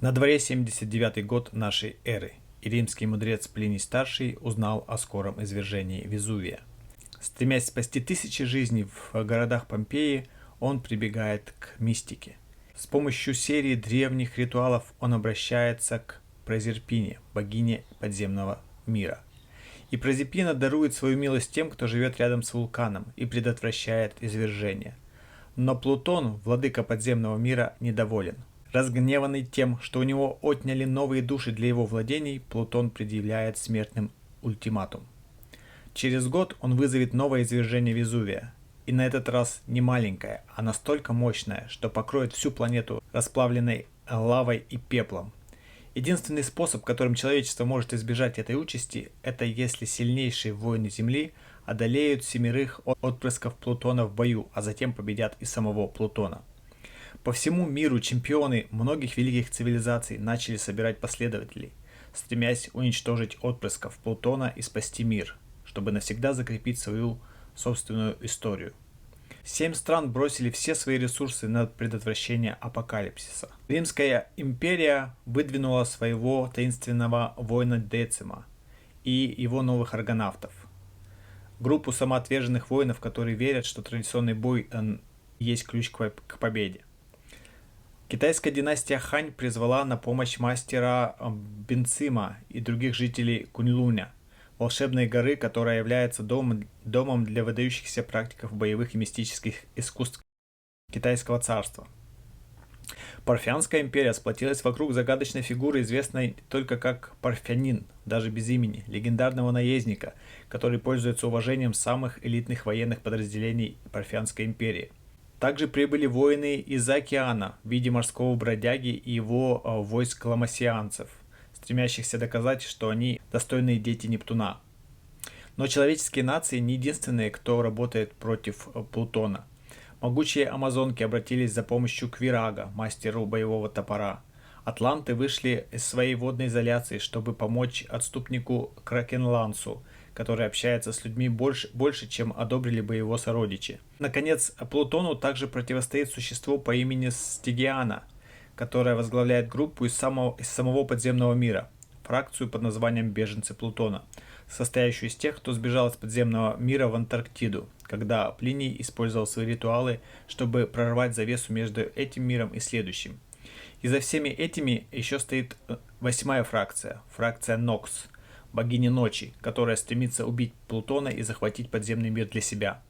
На дворе 79-й год нашей эры, и римский мудрец Плиний-старший узнал о скором извержении Везувия. Стремясь спасти тысячи жизней в городах Помпеи, он прибегает к мистике. С помощью серии древних ритуалов он обращается к Прозерпине, богине подземного мира. И Прозерпина дарует свою милость тем, кто живет рядом с вулканом, и предотвращает извержение. Но Плутон, владыка подземного мира, недоволен. Разгневанный тем, что у него отняли новые души для его владений, Плутон предъявляет смертным ультиматум. Через год он вызовет новое извержение Везувия, и на этот раз не маленькое, а настолько мощное, что покроет всю планету расплавленной лавой и пеплом. Единственный способ, которым человечество может избежать этой участи, это если сильнейшие воины Земли одолеют 7 отпрысков Плутона в бою, а затем победят и самого Плутона. По всему миру чемпионы многих великих цивилизаций начали собирать последователей, стремясь уничтожить отпрысков Плутона и спасти мир, чтобы навсегда закрепить свою собственную историю. 7 стран бросили все свои ресурсы на предотвращение апокалипсиса. Римская империя выдвинула своего таинственного воина Децима и его новых аргонавтов. Группу самоотверженных воинов, которые верят, что традиционный бой есть ключ к победе. Китайская династия Хань призвала на помощь мастера Бинцима и других жителей Куньлуня, волшебной горы, которая является домом для выдающихся практиков боевых и мистических искусств Китайского царства. Парфянская империя сплотилась вокруг загадочной фигуры, известной только как Парфянин, даже без имени, легендарного наездника, который пользуется уважением самых элитных военных подразделений Парфянской империи. Также прибыли воины из-за океана в виде морского бродяги и его войск ламасианцев, стремящихся доказать, что они достойные дети Нептуна. Но человеческие нации не единственные, кто работает против Плутона. Могучие амазонки обратились за помощью к Вирага, мастеру боевого топора. Атланты вышли из своей водной изоляции, чтобы помочь отступнику Кракенлансу, который общается с людьми больше, чем одобрили бы его сородичи. Наконец, Плутону также противостоит существо по имени Стигиана, которая возглавляет группу из самого подземного мира, фракцию под названием «Беженцы Плутона», состоящую из тех, кто сбежал из подземного мира в Антарктиду, когда Плиний использовал свои ритуалы, чтобы прорвать завесу между этим миром и следующим. И за всеми этими еще стоит 8-я фракция, фракция Нокс, богини ночи, которая стремится убить Плутона и захватить подземный мир для себя.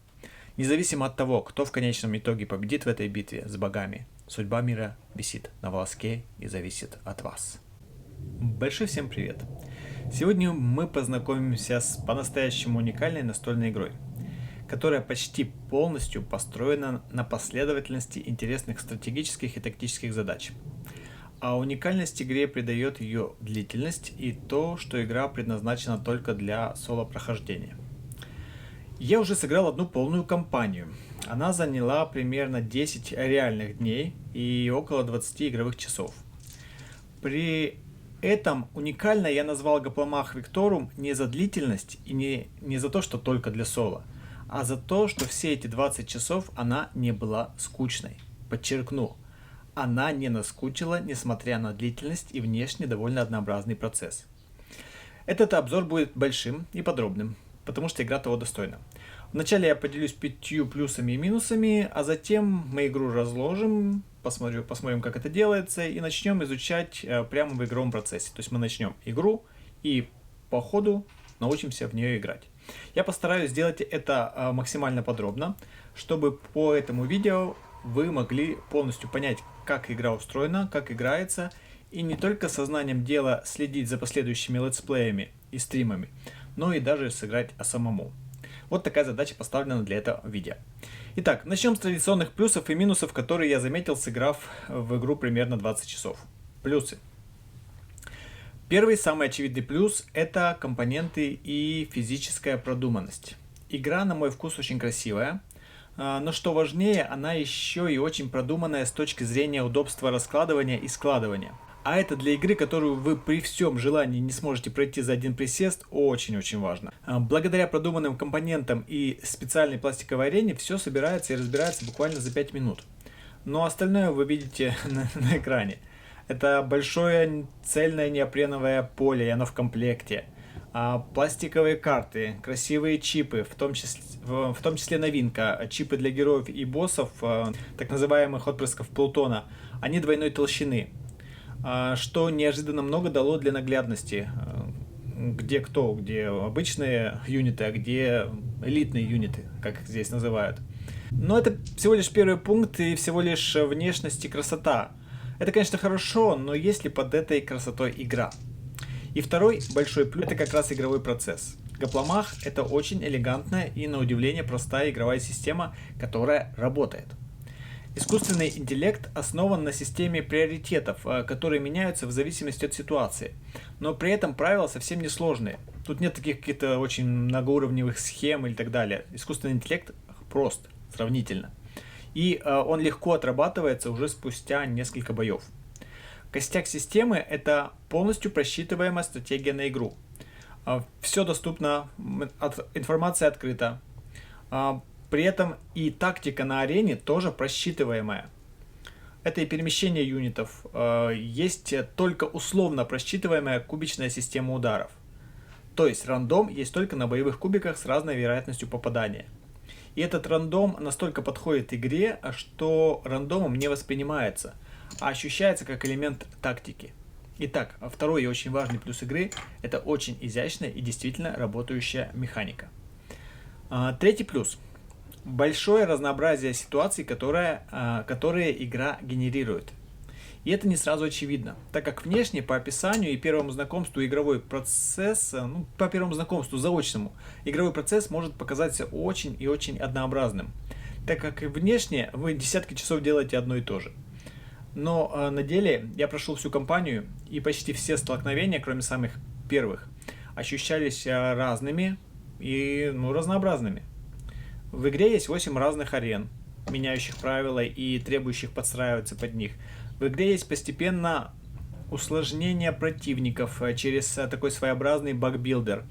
Независимо от того, кто в конечном итоге победит в этой битве с богами, судьба мира висит на волоске и зависит от вас. Большой всем привет! Сегодня мы познакомимся с по-настоящему уникальной настольной игрой, которая почти полностью построена на последовательности интересных стратегических и тактических задач. А уникальность игре придает ее длительность и то, что игра предназначена только для соло-прохождения. Я уже сыграл одну полную кампанию. Она заняла примерно 10 реальных дней и около 20 игровых часов. При этом уникально я назвал Гопламах Викторум не за длительность и не за то, что только для соло, а за то, что все эти 20 часов она не была скучной. Подчеркну, она не наскучила, несмотря на длительность и внешне довольно однообразный процесс. Этот обзор будет большим и подробным, потому что игра того достойна. Вначале я поделюсь 5 плюсами и минусами, а затем мы игру разложим, посмотрим, как это делается, и начнем изучать прямо в игровом процессе. То есть мы начнем игру и по ходу научимся в нее играть. Я постараюсь сделать это максимально подробно, чтобы по этому видео вы могли полностью понять, как игра устроена, как играется, и не только сознанием дела следить за последующими летсплеями и стримами, но и даже сыграть самому. Вот такая задача поставлена для этого видео. Итак, начнем с традиционных плюсов и минусов, которые я заметил, сыграв в игру примерно 20 часов. Плюсы. Первый, самый очевидный плюс – это компоненты и физическая продуманность. Игра, на мой вкус, очень красивая. Но что важнее, она еще и очень продуманная с точки зрения удобства раскладывания и складывания. А это для игры, которую вы при всем желании не сможете пройти за один присест, очень-очень важно. Благодаря продуманным компонентам и специальной пластиковой арене все собирается и разбирается буквально за 5 минут. Но остальное вы видите на экране. Это большое цельное неопреновое поле, и оно в комплекте. Пластиковые карты, красивые чипы, в том числе новинка, чипы для героев и боссов, так называемых отпрысков Плутона, они двойной толщины, что неожиданно много дало для наглядности. Где обычные юниты, а где элитные юниты, как их здесь называют. Но это всего лишь первый пункт и всего лишь внешность и красота. Это, конечно, хорошо, но есть ли под этой красотой игра? И второй большой плюс — это как раз игровой процесс. Гапломах — это очень элегантная и, на удивление, простая игровая система, которая работает. Искусственный интеллект основан на системе приоритетов, которые меняются в зависимости от ситуации. Но при этом правила совсем не сложные. Тут нет таких каких-то очень многоуровневых схем и так далее. Искусственный интеллект прост, сравнительно. И он легко отрабатывается уже спустя несколько боев. Костяк системы — это полностью просчитываемая стратегия на игру. Все доступно, информация открыта. При этом и тактика на арене тоже просчитываемая. Это и перемещение юнитов. Есть только условно просчитываемая кубичная система ударов. То есть рандом есть только на боевых кубиках с разной вероятностью попадания. И этот рандом настолько подходит игре, что рандомом не воспринимается, а ощущается как элемент тактики. Итак, второй и очень важный плюс игры — это очень изящная и действительно работающая механика. Третий плюс — большое разнообразие ситуаций, которые игра генерирует. И это не сразу очевидно, так как внешне, по описанию и первому знакомству игровой процесс, по первому знакомству заочному, игровой процесс может показаться очень и очень однообразным, так как и внешне вы десятки часов делаете одно и то же. Но на деле я прошел всю кампанию, и почти все столкновения, кроме самых первых, ощущались разными и разнообразными. В игре есть 8 разных арен, меняющих правила и требующих подстраиваться под них. В игре есть постепенно усложнение противников через такой своеобразный багбилдер.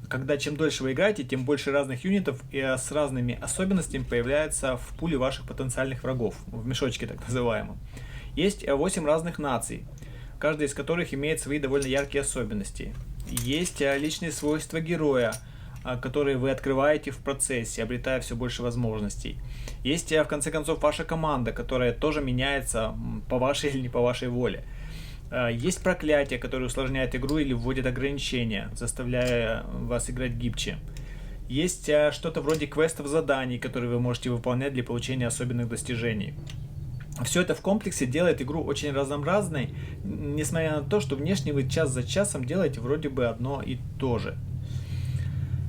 Когда чем дольше вы играете, тем больше разных юнитов и с разными особенностями появляется в пуле ваших потенциальных врагов, в мешочке так называемом. Есть 8 разных наций, каждая из которых имеет свои довольно яркие особенности. Есть личные свойства героя, которые вы открываете в процессе, обретая все больше возможностей. Есть, в конце концов, ваша команда, которая тоже меняется по вашей или не по вашей воле. Есть проклятие, которое усложняет игру или вводит ограничения, заставляя вас играть гибче. Есть что-то вроде квестов заданий, которые вы можете выполнять для получения особенных достижений. Все это в комплексе делает игру очень разнообразной, несмотря на то, что внешне вы час за часом делаете вроде бы одно и то же.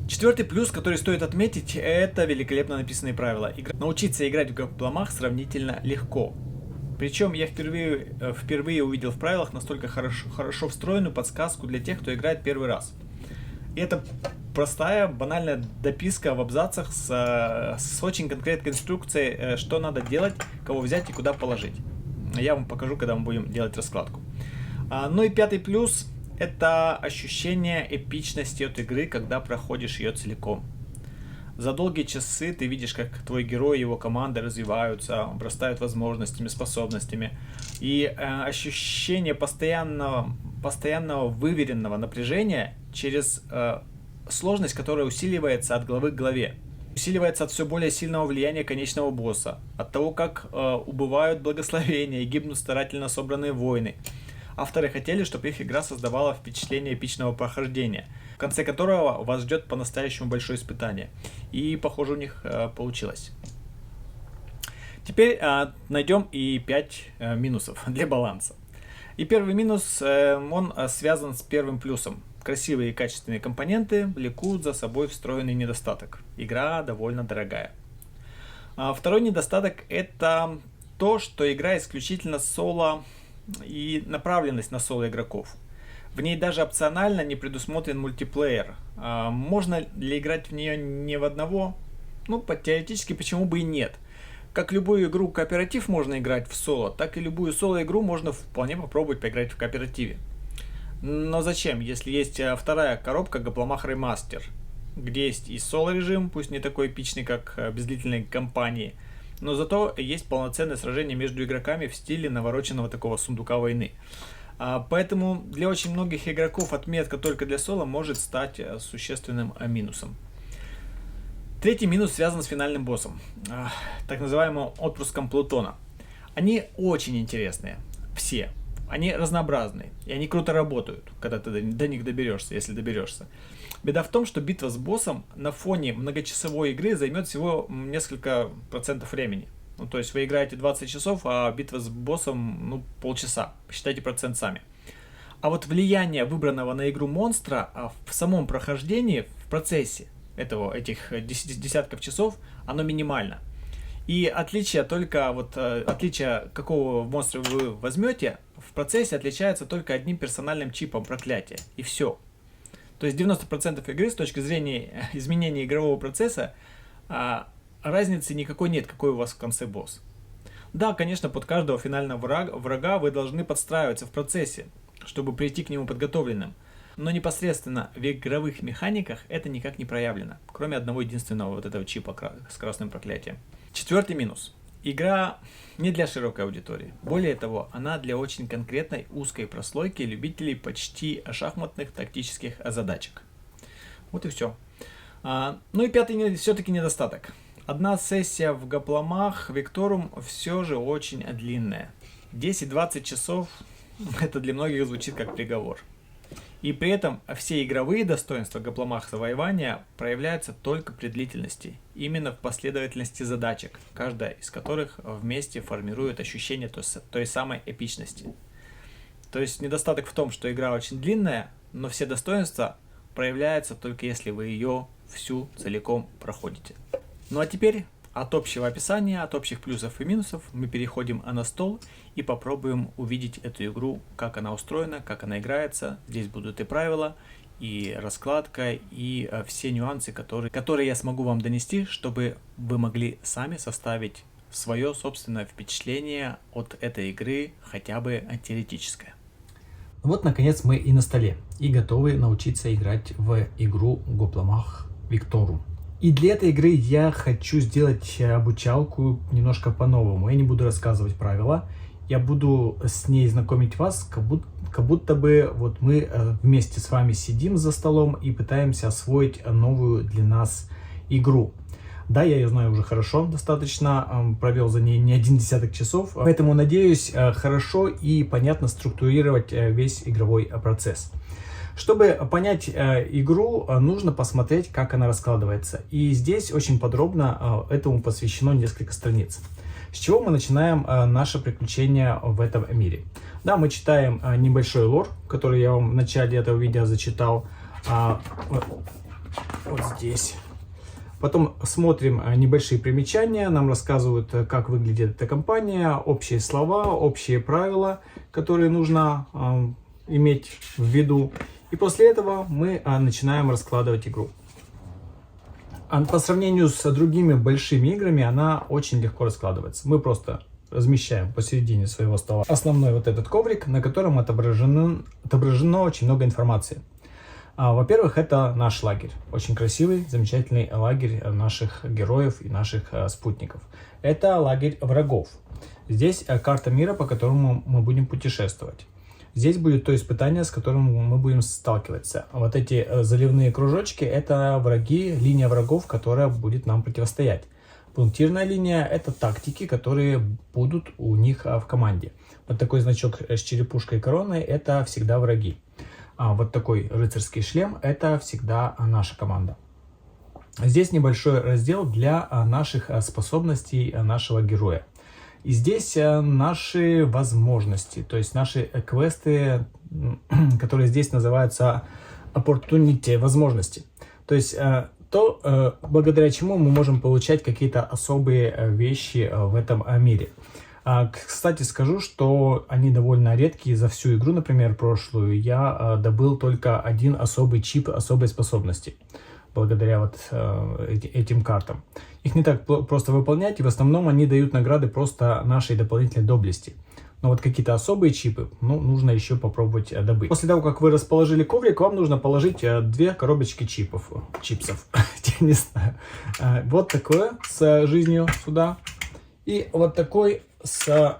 Четвертый плюс, который стоит отметить, это великолепно написанные правила. Научиться играть в Гапломах сравнительно легко. Причем я впервые увидел в правилах настолько хорошо встроенную подсказку для тех, кто играет первый раз. И это простая, банальная дописка в абзацах с очень конкретной инструкцией, что надо делать, кого взять и куда положить. Я вам покажу, когда мы будем делать раскладку. Ну и пятый плюс — это ощущение эпичности от игры, когда проходишь ее целиком. За долгие часы ты видишь, как твой герой и его команда развиваются, обрастают возможностями, способностями. И ощущение постоянного выверенного напряжения через сложность, которая усиливается от главы к главе. Усиливается от все более сильного влияния конечного босса, от того, как убывают благословения и гибнут старательно собранные воины. Авторы хотели, чтобы их игра создавала впечатление эпичного прохождения, в конце которого вас ждет по-настоящему большое испытание. И, похоже, у них получилось. Теперь найдем и 5 минусов для баланса. И первый минус, он связан с первым плюсом. Красивые и качественные компоненты влекут за собой встроенный недостаток. Игра довольно дорогая. Второй недостаток — это то, что игра исключительно соло и направленность на соло игроков. В ней даже опционально не предусмотрен мультиплеер. Можно ли играть в нее не в одного? Теоретически, почему бы и нет. Как любую игру кооператив можно играть в соло, так и любую соло-игру можно вполне попробовать поиграть в кооперативе. Но зачем, если есть вторая коробка Гапломах Remaster, где есть и соло-режим, пусть не такой эпичный, как без длительной кампании, но зато есть полноценное сражение между игроками в стиле навороченного такого сундука войны. Поэтому для очень многих игроков отметка только для соло может стать существенным минусом. Третий минус связан с финальным боссом, так называемым отпрыском Плутона. Они очень интересные, все. Они разнообразные, и они круто работают, когда ты до них доберешься, если доберешься. Беда в том, что битва с боссом на фоне многочасовой игры займет всего несколько процентов времени. Ну, то есть вы играете 20 часов, а битва с боссом полчаса. Посчитайте процент сами. А вот влияние выбранного на игру монстра в самом прохождении, в процессе этих десятков часов, оно минимально. И отличие какого монстра вы возьмете, в процессе отличается только одним персональным чипом проклятия. И все. То есть 90% игры с точки зрения изменения игрового процесса разницы никакой нет, какой у вас в конце босс. Да, конечно, под каждого финального врага вы должны подстраиваться в процессе, чтобы прийти к нему подготовленным. Но непосредственно в игровых механиках это никак не проявлено, кроме одного единственного вот этого чипа с красным проклятием. Четвертый минус. Игра не для широкой аудитории. Более того, она для очень конкретной узкой прослойки любителей почти шахматных тактических задачек. Вот и все. Ну и пятый все-таки недостаток. Одна сессия в Гопломах Victorum все же очень длинная. 10-20 часов это для многих звучит как приговор. И при этом все игровые достоинства Гопломах завоевания проявляются только при длительности, именно в последовательности задачек, каждая из которых вместе формирует ощущение той самой эпичности. То есть недостаток в том, что игра очень длинная, но все достоинства проявляются только если вы ее всю целиком проходите. Ну а теперь от общего описания, от общих плюсов и минусов мы переходим на стол и попробуем увидеть эту игру, как она устроена, как она играется. Здесь будут и правила, и раскладка, и все нюансы, которые я смогу вам донести, чтобы вы могли сами составить свое собственное впечатление от этой игры, хотя бы теоретическое. Вот, наконец, мы и на столе, и готовы научиться играть в игру Гопломах Victorum. И для этой игры я хочу сделать обучалку немножко по-новому. Я не буду рассказывать правила, я буду с ней знакомить вас, как будто бы вот мы вместе с вами сидим за столом и пытаемся освоить новую для нас игру. Да, я ее знаю уже хорошо, достаточно, провел за ней не один десяток часов, поэтому надеюсь хорошо и понятно структурировать весь игровой процесс. Чтобы понять игру, нужно посмотреть, как она раскладывается. И здесь очень подробно этому посвящено несколько страниц. С чего мы начинаем наше приключение в этом мире? Да, мы читаем небольшой лор, который я вам в начале этого видео зачитал. Вот здесь. Потом смотрим небольшие примечания, нам рассказывают, как выглядит эта компания, общие слова, общие правила, которые нужно иметь в виду. И после этого мы начинаем раскладывать игру. По сравнению с другими большими играми, она очень легко раскладывается. Мы просто размещаем посередине своего стола основной вот этот коврик, на котором отображено очень много информации. Во-первых, это наш лагерь. Очень красивый, замечательный лагерь наших героев и наших спутников. Это лагерь врагов. Здесь карта мира, по которому мы будем путешествовать. Здесь будет то испытание, с которым мы будем сталкиваться. Вот эти заливные кружочки — это враги, линия врагов, которая будет нам противостоять. Пунктирная линия — это тактики, которые будут у них в команде. Вот такой значок с черепушкой и короной — это всегда враги. А вот такой рыцарский шлем — это всегда наша команда. Здесь небольшой раздел для наших способностей нашего героя. И здесь наши возможности, то есть наши квесты, которые здесь называются opportunity, возможности. То есть то, благодаря чему мы можем получать какие-то особые вещи в этом мире. Кстати, скажу, что они довольно редкие. За всю игру, например, прошлую, я добыл только один особый чип особой способности. Благодаря вот этим картам. Их не так просто выполнять, и в основном они дают награды просто нашей дополнительной доблести. Но вот какие-то особые чипы, нужно еще попробовать добыть. После того, как вы расположили коврик, вам нужно положить 2 коробочки чипсов. Я не знаю. Вот такое с жизнью сюда. И вот такой с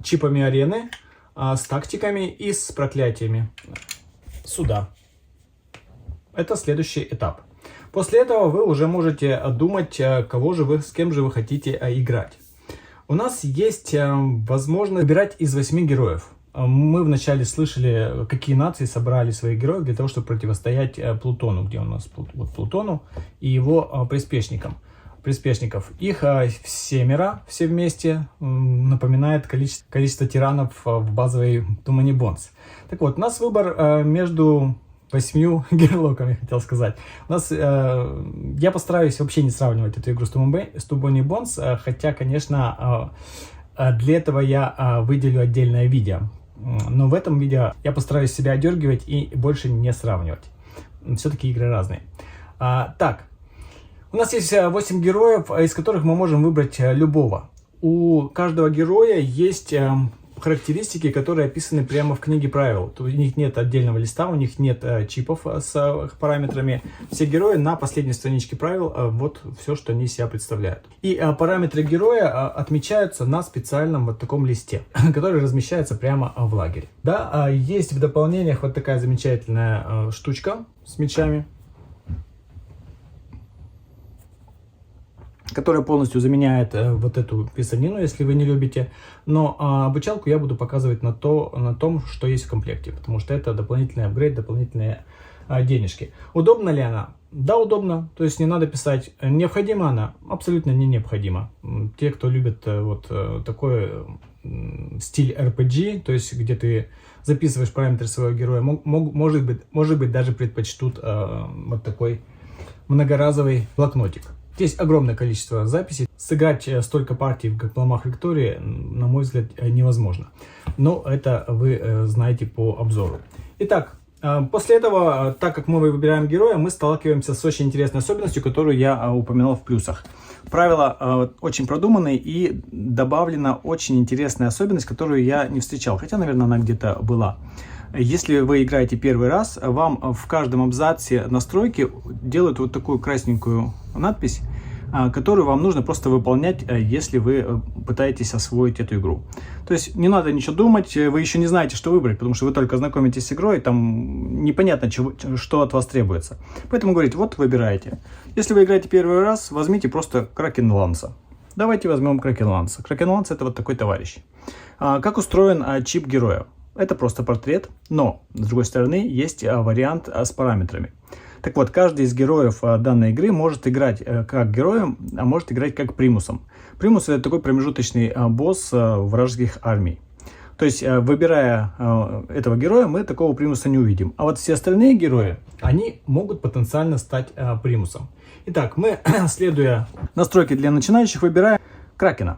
чипами арены, с тактиками и с проклятиями. Сюда. Это следующий этап. После этого вы уже можете думать, с кем же вы хотите играть. У нас есть возможность выбирать из 8 героев. Мы вначале слышали, какие нации собрали своих героев для того, чтобы противостоять Плутону, где у нас вот Плутону и его приспешников. Их 7, все вместе, напоминает количество тиранов в базовой Too Many Bones. Так вот, у нас выбор между 8 герлоками, хотел сказать. Я постараюсь вообще не сравнивать эту игру с Too Many Bones, хотя, конечно, для этого я выделю отдельное видео. Но в этом видео я постараюсь себя одергивать и больше не сравнивать. Все-таки игры разные. Так, у нас есть 8 героев, из которых мы можем выбрать любого. У каждого героя есть характеристики, которые описаны прямо в книге правил. У них нет отдельного листа, у них нет чипов с параметрами. Все герои на последней страничке правил, вот все, что они из себя представляют. И параметры героя отмечаются на специальном вот таком листе, который размещается прямо в лагере. Да, есть в дополнениях вот такая замечательная штучка с мечами, которая полностью заменяет вот эту писанину, если вы не любите. Но обучалку я буду показывать на том, что есть в комплекте, потому что это дополнительный апгрейд, дополнительные денежки. Удобна ли она? Да, удобно. То есть не надо писать. Необходима она? Абсолютно не необходима. Те, кто любит вот такой стиль RPG, то есть где ты записываешь параметры своего героя, может быть даже предпочтут вот такой многоразовый блокнотик. Здесь огромное количество записей. Сыграть столько партий в Гакпламах Виктории, на мой взгляд, невозможно. Но это вы знаете по обзору. Итак, после этого, так как мы выбираем героя, мы сталкиваемся с очень интересной особенностью, которую я упоминал в плюсах. Правила очень продуманы и добавлена очень интересная особенность, которую я не встречал. Хотя, наверное, она где-то была. Если вы играете первый раз, вам в каждом абзаце настройки делают вот такую красненькую надпись, которую вам нужно просто выполнять, если вы пытаетесь освоить эту игру. То есть не надо ничего думать, вы еще не знаете, что выбрать, потому что вы только знакомитесь с игрой, там непонятно, что от вас требуется. Поэтому говорите, вот выбираете. Если вы играете первый раз, возьмите просто Кракенланса. Давайте возьмем Кракенланса. Кракенланс — это вот такой товарищ. Как устроен чип героя? Это просто портрет, но, с другой стороны, есть вариант с параметрами. Так вот, каждый из героев данной игры может играть как героем, а может играть как примусом. Примус — это такой промежуточный босс вражеских армий. То есть, выбирая этого героя, мы такого примуса не увидим. А вот все остальные герои, они могут потенциально стать примусом. Итак, мы, следуя настройке для начинающих, выбираем Кракена.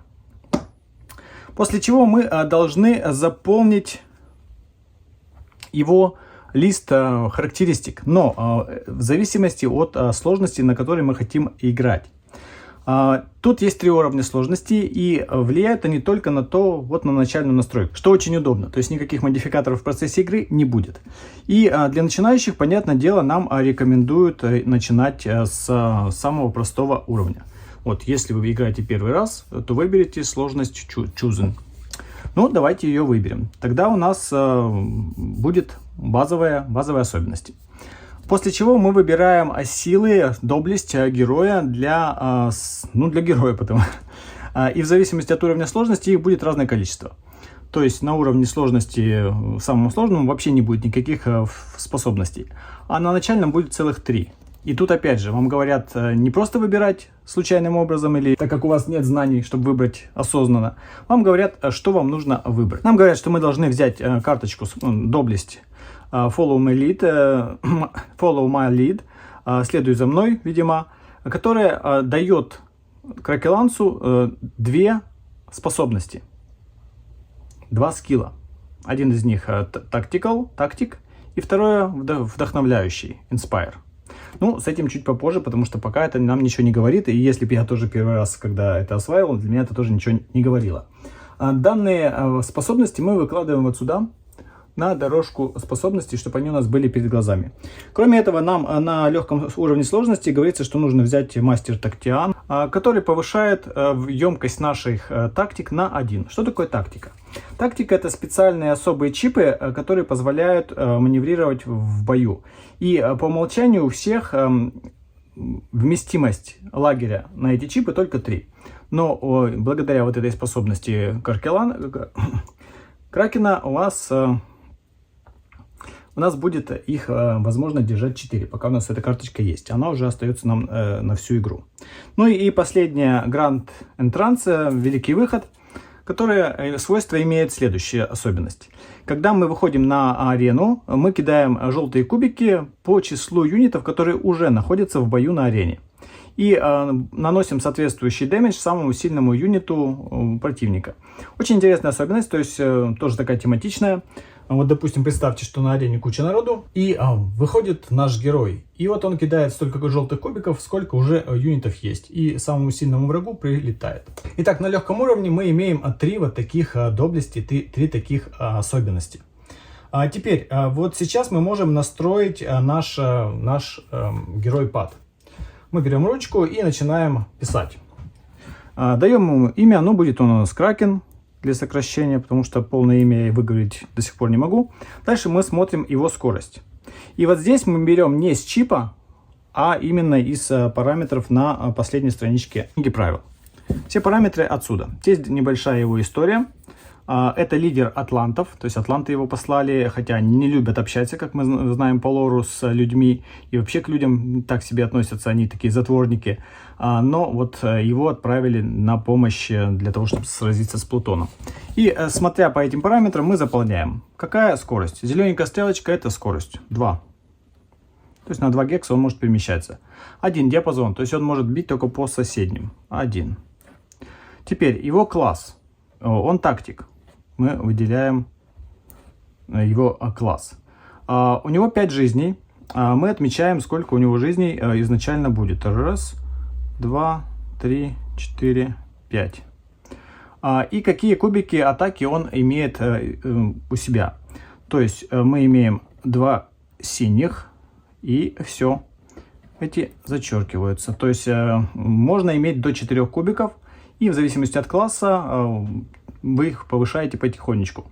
После чего мы должны заполнить его лист характеристик, но в зависимости от сложности, на которой мы хотим играть. Тут есть 3 уровня сложности, и влияют они только на на начальную настройку, что очень удобно. То есть никаких модификаторов в процессе игры не будет. И для начинающих, понятное дело, нам рекомендуют начинать с самого простого уровня. Вот, если вы играете первый раз, то выберите сложность Chosen. Ну, давайте ее выберем. Тогда у нас будет базовые особенности. После чего мы выбираем силы, доблесть героя для героя. И в зависимости от уровня сложности их будет разное количество. То есть на уровне сложности самому сложному вообще не будет никаких способностей. А на начальном будет целых 3. И тут опять же вам говорят не просто выбирать случайным образом, или так как у вас нет знаний, чтобы выбрать осознанно, вам говорят, что вам нужно выбрать. Нам говорят, что мы должны взять карточку доблесть Follow my lead, следуй за мной, видимо, которая дает Кракенлансу 2 способности, 2 скилла. Один из них тактик, и второе вдохновляющий, Inspire. Ну, с этим чуть попозже, потому что пока это нам ничего не говорит. И если бы я тоже первый раз, когда это осваивал, для меня это тоже ничего не говорило. Данные способности мы выкладываем вот сюда. на дорожку способностей, чтобы они у нас были перед глазами. Кроме этого, нам на легком уровне сложности говорится, что нужно взять мастер Тактиан, который повышает емкость наших тактик на 1. Что такое тактика? Тактика — это специальные особые чипы, которые позволяют маневрировать в бою. И по умолчанию у всех вместимость лагеря на эти чипы только 3. Но благодаря вот этой способности Кракена у нас будет их возможно держать 4, пока у нас эта карточка есть. Она уже остается нам на всю игру. Ну и последняя Grand Entrance, великий выход, которое свойство имеет следующая особенность. Когда мы выходим на арену, мы кидаем желтые кубики по числу юнитов, которые уже находятся в бою на арене. И наносим соответствующий дэмидж самому сильному юниту противника. Очень интересная особенность, то есть тоже такая тематичная. Вот, допустим, представьте, что на арене куча народу, и выходит наш герой. И вот он кидает столько желтых кубиков, сколько уже юнитов есть. И самому сильному врагу прилетает. Итак, на легком уровне мы имеем 3 вот таких доблести, 3 таких особенности. Теперь, вот сейчас мы можем настроить наш герой-пад. Мы берем ручку и начинаем писать. Даем ему имя, оно будет у нас Кракен для сокращения, потому что полное имя я выговорить до сих пор не могу. Дальше мы смотрим его скорость. И вот здесь мы берем не с чипа, а именно из параметров на последней страничке книги правил. Все параметры отсюда. Здесь небольшая его история. Это лидер атлантов, то есть атланты его послали, хотя они не любят общаться, как мы знаем по лору, с людьми, и вообще к людям так себе относятся, они такие затворники. Но вот его отправили на помощь для того, чтобы сразиться с Плутоном. И смотря по этим параметрам, мы заполняем. Какая скорость? Зелененькая стрелочка — это скорость 2. То есть на 2 гекса он может перемещаться. 1 диапазон, то есть он может бить только по соседним. 1. Теперь его класс. Он тактик. Мы выделяем его класс. У него 5 жизней. Мы отмечаем, сколько у него жизней изначально будет. 1, 2, 3, 4, 5. И какие кубики атаки он имеет у себя. То есть мы имеем 2 синих и все. Эти зачеркиваются. То есть можно иметь до 4 кубиков. И в зависимости от класса вы их повышаете потихонечку.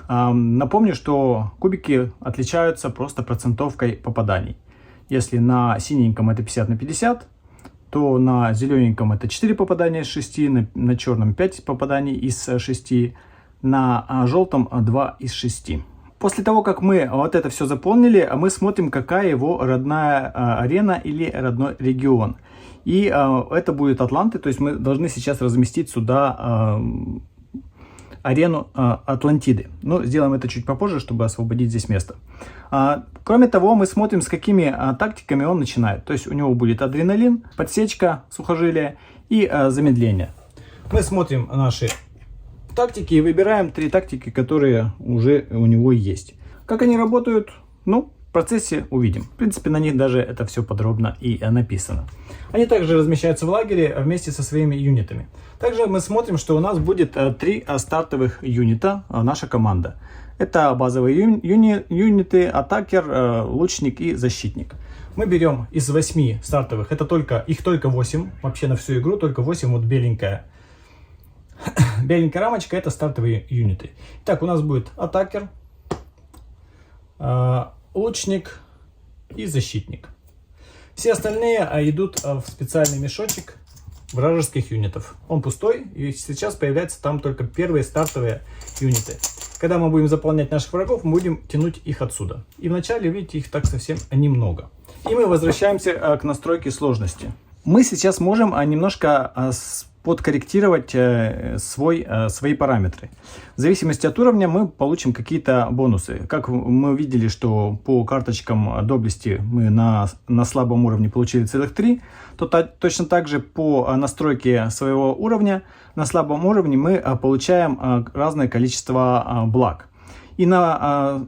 Напомню, что кубики отличаются просто процентовкой попаданий. Если на синеньком это 50 на 50, то на зелененьком это 4 попадания из 6, на черном 5 попаданий из 6, на желтом 2 из 6. После того, как мы вот это все заполнили, мы смотрим, какая его родная арена или родной регион. И это будет Атланты, то есть мы должны сейчас разместить сюда арену Атлантиды. Но сделаем это чуть попозже, чтобы освободить здесь место. Кроме того, мы смотрим, с какими тактиками он начинает. То есть у него будет адреналин, подсечка сухожилия и замедление. Мы смотрим наши тактики и выбираем 3 тактики, которые уже у него есть. Как они работают? Ну, в процессе увидим. В принципе, на них даже это все подробно и написано. Они также размещаются в лагере вместе со своими юнитами. Также мы смотрим, что у нас будет 3 стартовых юнита, наша команда. Это базовые юниты, атакер, лучник и защитник. Мы берем из 8 стартовых, их только 8, вообще на всю игру, только 8, вот беленькая рамочка, это стартовые юниты. Итак, у нас будет атакер, лучник и защитник. Все остальные идут в специальный мешочек вражеских юнитов. Он пустой, и сейчас появляются там только первые стартовые юниты. Когда мы будем заполнять наших врагов, мы будем тянуть их отсюда. И вначале, видите, их так совсем немного. И мы возвращаемся к настройке сложности. Мы сейчас можем немножко подкорректировать свои параметры. В зависимости от уровня мы получим какие-то бонусы. Как мы видели, что по карточкам доблести мы на слабом уровне получили целых 3, то точно так же по настройке своего уровня на слабом уровне мы получаем разное количество благ. И на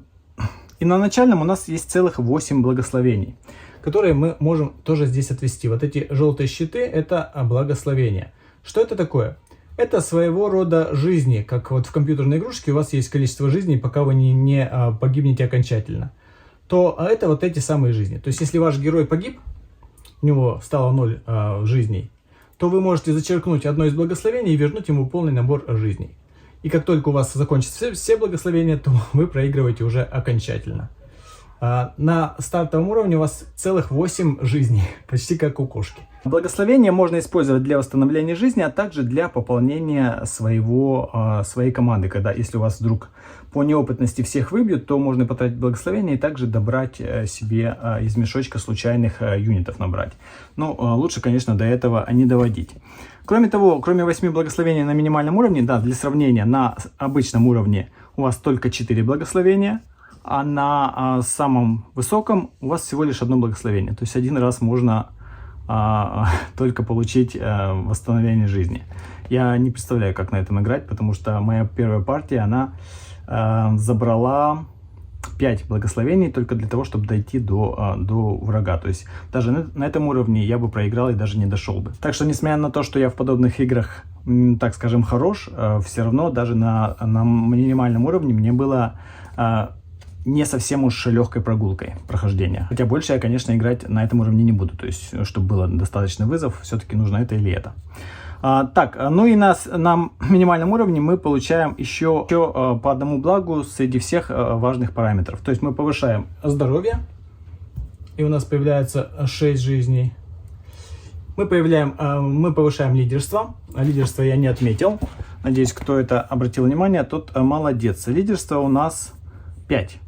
начальном у нас есть целых 8 благословений, которые мы можем тоже здесь отвести. Вот эти желтые щиты — это благословения. Что это такое? Это своего рода жизни, как вот в компьютерной игрушке у вас есть количество жизней, пока вы не погибнете окончательно. То это вот эти самые жизни. То есть, если ваш герой погиб, у него стало 0 жизней, то вы можете зачеркнуть одно из благословений и вернуть ему полный набор жизней. И как только у вас закончатся все благословения, то вы проигрываете уже окончательно. На стартовом уровне у вас целых 8 жизней, почти как у кошки. Благословение можно использовать для восстановления жизни, а также для пополнения своей команды. Если у вас вдруг по неопытности всех выбьют, то можно потратить благословение и также добрать себе из мешочка случайных юнитов набрать. Но лучше, конечно, до этого не доводить. Кроме того, кроме 8 благословений на минимальном уровне, да, для сравнения, на обычном уровне у вас только 4 благословения, а на самом высоком у вас всего лишь одно благословение. То есть один раз можно только получить восстановление жизни. Я не представляю, как на этом играть, потому что моя первая партия, она забрала 5 благословений только для того, чтобы дойти до врага. То есть даже на этом уровне я бы проиграл и даже не дошел бы. Так что, несмотря на то, что я в подобных играх, так скажем, хорош, все равно даже на минимальном уровне мне было не совсем уж легкой прогулкой прохождения. Хотя больше я, конечно, играть на этом уровне не буду. То есть, чтобы было достаточный вызов, все-таки нужно это или это. Ну и на минимальном уровне мы получаем еще по одному благу среди всех важных параметров. То есть мы повышаем здоровье, и у нас появляется 6 жизней. Мы повышаем лидерство. Лидерство я не отметил. Надеюсь, кто это обратил внимание, тот молодец. Лидерство у нас 5.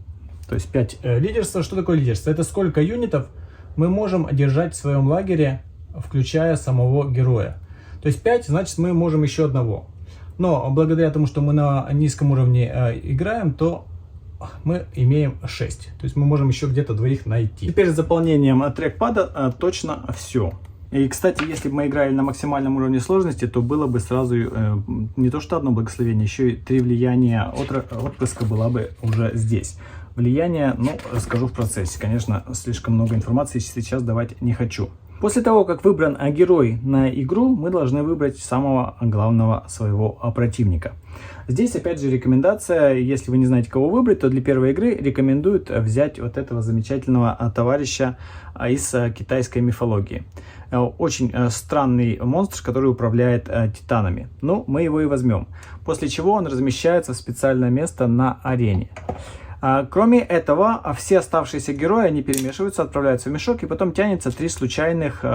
То есть 5 лидерства. Что такое лидерство? Это сколько юнитов мы можем держать в своем лагере, включая самого героя. То есть 5, значит, мы можем еще одного. Но благодаря тому, что мы на низком уровне играем, то мы имеем 6. То есть мы можем еще где-то двоих найти. Теперь с заполнением трекпада точно все. И, кстати, если бы мы играли на максимальном уровне сложности, то было бы сразу не то что одно благословение, еще и 3 влияния отпрыска была бы уже здесь. Влияние, скажу в процессе. Конечно, слишком много информации сейчас давать не хочу. После того, как выбран герой на игру, мы должны выбрать самого главного своего противника. Здесь, опять же, рекомендация, если вы не знаете, кого выбрать, то для первой игры рекомендуют взять вот этого замечательного товарища из китайской мифологии. Очень странный монстр, который управляет титанами. Ну, мы его и возьмем. После чего он размещается в специальное место на арене. Кроме этого, все оставшиеся герои, они перемешиваются, отправляются в мешок, и потом тянется 3 случайных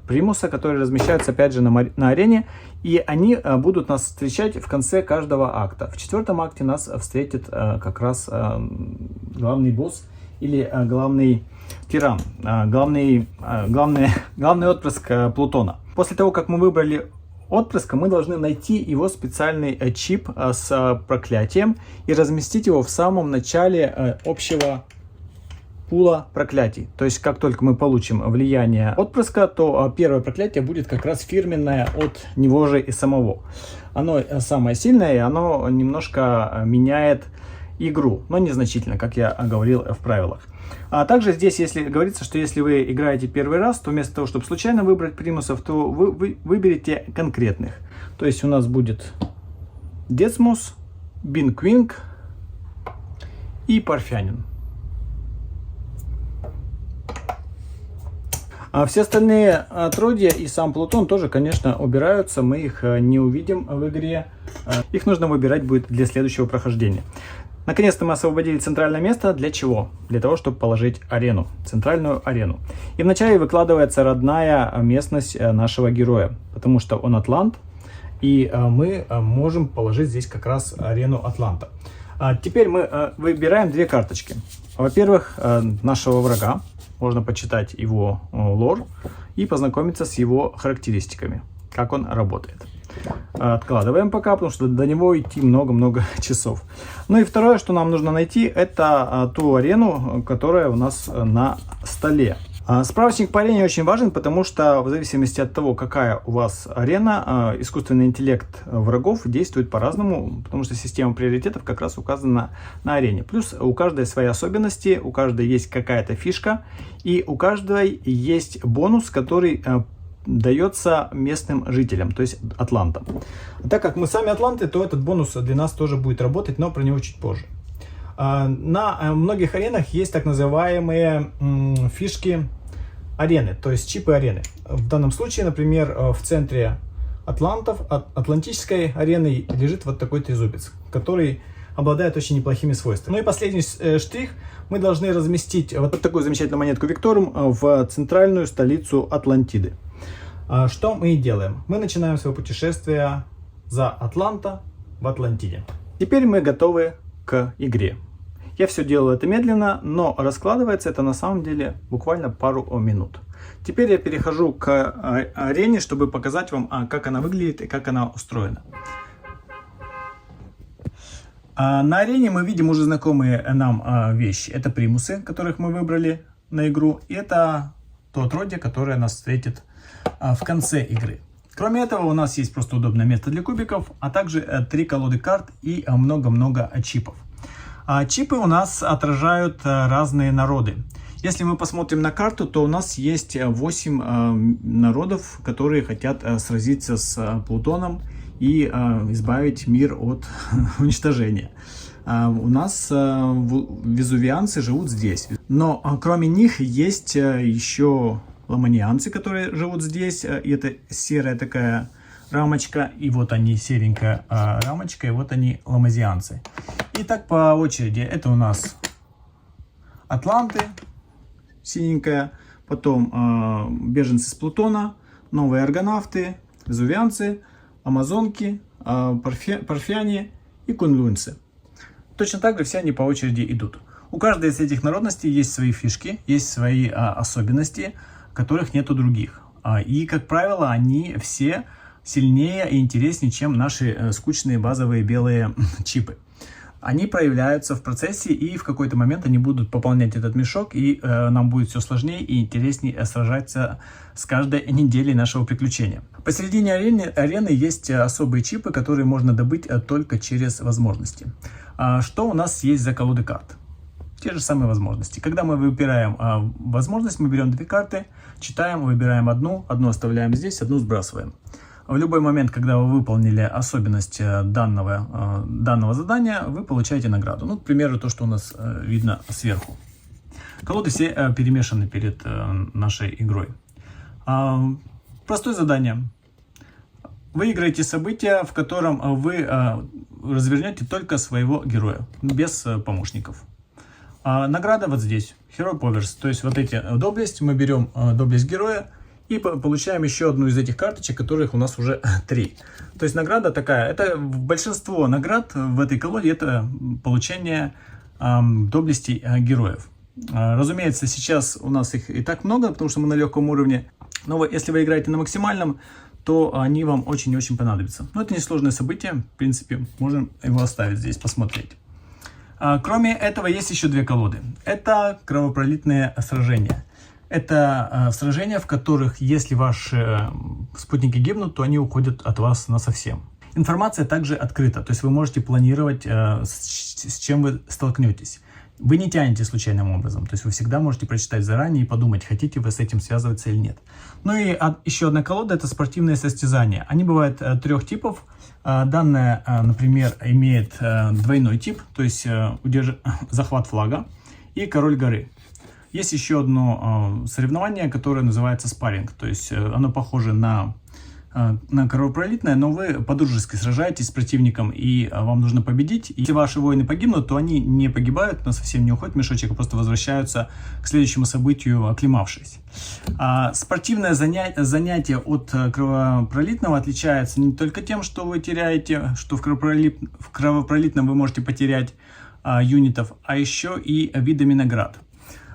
примуса, которые размещаются опять же на арене, и они будут нас встречать в конце каждого акта. В 4-м акте нас встретит как раз главный босс или главный тиран, главный отпрыск Плутона. После того, как мы выбрали отпрыска, мы должны найти его специальный чип с проклятием и разместить его в самом начале общего пула проклятий. То есть, как только мы получим влияние отпрыска, то первое проклятие будет как раз фирменное от него же и самого. Оно самое сильное, и оно немножко меняет игру, но незначительно, как я говорил в правилах. А также здесь, если говорится, что если вы играете первый раз, то вместо того, чтобы случайно выбрать примусов, то вы выберете конкретных. То есть у нас будет Децмус, Бинквинг и Парфянин. А все остальные отродья и сам Плутон тоже, конечно, убираются. Мы их не увидим в игре. Их нужно выбирать будет для следующего прохождения. Наконец-то мы освободили центральное место. Для чего? Для того, чтобы положить арену, центральную арену. И вначале выкладывается родная местность нашего героя, потому что он атлант, и мы можем положить здесь как раз арену Атланта. Теперь мы выбираем 2 карточки. Во-первых, нашего врага. Можно почитать его лор и познакомиться с его характеристиками, как он работает. Откладываем пока, потому что до него идти много-много часов. Ну и второе, что нам нужно найти, это ту арену, которая у нас на столе. Справочник по арене очень важен, потому что в зависимости от того, какая у вас арена, искусственный интеллект врагов действует по-разному, потому что система приоритетов как раз указана на арене. Плюс у каждой свои особенности, у каждой есть какая-то фишка, и у каждой есть бонус, который дается местным жителям, то есть атлантам. Так как мы сами атланты, то этот бонус для нас тоже будет работать, но про него чуть позже. На многих аренах есть так называемые фишки арены, то есть чипы арены. В данном случае, например, в центре Атлантической арены лежит вот такой трезубец, который обладает очень неплохими свойствами. Ну и последний штрих. Мы должны разместить вот такую замечательную монетку Викторум в центральную столицу Атлантиды. Что мы и делаем? Мы начинаем свое путешествие за Атланта в Атлантиде. Теперь мы готовы к игре. Я все делаю это медленно, но раскладывается это на самом деле буквально пару минут. Теперь я перехожу к арене, чтобы показать вам, как она выглядит и как она устроена. На арене мы видим уже знакомые нам вещи. Это примусы, которых мы выбрали на игру. И это то отродье, которое нас встретит в конце игры. Кроме этого, у нас есть просто удобное место для кубиков, а также 3 колоды карт и много-много чипов. Чипы у нас отражают разные народы. Если мы посмотрим на карту, то у нас есть 8 народов, которые хотят сразиться с Плутоном и избавить мир от уничтожения. У нас везувианцы живут здесь. Но кроме них есть еще ломанианцы, которые живут здесь. И это серая такая рамочка. И вот они, серенькая рамочка. И вот они, ламазианцы. И так по очереди. Это у нас атланты, синенькая. Потом беженцы с Плутона, новые аргонавты, везувианцы, амазонки, парфяне и кунлунцы. Точно так же все они по очереди идут. У каждой из этих народностей есть свои фишки, есть свои особенности, которых нет у других. И, как правило, они все сильнее и интереснее, чем наши скучные базовые белые чипы. Они проявляются в процессе, и в какой-то момент они будут пополнять этот мешок, и нам будет все сложнее и интереснее сражаться с каждой неделей нашего приключения. Посередине арены есть особые чипы, которые можно добыть только через возможности. Что у нас есть за колоды карт? Те же самые возможности. Когда мы выбираем возможность, мы берем 2 карты, читаем, выбираем одну оставляем здесь, одну сбрасываем. В любой момент, когда вы выполнили особенность данного задания, вы получаете награду. Ну, к примеру, то, что у нас видно сверху. Колоды все перемешаны перед нашей игрой. Простое задание. Вы играете событие, в котором вы развернете только своего героя, без помощников. Награда вот здесь. Hero Powers. То есть вот эти доблесть. Мы берем доблесть героя. И получаем еще одну из этих карточек, которых у нас уже 3. То есть награда такая. Это большинство наград в этой колоде, это получение доблестей героев. Разумеется, сейчас у нас их и так много, потому что мы на легком уровне. Но если вы играете на максимальном, то они вам очень и очень понадобятся. Но это несложное событие. В принципе, можем его оставить здесь, посмотреть. Кроме этого, есть еще 2 колоды. Это кровопролитные сражения. Это сражения, в которых, если ваши спутники гибнут, то они уходят от вас насовсем. Информация также открыта, то есть вы можете планировать, с чем вы столкнетесь. Вы не тянете случайным образом, то есть вы всегда можете прочитать заранее и подумать, хотите вы с этим связываться или нет. Ну и еще одна колода – это спортивные состязания. Они бывают 3 типов. Данная, например, имеет двойной тип, то есть захват флага и король горы. Есть еще одно соревнование, которое называется спарринг. То есть оно похоже на кровопролитное, но вы по-дружески сражаетесь с противником, и вам нужно победить. И если ваши воины погибнут, то они не погибают, но совсем не уходят в мешочек, а просто возвращаются к следующему событию, оклемавшись. Спортивное занятие от кровопролитного отличается не только тем, что вы теряете, что в кровопролитном вы можете потерять юнитов, а еще и видами наград.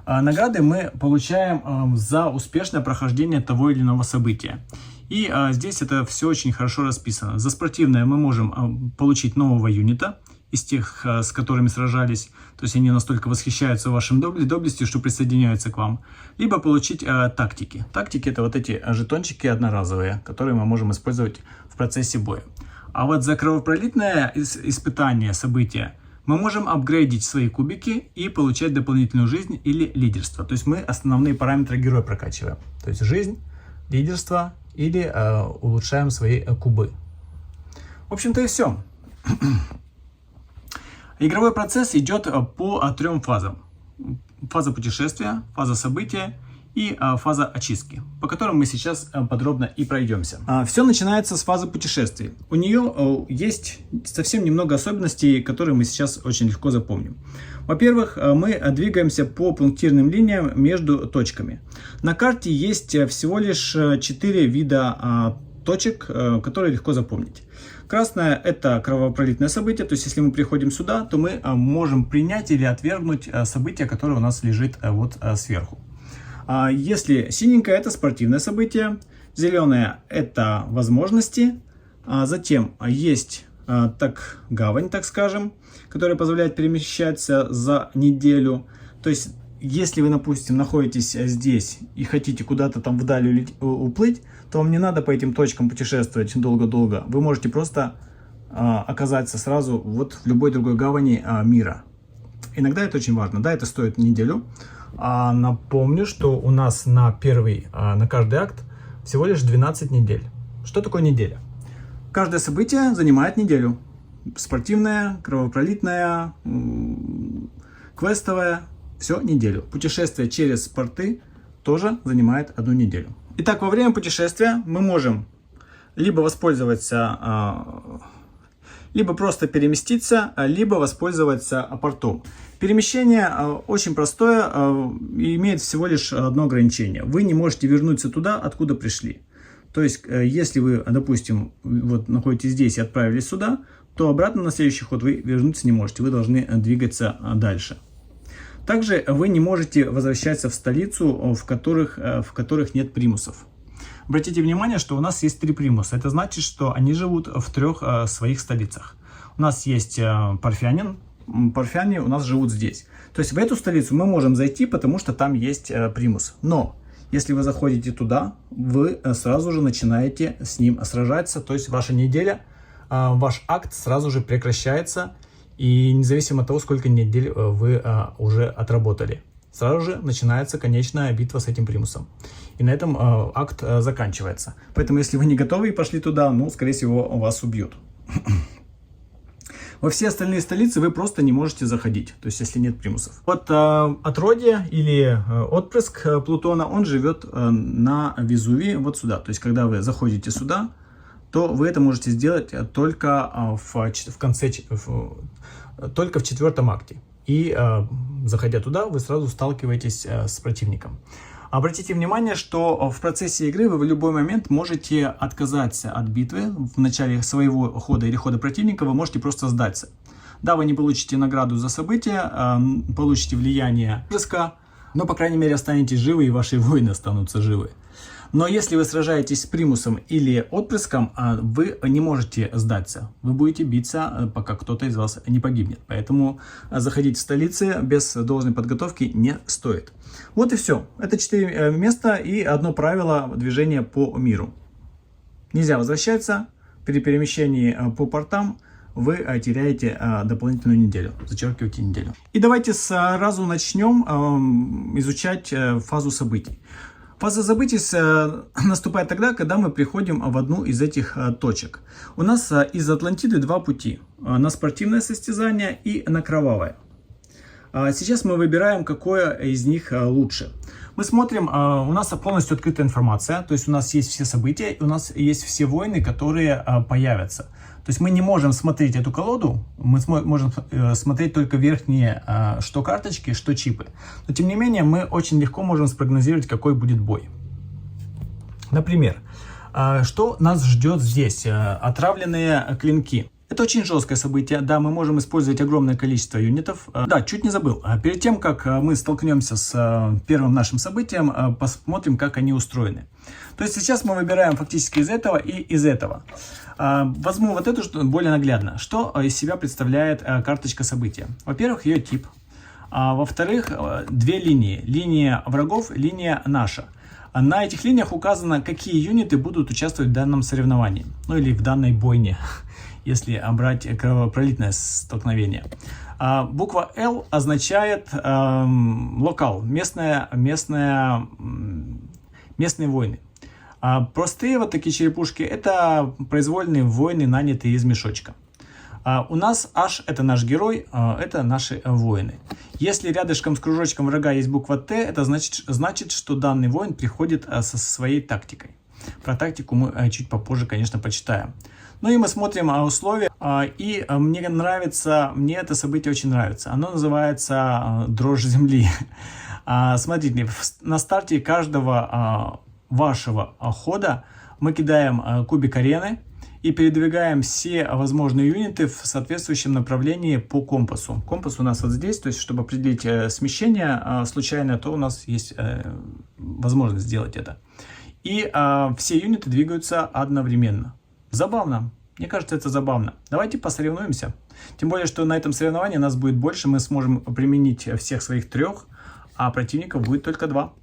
Награды мы получаем за успешное прохождение того или иного события. И здесь это все очень хорошо расписано. За спортивное мы можем получить нового юнита из тех, с которыми сражались. То есть они настолько восхищаются вашим доблестью, что присоединяются к вам. Либо получить тактики. Тактики — это вот эти жетончики одноразовые, которые мы можем использовать в процессе боя. А вот за кровопролитное испытание, события, мы можем апгрейдить свои кубики и получать дополнительную жизнь или лидерство. То есть мы основные параметры героя прокачиваем. То есть жизнь, лидерство или улучшаем свои кубы. В общем-то и все. Игровой процесс идет по 3 фазам. Фаза путешествия, фаза события и фаза очистки, по которым мы сейчас подробно и пройдемся. Все начинается с фазы путешествий. У нее есть совсем немного особенностей, которые мы сейчас очень легко запомним. Во-первых, мы двигаемся по пунктирным линиям между точками. На карте есть всего лишь 4 вида точек, которые легко запомнить. Красное – это кровопролитное событие, то есть если мы приходим сюда, то мы можем принять или отвергнуть событие, которое у нас лежит вот сверху. Если синенькое – это спортивное событие, зеленое – это возможности, затем есть гавань, так скажем, которая позволяет перемещаться за неделю. То есть если вы, допустим, находитесь здесь и хотите куда-то там вдаль уплыть, то вам не надо по этим точкам путешествовать долго-долго. Вы можете просто оказаться сразу вот в любой другой гавани мира. Иногда это очень важно. Да, это стоит неделю. Напомню, что у нас на каждый акт всего лишь 12 недель. Что такое неделя? Каждое событие занимает неделю. Спортивное, кровопролитное, квестовое. Все неделю. Путешествие через порты тоже занимает 1 неделю. Итак, во время путешествия мы можем либо воспользоваться, либо просто переместиться, либо воспользоваться портом. Перемещение очень простое и имеет всего лишь одно ограничение. Вы не можете вернуться туда, откуда пришли. То есть, если вы, допустим, вот находитесь здесь и отправились сюда, то обратно на следующий ход вы вернуться не можете. Вы должны двигаться дальше. Также вы не можете возвращаться в столицу, в которых нет примусов. Обратите внимание, что у нас есть 3 примуса. Это значит, что они живут в 3 своих столицах. У нас есть парфянин. Парфяне у нас живут здесь. То есть в эту столицу мы можем зайти, потому что там есть примус. Но если вы заходите туда, вы сразу же начинаете с ним сражаться. То есть ваша неделя, ваш акт сразу же прекращается. И независимо от того, сколько недель вы уже отработали, сразу же начинается конечная битва с этим примусом. И на этом акт заканчивается. Поэтому, если вы не готовы и пошли туда, ну, скорее всего, вас убьют. Во все остальные столицы вы просто не можете заходить, то есть, если нет примусов. Вот отродье или отпрыск Плутона, он живет на Везувии, вот сюда. То есть, когда вы заходите сюда, то вы это можете сделать только только в 4-м акте. И заходя туда, вы сразу сталкиваетесь с противником. Обратите внимание, что в процессе игры вы в любой момент можете отказаться от битвы. В начале своего хода или хода противника вы можете просто сдаться. Да, вы не получите награду за событие, получите влияние отпрыска, но, по крайней мере, останетесь живы и ваши воины останутся живы. Но если вы сражаетесь с примусом или отпрыском, вы не можете сдаться. Вы будете биться, пока кто-то из вас не погибнет. Поэтому заходить в столицы без должной подготовки не стоит. Вот и все. Это 4 места и одно правило движения по миру. Нельзя возвращаться. При перемещении по портам вы теряете дополнительную неделю. Зачеркивайте неделю. И давайте сразу начнем изучать фазу событий. Фаза событий наступает тогда, когда мы приходим в одну из этих точек. У нас из Атлантиды 2 пути. На спортивное состязание и на кровавое. Сейчас мы выбираем, какое из них лучше. Мы смотрим, у нас полностью открытая информация. То есть у нас есть все события, и у нас есть все войны, которые появятся. То есть мы не можем смотреть эту колоду, мы можем смотреть только верхние, что карточки, что чипы. Но тем не менее, мы очень легко можем спрогнозировать, какой будет бой. Например, что нас ждет здесь? Отравленные клинки. Это очень жесткое событие. Да, мы можем использовать огромное количество юнитов. Да, чуть не забыл. Перед тем, как мы столкнемся с первым нашим событием, посмотрим, как они устроены. То есть сейчас мы выбираем фактически из этого и из этого. Возьму вот эту, что более наглядно. Что из себя представляет карточка события? Во-первых, ее тип. Во-вторых, 2 линии. Линия врагов, линия наша. На этих линиях указано, какие юниты будут участвовать в данном соревновании. Ну или в данной бойне, если брать кровопролитное столкновение. Буква L означает локал, местные войны. А простые вот такие черепушки — это произвольные воины, нанятые из мешочка. У нас H — это наш герой, это наши воины. Если рядышком с кружочком врага есть буква Т, это значит, что данный воин приходит со своей тактикой. Про тактику мы чуть попозже, конечно, почитаем. Ну и мы смотрим условия, и мне это событие очень нравится. Оно называется «Дрожь земли». Смотрите, на старте каждого вашего хода мы кидаем кубик арены и передвигаем все возможные юниты в соответствующем направлении по компасу. Компас у нас вот здесь, то есть чтобы определить смещение случайное, то у нас есть возможность сделать это. И все юниты двигаются одновременно. Забавно. Мне кажется, это забавно. Давайте посоревнуемся. Тем более, что на этом соревновании нас будет больше, мы сможем применить всех своих 3, а противников будет только 2.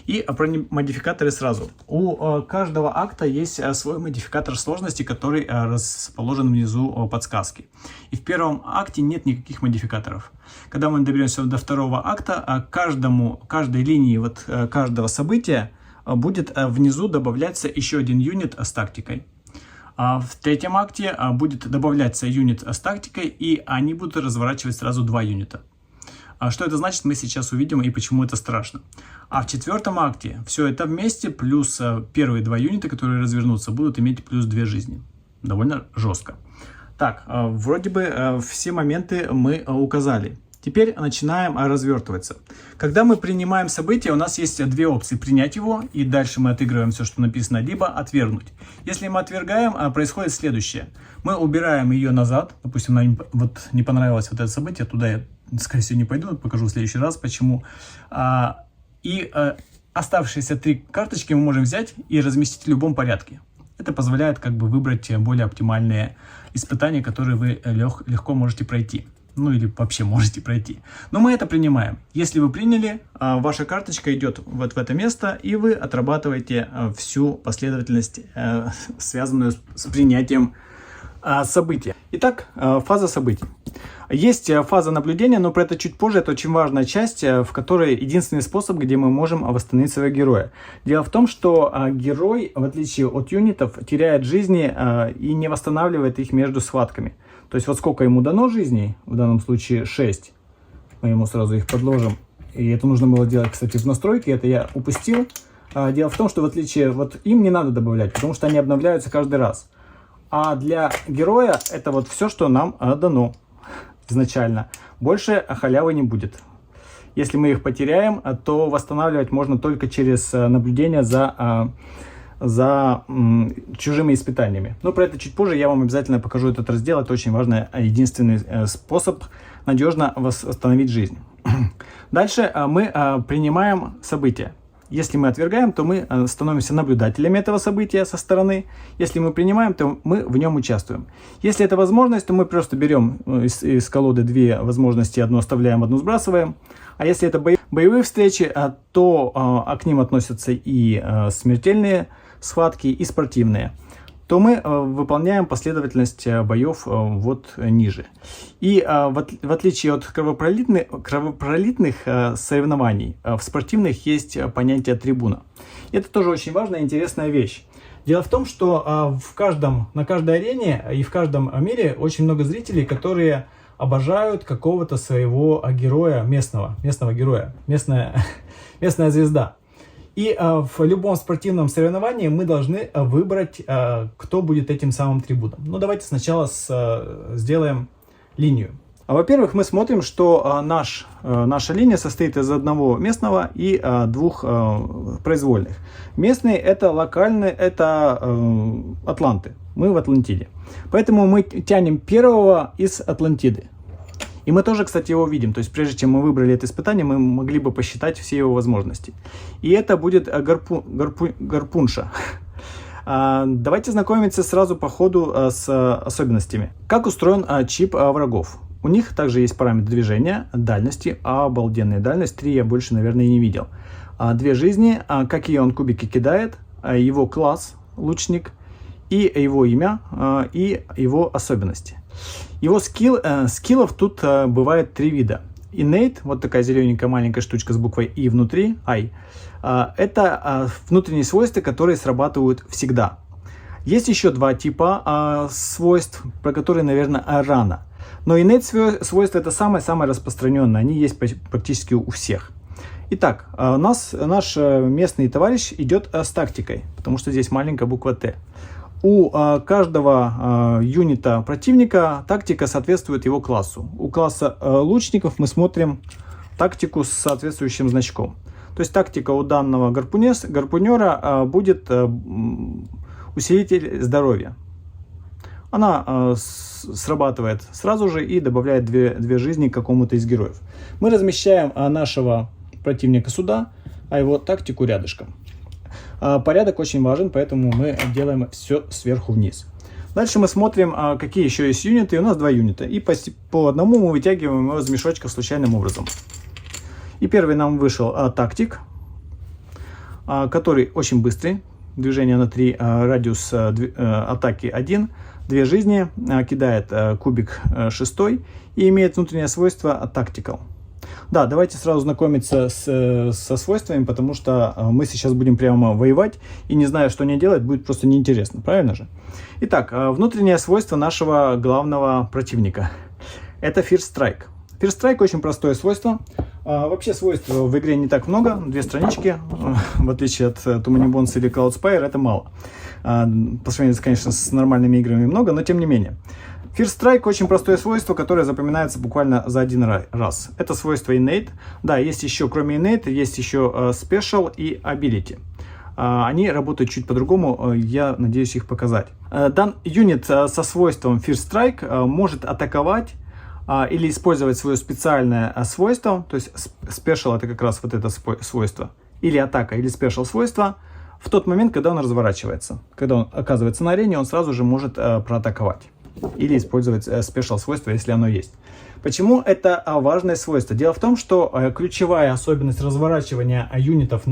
И про модификаторы сразу. У каждого акта есть свой модификатор сложности, который расположен внизу подсказки. И в первом акте нет никаких модификаторов. Когда мы доберемся до второго акта, каждой линии каждого события будет внизу добавляться еще один юнит с тактикой. В третьем акте будет добавляться юнит с тактикой, и они будут разворачивать сразу 2 юнита. Что это значит, мы сейчас увидим и почему это страшно. А в четвертом акте все это вместе, плюс первые 2 юнита, которые развернутся, будут иметь плюс 2 жизни. Довольно жестко. Так, вроде бы все моменты мы указали. Теперь начинаем развертываться. Когда мы принимаем событие, у нас есть 2 опции: принять его, и дальше мы отыгрываем все, что написано, либо отвергнуть. Если мы отвергаем, происходит следующее. Мы убираем ее назад. Допустим, нам не понравилось вот это событие, туда я, скорее всего, не пойду, покажу в следующий раз, почему. И оставшиеся 3 карточки мы можем взять и разместить в любом порядке. Это позволяет выбрать более оптимальные испытания, которые вы легко можете пройти. Ну или вообще можете пройти. Но мы это принимаем. Если вы приняли, ваша карточка идет вот в это место, и вы отрабатываете всю последовательность, связанную с принятием события. Итак, фаза событий. Есть фаза наблюдения, но про это чуть позже. Это очень важная часть, в которой единственный способ, где мы можем восстановить своего героя. Дело в том, что герой, в отличие от юнитов, теряет жизни и не восстанавливает их между схватками. То есть вот сколько ему дано жизней, в данном случае 6, мы ему сразу их подложим. И это нужно было делать, кстати, в настройке, это я упустил. Дело в том, что в отличие, им не надо добавлять, потому что они обновляются каждый раз. А для героя это вот все, что нам дано изначально. Больше халявы не будет. Если мы их потеряем, то восстанавливать можно только через наблюдение за чужими испытаниями. Но про это чуть позже, я вам обязательно покажу этот раздел. Это очень важный, единственный способ надежно восстановить жизнь. Дальше мы принимаем события. Если мы отвергаем, то мы становимся наблюдателями этого события со стороны. Если мы принимаем, то мы в нем участвуем. Если это возможность, то мы просто берем из колоды 2 возможности, одну оставляем, одну сбрасываем. А если это боевые встречи, то к ним относятся и смертельные схватки, и спортивные, то мы выполняем последовательность боев вот ниже. И в отличие от кровопролитных соревнований, в спортивных есть понятие трибуна. Это тоже очень важная и интересная вещь. Дело в том, что на каждой арене и в каждом мире очень много зрителей, которые обожают какого-то своего героя, местного героя, местная звезда. И в любом спортивном соревновании мы должны выбрать, кто будет этим самым трибуном. Но давайте сначала сделаем линию. Во-первых, мы смотрим, что наша линия состоит из одного местного и 2 произвольных. Местные — это локальные, это атланты. Мы в Атлантиде. Поэтому мы тянем первого из Атлантиды. И мы тоже, кстати, его видим. То есть прежде чем мы выбрали это испытание, мы могли бы посчитать все его возможности. И это будет гарпунша. Давайте знакомиться сразу по ходу с особенностями. Как устроен чип врагов? У них также есть параметр движения, дальности, обалденная дальность, 3 я больше, наверное, не видел. 2 жизни, какие он кубики кидает, его класс, лучник, и его имя, и его особенности. Его скиллов тут бывает 3 вида. innate, вот такая зелененькая маленькая штучка с буквой И внутри, I, это внутренние свойства, которые срабатывают всегда. Есть еще два типа свойств, про которые, наверное, рано. Но innate свойства это самое-самое распространенное, они есть практически у всех. Итак, у нас наш местный товарищ идет с тактикой, потому что здесь маленькая буква Т. У каждого юнита противника тактика соответствует его классу. У класса лучников мы смотрим тактику с соответствующим значком. То есть тактика у данного гарпунера будет усилитель здоровья. Она срабатывает сразу же и добавляет две жизни к какому-то из героев. Мы размещаем нашего противника сюда, а его тактику рядышком. Порядок очень важен, поэтому мы делаем все сверху вниз. Дальше мы смотрим, какие еще есть юниты. У нас два юнита. И по одному мы вытягиваем его из мешочков случайным образом. И первый нам вышел тактик, который очень быстрый. Движение на 3, радиус атаки 1, 2 жизни, кидает кубик 6 и имеет внутреннее свойство tactical. Да, давайте сразу знакомиться со свойствами, потому что мы сейчас будем прямо воевать, и не зная, что они делают, будет просто неинтересно, правильно же? Итак, внутреннее свойство нашего главного противника – это First Strike. First Strike очень простое свойство. Вообще свойств в игре не так много, 2 странички, в отличие от Too Many Bones или Cloudspire, это мало. По сравнению, конечно, с нормальными играми много, но тем не менее. First Strike очень простое свойство, которое запоминается буквально за один раз. Это свойство Innate. Да, есть еще, кроме Innate, есть еще Special и Ability. Они работают чуть по-другому, я надеюсь их показать. Дан юнит со свойством First Strike может атаковать или использовать свое специальное свойство, то есть Special это как раз вот это свойство, или атака, или Special свойство, в тот момент, когда он разворачивается. Когда он оказывается на арене, он сразу же может проатаковать. Или использовать Special свойство, если оно есть. Почему это важное свойство? Дело в том, что ключевая особенность разворачивания юнитов в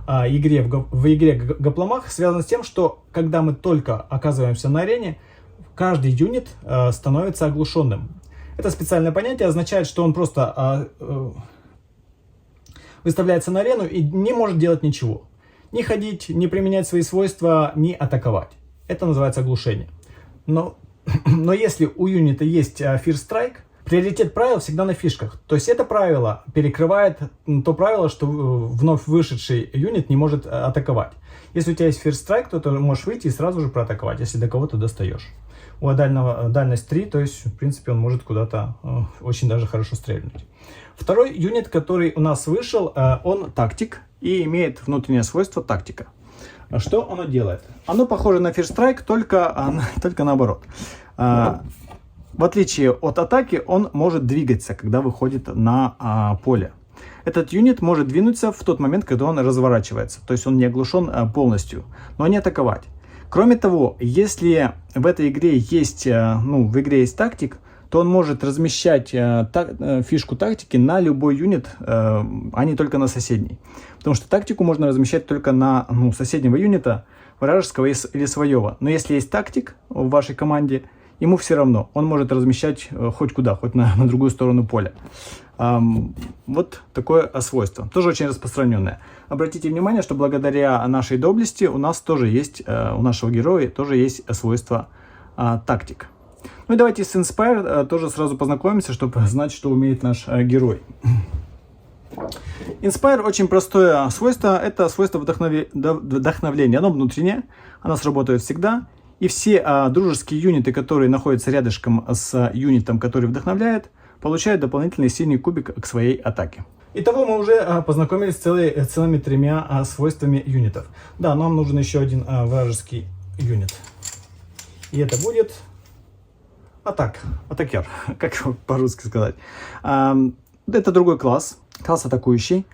игре Гапломах связана с тем, что когда мы только оказываемся на арене, каждый юнит становится оглушенным. Это специальное понятие означает, что он просто выставляется на арену и не может делать ничего. Не ходить, не применять свои свойства, не атаковать. Это называется оглушение. Но если у юнита есть First Strike, приоритет правил всегда на фишках. То есть это правило перекрывает то правило, что вновь вышедший юнит не может атаковать. Если у тебя есть First Strike, то ты можешь выйти и сразу же проатаковать, если до кого-то достаешь. У дальнего дальность 3, то есть в принципе он может куда-то очень даже хорошо стрельнуть. Второй юнит, который у нас вышел, он тактик и имеет внутреннее свойство тактика. Что оно делает? Оно похоже на First Strike, только наоборот. В отличие от атаки, он может двигаться, когда выходит на поле. Этот юнит может двинуться в тот момент, когда он разворачивается. То есть он не оглушен полностью, но не атаковать. Кроме того, если в этой игре есть, в игре есть тактик, то он может размещать фишку тактики на любой юнит, а не только на соседний. Потому что тактику можно размещать только на соседнего юнита, вражеского или своего. Но если есть тактик в вашей команде, ему все равно. Он может размещать хоть куда, хоть на другую сторону поля. Вот такое свойство. Тоже очень распространенное. Обратите внимание, что благодаря нашей доблести у нас тоже есть, у нашего героя тоже есть свойство тактик. Ну и давайте с Inspire тоже сразу познакомимся, чтобы знать, что умеет наш герой. Inspire очень простое свойство. Это свойство вдохновления. Оно внутреннее, оно сработает всегда. И все дружеские юниты, которые находятся рядышком с юнитом, который вдохновляет, получают дополнительный синий кубик к своей атаке. Итого мы уже познакомились с целыми 3 свойствами юнитов. Да, нам нужен еще один вражеский юнит. И это будет атакер, как по-русски сказать. Это другой класс атакующий.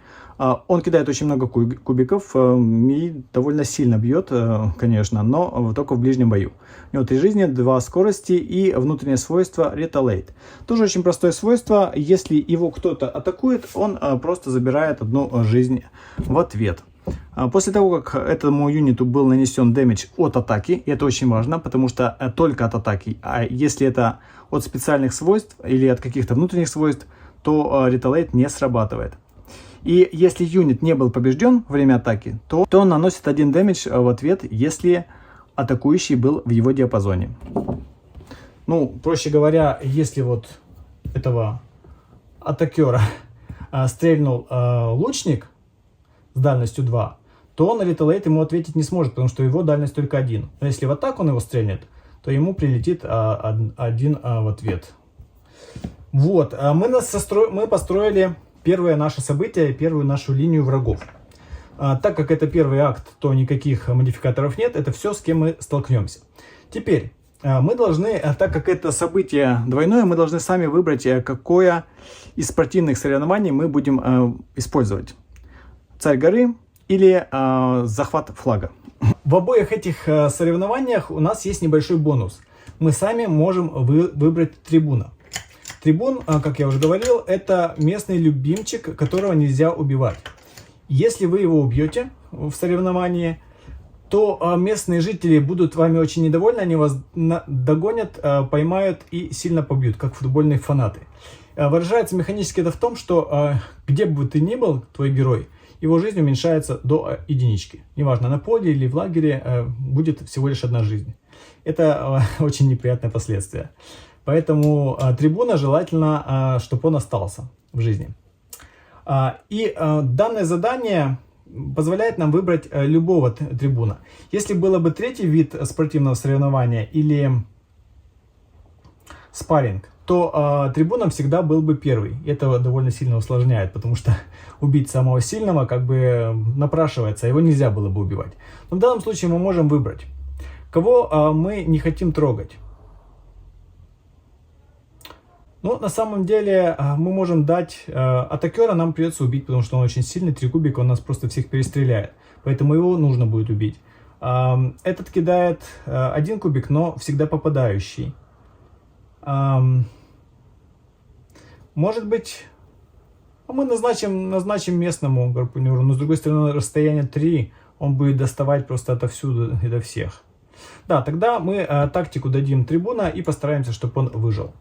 Он кидает очень много кубиков и довольно сильно бьет, конечно, но только в ближнем бою. У него 3 жизни, 2 скорости и внутреннее свойство Retaliate. Тоже очень простое свойство. Если его кто-то атакует, он просто забирает 1 жизнь в ответ. После того, как этому юниту был нанесен дэмидж от атаки, и это очень важно, потому что только от атаки, а если это от специальных свойств или от каких-то внутренних свойств, то реталейт не срабатывает. И если юнит не был побежден во время атаки, то он наносит 1 дэмидж в ответ, если атакующий был в его диапазоне. Ну, проще говоря, если вот этого атакера стрельнул лучник с дальностью 2, то он на реталейт ему ответить не сможет, потому что его дальность только 1. Но если в атаку он его стрельнет, то ему прилетит 1 в ответ. Вот, мы построили первое наше событие, первую нашу линию врагов. Так как это первый акт, то никаких модификаторов нет, это все, с кем мы столкнемся. Теперь мы должны, так как это событие двойное, мы должны сами выбрать, какое из спортивных соревнований мы будем использовать. Царь горы или захват флага. В обоих этих соревнованиях у нас есть небольшой бонус. Мы сами можем выбрать трибуна. Трибун, как я уже говорил, это местный любимчик, которого нельзя убивать. Если вы его убьете в соревновании, то местные жители будут вами очень недовольны, они вас догонят, поймают и сильно побьют, как футбольные фанаты. Выражается механически это в том, что где бы ты ни был, твой герой, его жизнь уменьшается до единички. Неважно, на поле или в лагере будет всего лишь 1 жизнь. Это очень неприятное последствие. Поэтому трибуна желательно, чтобы он остался в жизни. И данное задание позволяет нам выбрать любого трибуна. Если было бы третий вид спортивного соревнования или спарринг, то трибуном всегда был бы первый. Это довольно сильно усложняет, потому что убить самого сильного как бы напрашивается, его нельзя было бы убивать. Но в данном случае мы можем выбрать, кого мы не хотим трогать. Ну, на самом деле, мы можем дать атакера, нам придется убить, потому что он очень сильный, 3 кубика, он нас просто всех перестреляет. Поэтому его нужно будет убить. Этот кидает 1 кубик, но всегда попадающий. Может быть, мы назначим местному гарпунеру, но с другой стороны, расстояние 3, он будет доставать просто отовсюду и до всех. Да, тогда мы тактику дадим трибуна и постараемся, чтобы он выжил.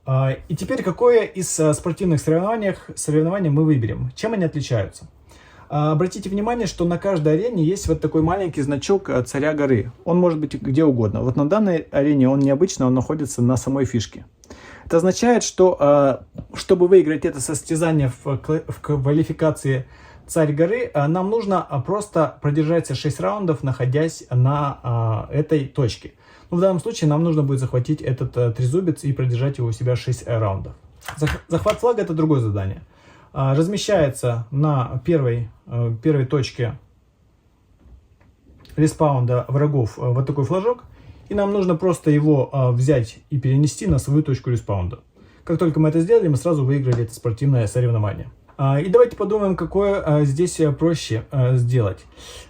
И теперь, какое из спортивных соревнований мы выберем? Чем они отличаются? Обратите внимание, что на каждой арене есть вот такой маленький значок царя горы. Он может быть где угодно. Вот на данной арене он необычно, он находится на самой фишке. Это означает, что чтобы выиграть это состязание в квалификации царь горы, нам нужно просто продержаться 6 раундов, находясь на этой точке. Но в данном случае нам нужно будет захватить этот трезубец и продержать его у себя 6 раундов. Захват флага — это другое задание. Размещается на первой точке респаунда врагов вот такой флажок. И нам нужно просто его взять и перенести на свою точку респаунда. Как только мы это сделали, мы сразу выиграли это спортивное соревнование. И давайте подумаем, какое здесь проще сделать.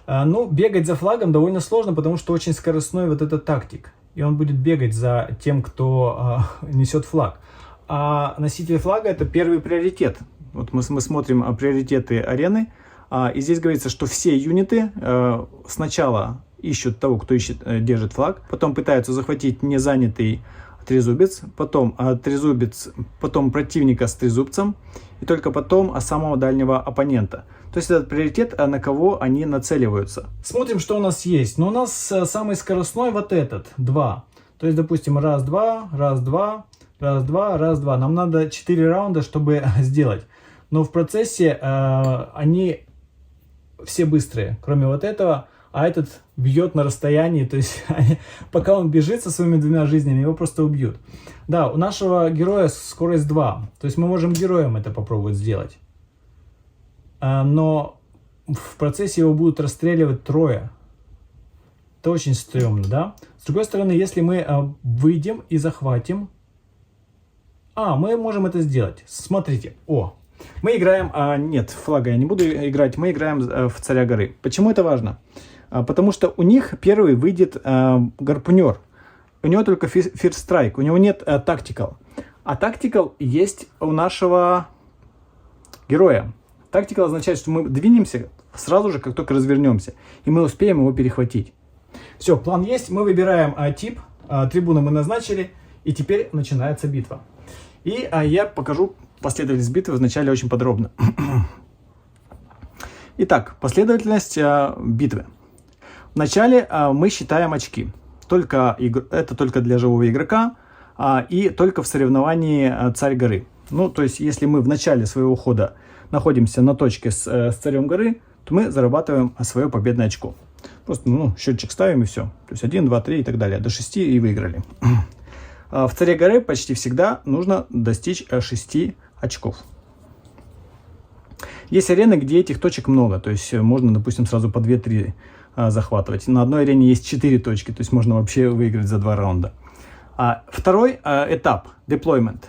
Ну, бегать за флагом довольно сложно, потому что очень скоростной вот этот тактик. И он будет бегать за тем, кто несет флаг. А носитель флага — это первый приоритет. Вот мы смотрим приоритеты арены. И здесь говорится, что все юниты сначала ищут того, кто держит флаг. Потом пытаются захватить незанятый трезубец, потом противника с трезубцем, и только потом самого дальнего оппонента. То есть этот приоритет, на кого они нацеливаются. Смотрим, что у нас есть. Но у нас самый скоростной вот этот, 2. То есть, допустим, раз, два. Нам надо 4 раунда, чтобы сделать. Но в процессе они все быстрые, кроме вот этого. А этот бьет на расстоянии, то есть пока он бежит со своими 2 жизнями, его просто убьют. Да, у нашего героя скорость 2, то есть мы можем героем это попробовать сделать. Но в процессе его будут расстреливать 3. Это очень стрёмно, да? С другой стороны, если мы выйдем и захватим... мы можем это сделать. Смотрите, мы играем... нет, флага я не буду играть, мы играем в царя горы. Почему это важно? Потому что у них первый выйдет гарпунер. У него только first strike, у него нет tactical. А tactical есть у нашего героя. Tactical означает, что мы двинемся сразу же, как только развернемся. И мы успеем его перехватить. Все, план есть. Мы выбираем тип. Трибуну мы назначили. И теперь начинается битва. И я покажу последовательность битвы вначале очень подробно. Итак, последовательность битвы. Вначале мы считаем очки. Это только для живого игрока и только в соревновании царь горы. Ну, то есть, если мы в начале своего хода находимся на точке с царем горы, то мы зарабатываем свое победное очко. Просто счетчик ставим и все. То есть 1, 2, 3 и так далее. До 6 и выиграли. В царе горы почти всегда нужно достичь 6 очков. Есть арены, где этих точек много. То есть можно, допустим, сразу по 2-3 захватывать. На одной арене есть 4 точки. То есть можно вообще выиграть за 2 раунда. Второй этап, deployment.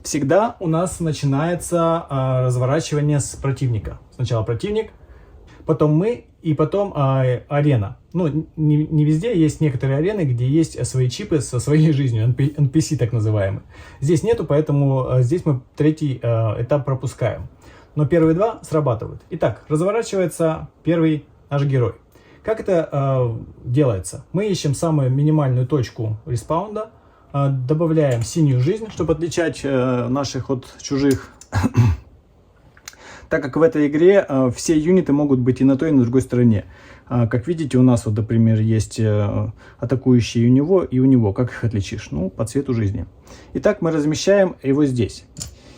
Всегда у нас начинается разворачивание с противника. Сначала противник, потом мы и потом арена. Ну, не везде, есть некоторые арены, где есть свои чипы со своей жизнью, NPC так называемые. Здесь нету, поэтому здесь мы третий этап пропускаем. Но первые два срабатывают. Итак, разворачивается первый наш герой. Как это делается? Мы ищем самую минимальную точку респаунда, добавляем синюю жизнь, чтобы отличать наших от чужих. Так как в этой игре все юниты могут быть и на той, и на другой стороне. Как видите, у нас, вот, например, есть атакующие и у него. Как их отличишь? Ну, по цвету жизни. Итак, мы размещаем его здесь.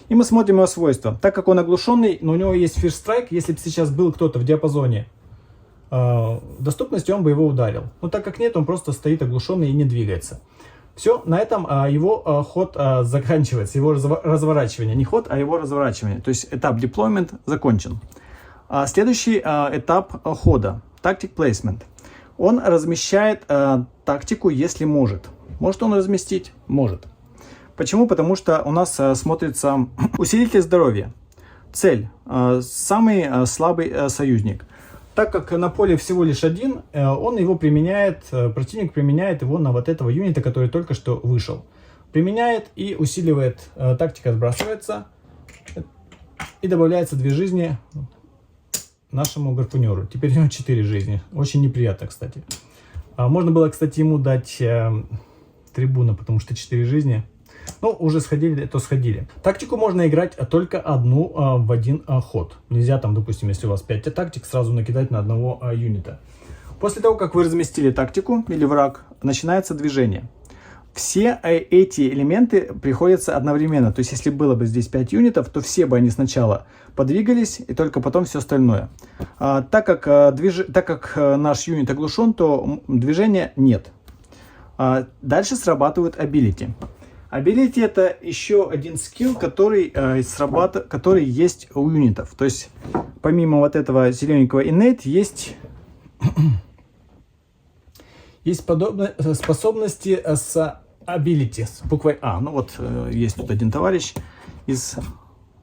И мы смотрим его свойства. Так как он оглушенный, но у него есть First Strike, если бы сейчас был кто-то в диапазоне доступности, он бы его ударил. Но так как нет, он просто стоит оглушенный и не двигается. Все, на этом его ход заканчивается, его разворачивание. Не ход, а его разворачивание. То есть этап deployment закончен. Следующий этап хода, tactic placement. Он размещает тактику, если может. Может он разместить? Может. Почему? Потому что у нас смотрится усилитель здоровья. Цель. Самый слабый союзник. Так как на поле всего лишь один, он его применяет, противник применяет его на вот этого юнита, который только что вышел. Применяет и усиливает, тактика сбрасывается и добавляется 2 жизни нашему гарпунеру. Теперь у него 4 жизни. Очень неприятно, кстати. Можно было, кстати, ему дать трибуна, потому что 4 жизни. Ну, уже сходили, то сходили. Тактику можно играть только одну в один ход. Нельзя там, допустим, если у вас 5 тактик, сразу накидать на одного юнита. После того, как вы разместили тактику или враг, начинается движение. Все эти элементы приходятся одновременно. То есть, если было бы здесь 5 юнитов, то все бы они сначала подвигались, и только потом все остальное. Так как наш юнит оглушен, то движения нет. Дальше срабатывают ability. Ability — это еще один скилл, который есть у юнитов. То есть, помимо вот этого зелененького innate, есть подобные способности с ability, с буквой А. Ну вот, есть тут один товарищ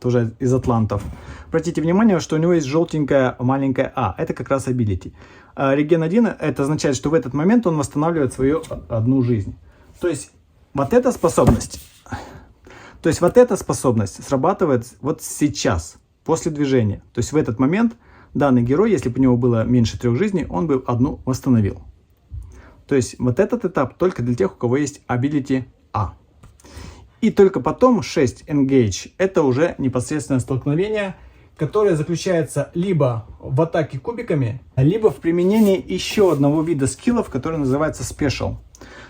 тоже из атлантов. Обратите внимание, что у него есть желтенькая маленькая А. Это как раз ability. Реген 1 — это означает, что в этот момент он восстанавливает свою одну жизнь. То есть, вот эта способность срабатывает вот сейчас, после движения. То есть в этот момент данный герой, если бы у него было меньше 3 жизней, он бы одну восстановил. То есть вот этот этап только для тех, у кого есть ability А. И только потом 6 engage — это уже непосредственное столкновение, которое заключается либо в атаке кубиками, либо в применении еще одного вида скиллов, который называется special.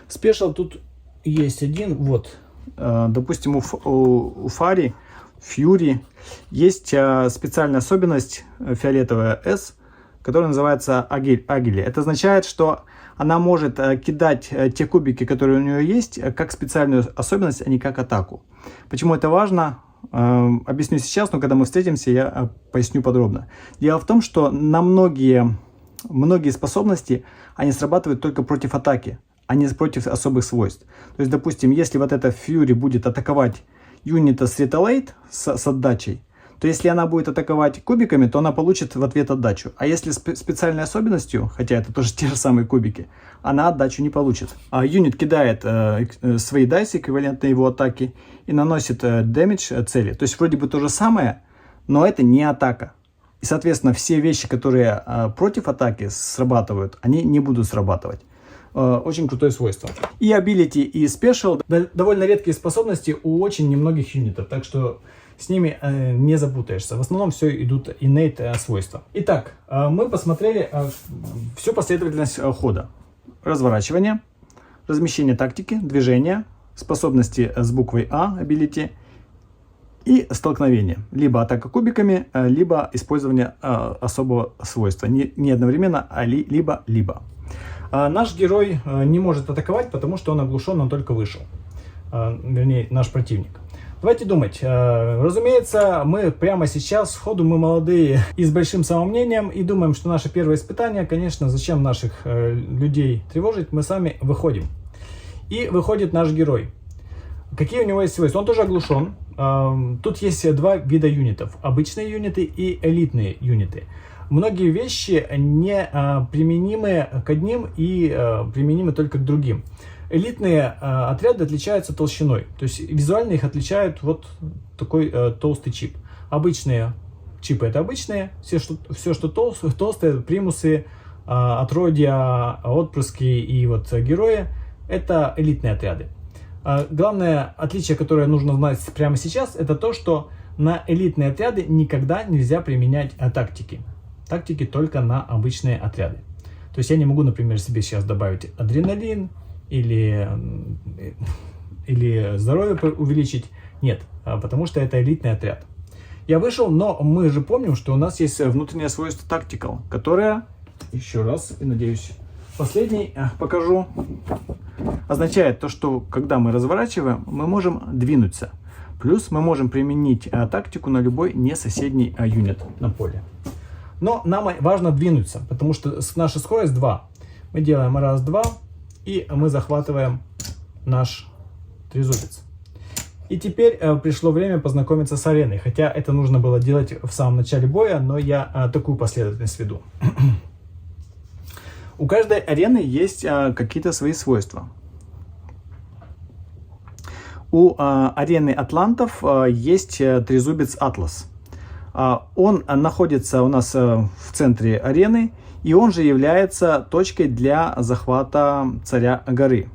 Special тут есть один, вот, допустим, у Фари, Фьюри есть специальная особенность фиолетовая S, которая называется Агили. Это означает, что она может кидать те кубики, которые у нее есть, как специальную особенность, а не как атаку. Почему это важно? Объясню сейчас, но когда мы встретимся, я поясню подробно. Дело в том, что на многие способности они срабатывают только против атаки, а не против особых свойств. То есть, допустим, если вот эта Fury будет атаковать юнита с Retaliate, с отдачей, то если она будет атаковать кубиками, то она получит в ответ отдачу. А если специальной особенностью, хотя это тоже те же самые кубики, она отдачу не получит. А юнит кидает свои дайсы, эквивалентные его атаки, и наносит дэмидж цели. То есть вроде бы то же самое, но это не атака. И, соответственно, все вещи, которые против атаки срабатывают, они не будут срабатывать. Очень крутое свойство. И Ability, и Special довольно редкие способности у очень немногих юнитов, так что с ними не запутаешься. В основном все идут innate свойства. Итак, мы посмотрели всю последовательность хода. Разворачивание, размещение тактики, движение, способности с буквой А, Ability, и столкновение. Либо атака кубиками, либо использование особого свойства. Не одновременно, а либо-либо. Наш герой не может атаковать, потому что он оглушен, он только вышел. Вернее, наш противник. Давайте думать. Разумеется, мы прямо сейчас, сходу мы молодые и с большим самомнением, и думаем, что наше первое испытание, конечно, зачем наших людей тревожить, мы сами выходим. И выходит наш герой. Какие у него есть свойства? Он тоже оглушен. Тут есть два вида юнитов. Обычные юниты и элитные юниты. Многие вещи не применимы к одним и применимы только к другим. Элитные отряды отличаются толщиной. То есть визуально их отличает вот такой толстый чип. Обычные чипы это обычные. Все, что толстые, примусы, отродья, отпрыски и вот герои, это элитные отряды. Главное отличие, которое нужно знать прямо сейчас, это то, что на элитные отряды никогда нельзя применять тактики. Тактики только на обычные отряды. То есть я не могу, например, себе сейчас добавить адреналин или здоровье увеличить. Нет, потому что это элитный отряд. Я вышел, но мы же помним, что у нас есть внутреннее свойство Tactical, которое, еще раз, и надеюсь, последний покажу, означает то, что когда мы разворачиваем, мы можем двинуться. Плюс мы можем применить тактику на любой несоседний юнит на поле. Но нам важно двинуться, потому что наша скорость 2. Мы делаем раз, два, и мы захватываем наш трезубец. И теперь пришло время познакомиться с ареной. Хотя это нужно было делать в самом начале боя, но я такую последовательность веду. У каждой арены есть какие-то свои свойства. У арены атлантов есть трезубец Атлас. Он находится у нас в центре арены, и он же является точкой для захвата царя горы.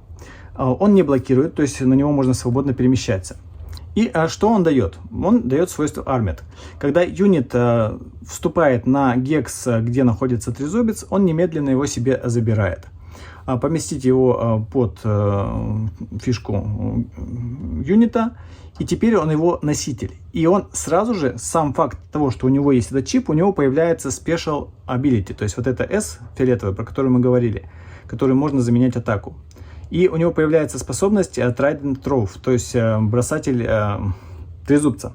Он не блокирует, то есть на него можно свободно перемещаться. И что он дает? Он дает свойство Armed. Когда юнит вступает на гекс, где находится трезубец, он немедленно его себе забирает. Поместить его под фишку юнита, и теперь он его носитель. И он сразу же, сам факт того, что у него есть этот чип, у него появляется Special Ability, то есть вот это S фиолетовый, про который мы говорили, который можно заменять атаку. И у него появляется способность Trident Throw, то есть бросатель трезубца.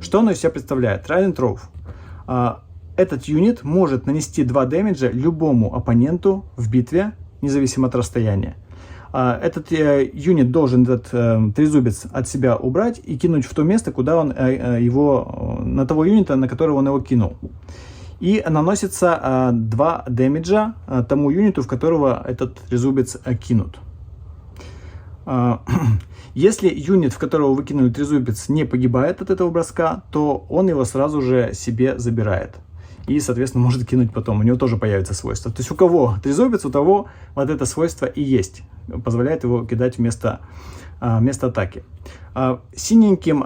Что он из себя представляет? Trident Throw. Этот юнит может нанести 2 дэмэджа любому оппоненту в битве, независимо от расстояния. Этот юнит должен этот трезубец от себя убрать и кинуть в то место, куда он на того юнита, на которого он его кинул. И наносится 2 дэмэджа тому юниту, в которого этот трезубец кинут. Если юнит, в которого вы кинули трезубец, не погибает от этого броска, то он его сразу же себе забирает. И, соответственно, может кинуть потом. У него тоже появится свойство. То есть у кого трезубец, у того вот это свойство и есть. Позволяет его кидать вместо атаки. Синеньким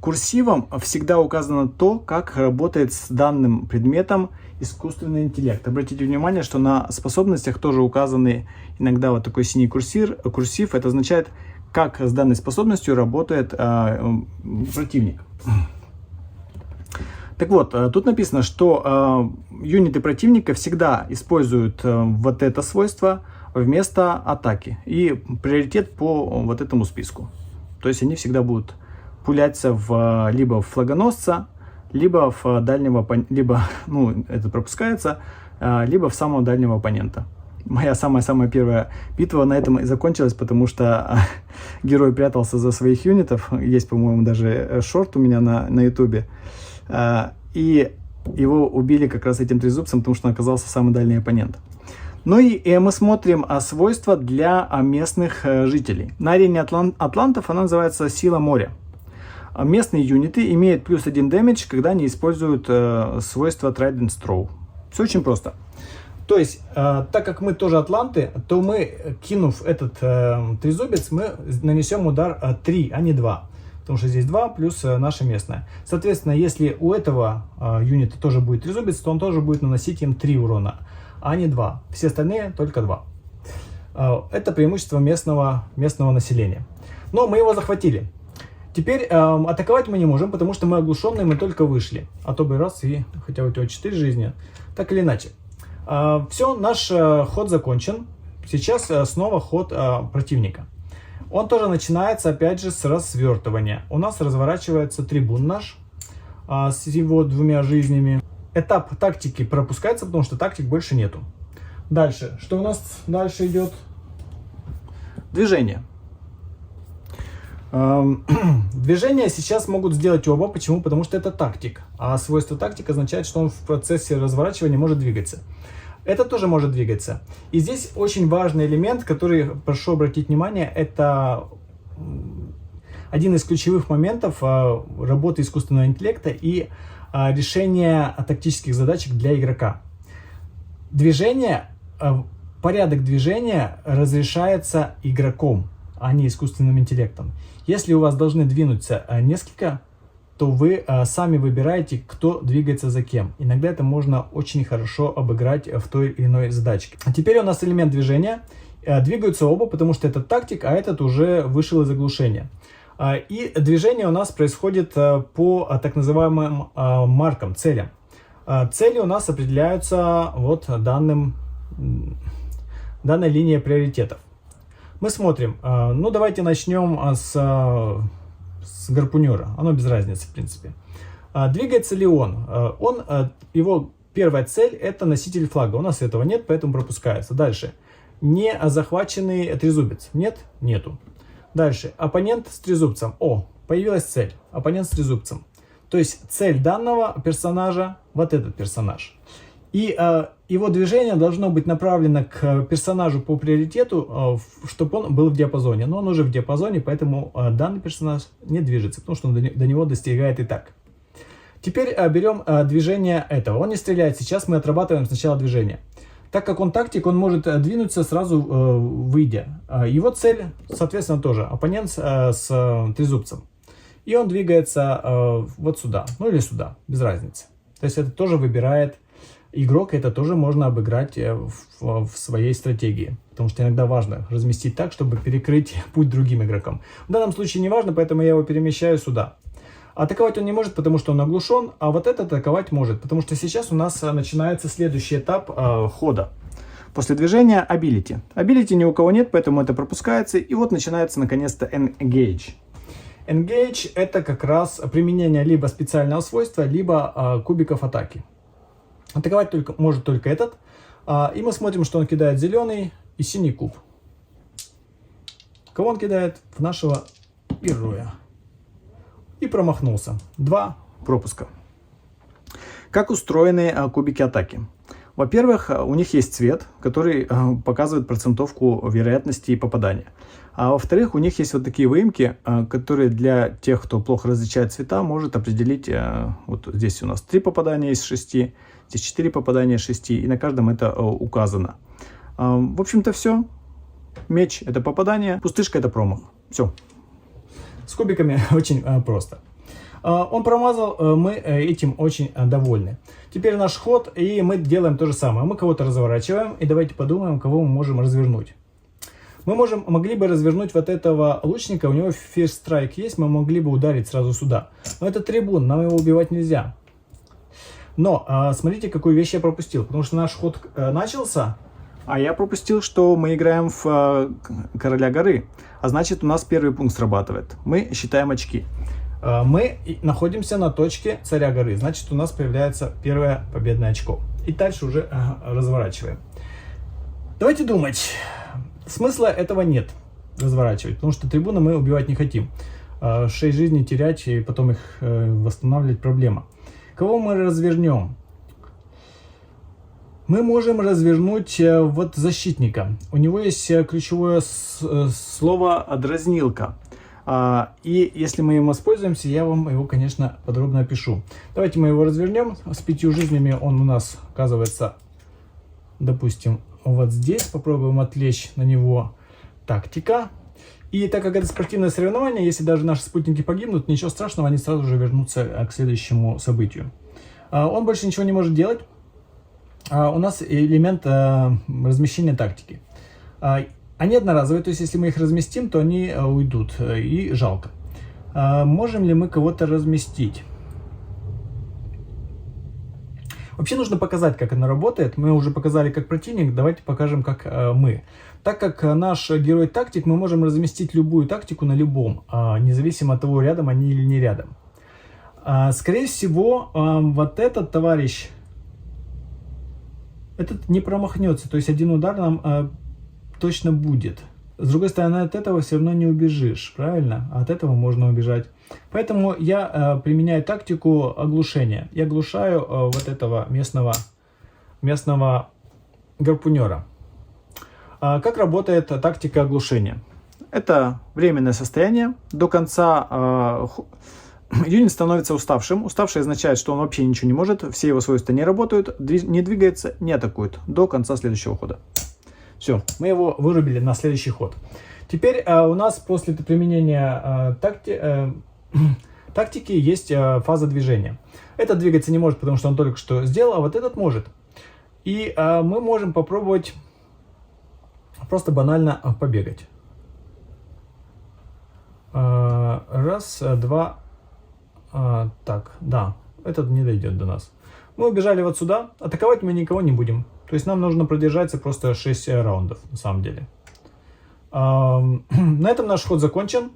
курсивом всегда указано то, как работает с данным предметом искусственный интеллект. Обратите внимание, что на способностях тоже указаны иногда вот такой синий курсив. Это означает, как с данной способностью работает противник. Так вот, тут написано, что юниты противника всегда используют вот это свойство вместо атаки. И приоритет по вот этому списку. То есть они всегда будут пуляться либо в флагоносца, либо в дальнего, это пропускается, либо в самого дальнего оппонента. Моя самая первая битва на этом и закончилась, потому что герой прятался за своих юнитов. Есть, по-моему, даже шорт у меня на ютубе. И его убили как раз этим трезубцем, потому что он оказался самый дальний оппонент. Ну и мы смотрим свойства для местных жителей. На арене атлантов она называется «Сила моря». Местные юниты имеют +1 дэмэдж, когда они используют свойство Trident Throw. Все очень просто. То есть, так как мы тоже атланты, то мы, кинув этот трезубец, мы нанесем удар 3, а не 2. Потому что здесь 2 плюс наше местное. Соответственно, если у этого юнита тоже будет трезубец, то он тоже будет наносить им 3 урона, а не 2. Все остальные только 2. Это преимущество местного населения. Но мы его захватили. Теперь атаковать мы не можем, потому что мы оглушенные, мы только вышли. А то бы раз и хотя у тебя 4 жизни. Так или иначе. Все, наш ход закончен. Сейчас снова ход противника. Он тоже начинается опять же с развертывания. У нас разворачивается трибун наш с его 2 жизнями. Этап тактики пропускается, потому что тактик больше нету. Дальше. Что у нас дальше идет? Движение. Движение сейчас могут сделать оба. Почему? Потому что это тактик. А свойство тактик означает, что он в процессе разворачивания может двигаться. Это тоже может двигаться. И здесь очень важный элемент, который, прошу обратить внимание, это один из ключевых моментов работы искусственного интеллекта и решения тактических задачек для игрока. Движение, порядок движения разрешается игроком, а не искусственным интеллектом. Если у вас должны двинуться несколько, то вы сами выбираете, кто двигается за кем. Иногда это можно очень хорошо обыграть в той или иной задачке. А теперь у нас элемент движения. Двигаются оба, потому что этот тактик, а этот уже вышел из оглушения. И движение у нас происходит по так называемым маркам, целям. Цели у нас определяются вот данной линией приоритетов. Мы смотрим, ну давайте начнем с гарпунера, оно без разницы в принципе. Двигается ли он? Его первая цель это носитель флага, у нас этого нет, поэтому пропускается. Дальше, не захваченный трезубец, нет? Нету. Дальше, оппонент с трезубцем, появилась цель, оппонент с трезубцем. То есть цель данного персонажа, вот этот персонаж. И его движение должно быть направлено к персонажу по приоритету, чтобы он был в диапазоне. Но он уже в диапазоне, поэтому данный персонаж не движется, потому что он до него достигает и так. Теперь берем движение этого. Он не стреляет. Сейчас мы отрабатываем сначала движение. Так как он тактик, он может двинуться сразу выйдя. Его цель, соответственно, тоже оппонент с трезубцем. И он двигается вот сюда, ну или сюда, без разницы. То есть это тоже выбирает игрок, это тоже можно обыграть в своей стратегии. Потому что иногда важно разместить так, чтобы перекрыть путь другим игрокам. В данном случае не важно, поэтому я его перемещаю сюда. Атаковать он не может, потому что он оглушен, а вот этот атаковать может. Потому что сейчас у нас начинается следующий этап хода. После движения Ability. Ability ни у кого нет, поэтому это пропускается. И вот начинается наконец-то Engage. Engage это как раз применение либо специального свойства, либо кубиков атаки. Атаковать может только этот. И мы смотрим, что он кидает зеленый и синий куб. Кого он кидает? В нашего героя. И промахнулся. 2 пропуска. Как устроены кубики атаки? Во-первых, у них есть цвет, который показывает процентовку вероятности попадания. А во-вторых, у них есть вот такие выемки, которые для тех, кто плохо различает цвета, может определить, вот здесь у нас 3 попадания из 6, здесь 4 попадания из 6, и на каждом это указано. В общем-то все. Меч это попадание, пустышка это промах. Все. С кубиками очень просто. Он промазал, мы этим очень довольны. Теперь наш ход, и мы делаем то же самое. Мы кого-то разворачиваем, и давайте подумаем, кого мы можем развернуть. Мы могли бы развернуть вот этого лучника, у него first strike есть, мы могли бы ударить сразу сюда. Но это трибун, нам его убивать нельзя. Но смотрите, какую вещь я пропустил, потому что наш ход начался, а я пропустил, что мы играем в короля горы. А значит, у нас первый пункт срабатывает. Мы считаем очки. Мы находимся на точке царя горы. Значит, у нас появляется первое победное очко. И дальше уже разворачиваем. Давайте думать. Смысла этого нет разворачивать, потому что трибуны мы убивать не хотим. 6 жизней терять и потом их восстанавливать проблема. Кого мы развернем? Мы можем развернуть вот защитника. У него есть ключевое слово «дразнилка». И если мы им воспользуемся, я вам его, конечно, подробно опишу. Давайте мы его развернем. С 5 жизнями он у нас, оказывается, допустим, вот здесь. Попробуем отвлечь на него тактика. И так как это спортивное соревнование, если даже наши спутники погибнут, ничего страшного, они сразу же вернутся к следующему событию. Он больше ничего не может делать. У нас элемент размещения тактики. Они одноразовые, то есть если мы их разместим, то они уйдут, и жалко. Можем ли мы кого-то разместить? Вообще нужно показать, как оно работает. Мы уже показали, как противник, давайте покажем, как мы. Так как наш герой-тактик, мы можем разместить любую тактику на любом, независимо от того, рядом они или не рядом. Скорее всего, вот этот товарищ, этот не промахнется, то есть один удар нам точно будет. С другой стороны, от этого все равно не убежишь, правильно? От этого можно убежать. Поэтому я применяю тактику оглушения. Я оглушаю вот этого местного гарпунера. Как работает тактика оглушения? Это временное состояние. До конца юнит становится уставшим. Уставший означает, что он вообще ничего не может, все его свойства не работают, не двигается, не атакует до конца следующего хода. Все, мы его вырубили на следующий ход. Теперь у нас после применения тактики есть фаза движения. Этот двигаться не может, потому что он только что сделал, а вот этот может. И мы можем попробовать просто банально побегать. Раз, два. Так, да, этот не дойдет до нас. Мы убежали вот сюда. Атаковать мы никого не будем. То есть нам нужно продержаться просто 6 раундов, на самом деле. На этом наш ход закончен.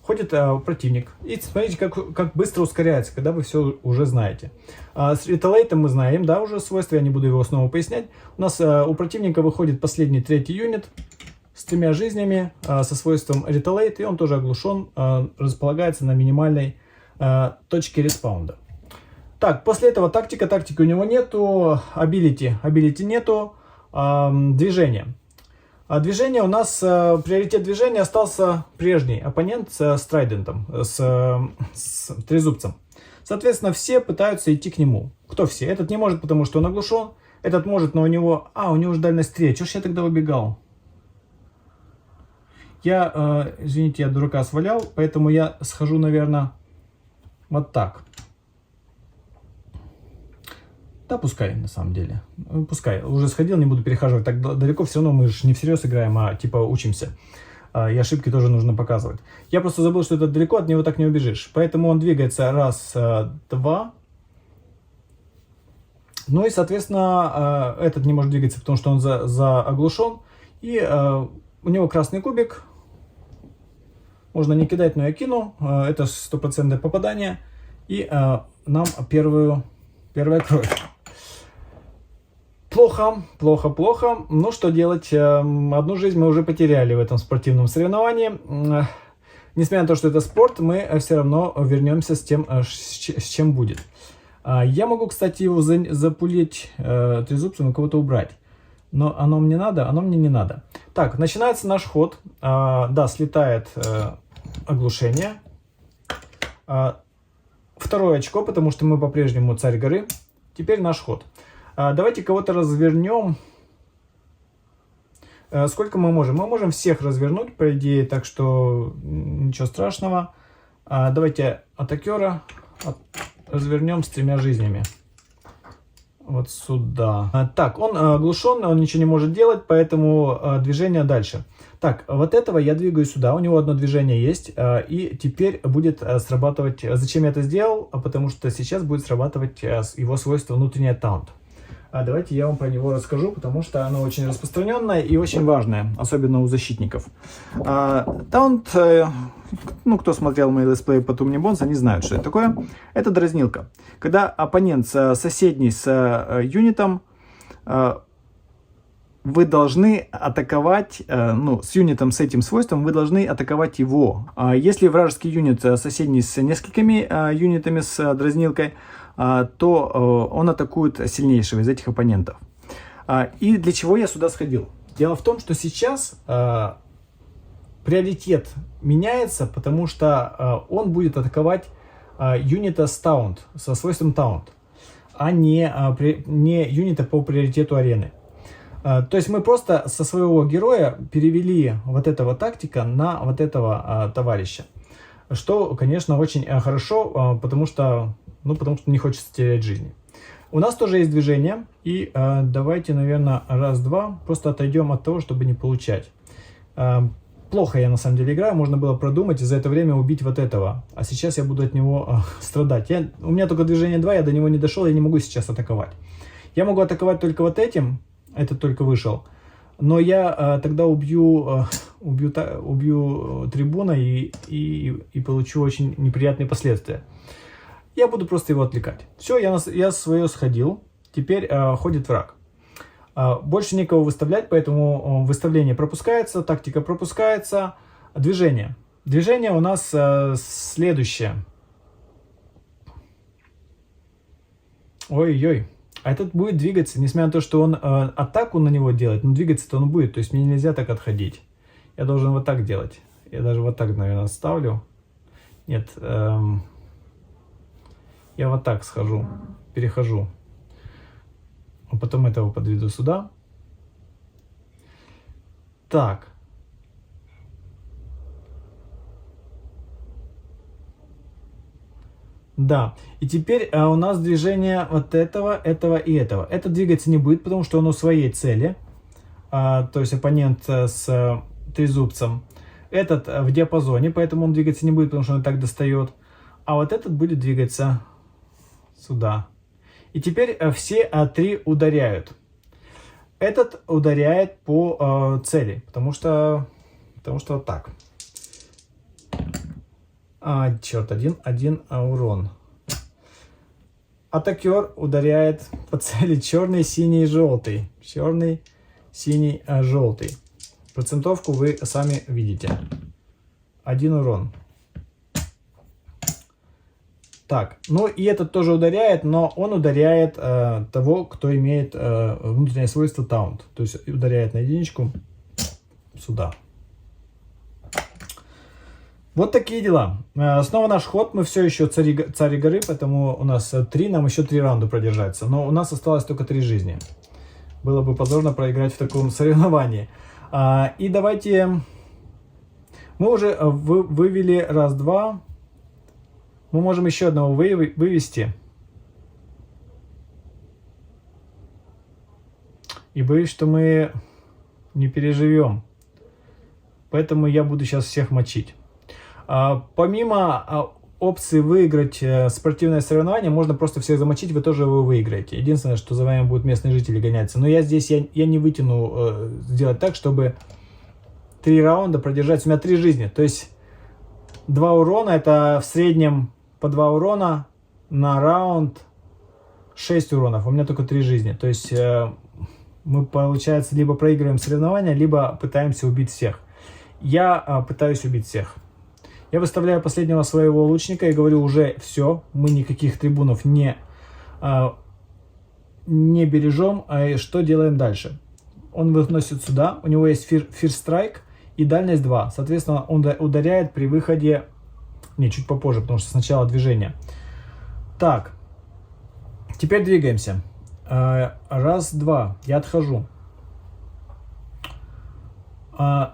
Ходит противник. И смотрите, как быстро ускоряется, когда вы все уже знаете. С реталейтом мы знаем, да, уже свойства, я не буду его снова пояснять. У нас у противника выходит последний третий юнит с 3 жизнями, со свойством реталейт, и он тоже оглушен, располагается на минимальной точке респаунда. Так, после этого тактика. Тактики у него нету. Ability нету. Движение. Движение у нас, приоритет движения остался прежний. Оппонент с трайдентом, с трезубцем. Соответственно, все пытаются идти к нему. Кто все? Этот не может, потому что он оглушен. Этот может, но у него уже дальность 3. Чего ж я тогда убегал? Извините, я дурака свалял, поэтому я схожу, наверное, вот так. Да, пускай, на самом деле. Пускай. Уже сходил, не буду перехаживать так далеко. Все равно мы же не всерьез играем, а типа учимся. И ошибки тоже нужно показывать. Я просто забыл, что это далеко, от него так не убежишь. Поэтому он двигается раз, два. Ну и, соответственно, этот не может двигаться, потому что он оглушен. И у него красный кубик. Можно не кидать, но я кину. Это 100% попадание. И нам первая кровь. Плохо. Ну, что делать? Одну жизнь мы уже потеряли в этом спортивном соревновании. Несмотря на то, что это спорт, мы все равно вернемся с тем, с чем будет. Я могу, кстати, его запулить трезубцем и кого-то убрать. Но оно мне надо, оно мне не надо. Так, начинается наш ход. Да, слетает оглушение. Второе очко, потому что мы по-прежнему царь горы. Теперь наш ход. Давайте кого-то развернем. Сколько мы можем? Мы можем всех развернуть, по идее, так что ничего страшного. Давайте атакера развернем с 3 жизнями. Вот сюда. Так, он оглушен, он ничего не может делать, поэтому движение дальше. Так, вот этого я двигаю сюда, у него одно движение есть, и теперь будет срабатывать... Зачем я это сделал? Потому что сейчас будет срабатывать его свойство внутренний таунт. Давайте я вам про него расскажу, потому что оно очень распространенное и очень важное, особенно у защитников. Таунт, ну, кто смотрел мои летсплеи по Too Many Bones, они знают, что это такое. Это дразнилка. Когда оппонент соседний с юнитом, вы должны атаковать, ну, с юнитом с этим свойством, вы должны атаковать его. Если вражеский юнит соседний с несколькими юнитами с дразнилкой, то он атакует сильнейшего из этих оппонентов. И для чего я сюда сходил? Дело в том, что сейчас приоритет меняется, потому что он будет атаковать юнита с таунт, со свойством таунт, а не юнита по приоритету арены. То есть мы просто со своего героя перевели вот этого тактика на вот этого товарища. Что, конечно, очень хорошо, потому что не хочется терять жизни. У нас тоже есть движение. И давайте, наверное, раз-два просто отойдем от того, чтобы не получать. Плохо я на самом деле играю, можно было продумать и за это время убить вот этого. А сейчас я буду от него страдать. У меня только движение 2, я до него не дошел, я не могу сейчас атаковать. Я могу атаковать только вот этим, этот только вышел. Но я тогда убью трибуна и получу очень неприятные последствия. Я буду просто его отвлекать. Все, я свое сходил. Теперь ходит враг. Больше никого выставлять, поэтому выставление пропускается, тактика пропускается. Движение. Движение у нас следующее. Ой-ой-ой. А этот будет двигаться, несмотря на то, что он атаку на него делает, но двигаться-то он будет. То есть мне нельзя так отходить. Я должен вот так делать. Я даже вот так, наверное, ставлю. Нет. Я вот так схожу, перехожу. А потом этого подведу сюда. Так. Да. И теперь у нас движение вот этого и этого. Это двигаться не будет, потому что он у своей цели. То есть оппонент с трезубцем. Этот в диапазоне, поэтому он двигаться не будет, потому что он так достает. А вот этот будет двигаться сюда. И теперь все три ударяют. Этот ударяет по цели, потому что вот так. Черт, один урон. Атакер ударяет по цели черный, синий, желтый. Черный, синий, желтый. Процентовку вы сами видите. 1 урон. Так, ну и этот тоже ударяет, но он ударяет того, кто имеет внутреннее свойство таунт. То есть ударяет на единичку сюда. Вот такие дела. Снова наш ход. Мы все еще царь горы, поэтому у нас 3, нам еще 3 раунда продержаться. Но у нас осталось только 3 жизни. Было бы позорно проиграть в таком соревновании. И давайте... Мы уже вывели раз-два. Мы можем еще одного вывести. И боюсь, что мы не переживем. Поэтому я буду сейчас всех мочить. Помимо опции выиграть спортивное соревнование, можно просто всех замочить, вы тоже его выиграете. Единственное, что за вами будут местные жители гоняться. Но я здесь я не вытяну сделать так, чтобы 3 раунда продержать. У меня 3 жизни. То есть 2 урона, это в среднем по 2 урона на раунд 6 уронов. У меня только 3 жизни. То есть мы, получается, либо проигрываем соревнования, либо пытаемся убить всех. Я пытаюсь убить всех. Я выставляю последнего своего лучника и говорю: уже все, мы никаких трибунов не бережем. Что делаем дальше? Он выносит сюда, у него есть First Strike и дальность 2. Соответственно, он ударяет при выходе... Не, чуть попозже, потому что сначала движение. Так, теперь двигаемся. Раз, два, я отхожу.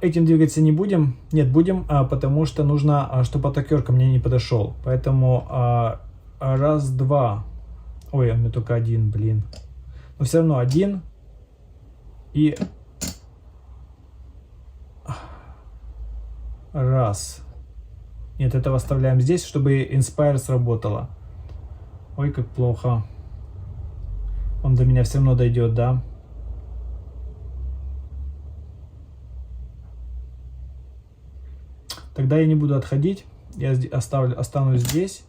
Этим двигаться не будем. Нет, будем, потому что нужно, чтобы атакер ко мне не подошел. Поэтому раз, два. Ой, у меня только 1, блин. Но все равно 1. И раз. Нет, этого оставляем здесь, чтобы Inspire сработало. Ой, как плохо. Он до меня все равно дойдет, да? Тогда я не буду отходить. Я останусь здесь.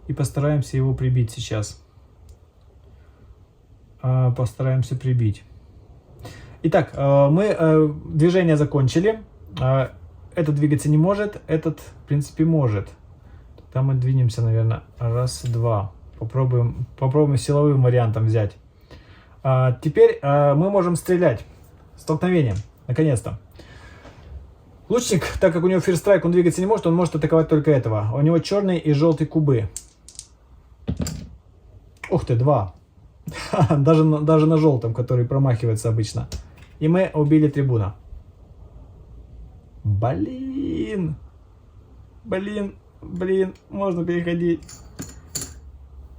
И постараемся его прибить сейчас. Постараемся прибить. Итак, мы движение закончили. Этот двигаться не может. Этот, в принципе, может. Тогда мы двинемся, наверное, раз, два. Попробуем силовым вариантом взять. Теперь мы можем стрелять. Столкновением. Наконец-то. Лучник, так как у него First Strike, он двигаться не может, он может атаковать только этого. У него черный и желтый кубы. Ух ты, 2. Даже на желтом, который промахивается обычно. И мы убили трибуна. Блин, можно переходить.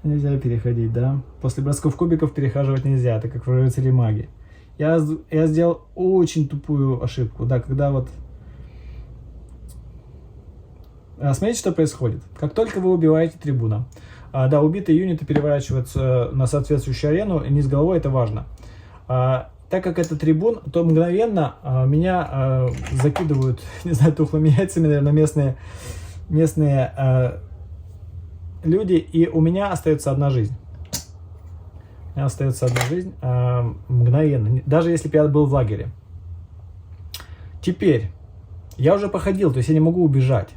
Нельзя переходить, да? После бросков кубиков перехаживать нельзя, так как в рыцаре маги. Я сделал очень тупую ошибку, да, когда вот... Смотрите, что происходит. Как только вы убиваете трибуна, да, убитые юниты переворачиваются на соответствующую арену, низ головой, это важно. Так как это трибун, то мгновенно меня закидывают, не знаю, тухлыми яйцами, наверное, местные люди, и у меня остается одна жизнь. Мгновенно, даже если бы я был в лагере. Теперь, я уже походил, то есть я не могу убежать.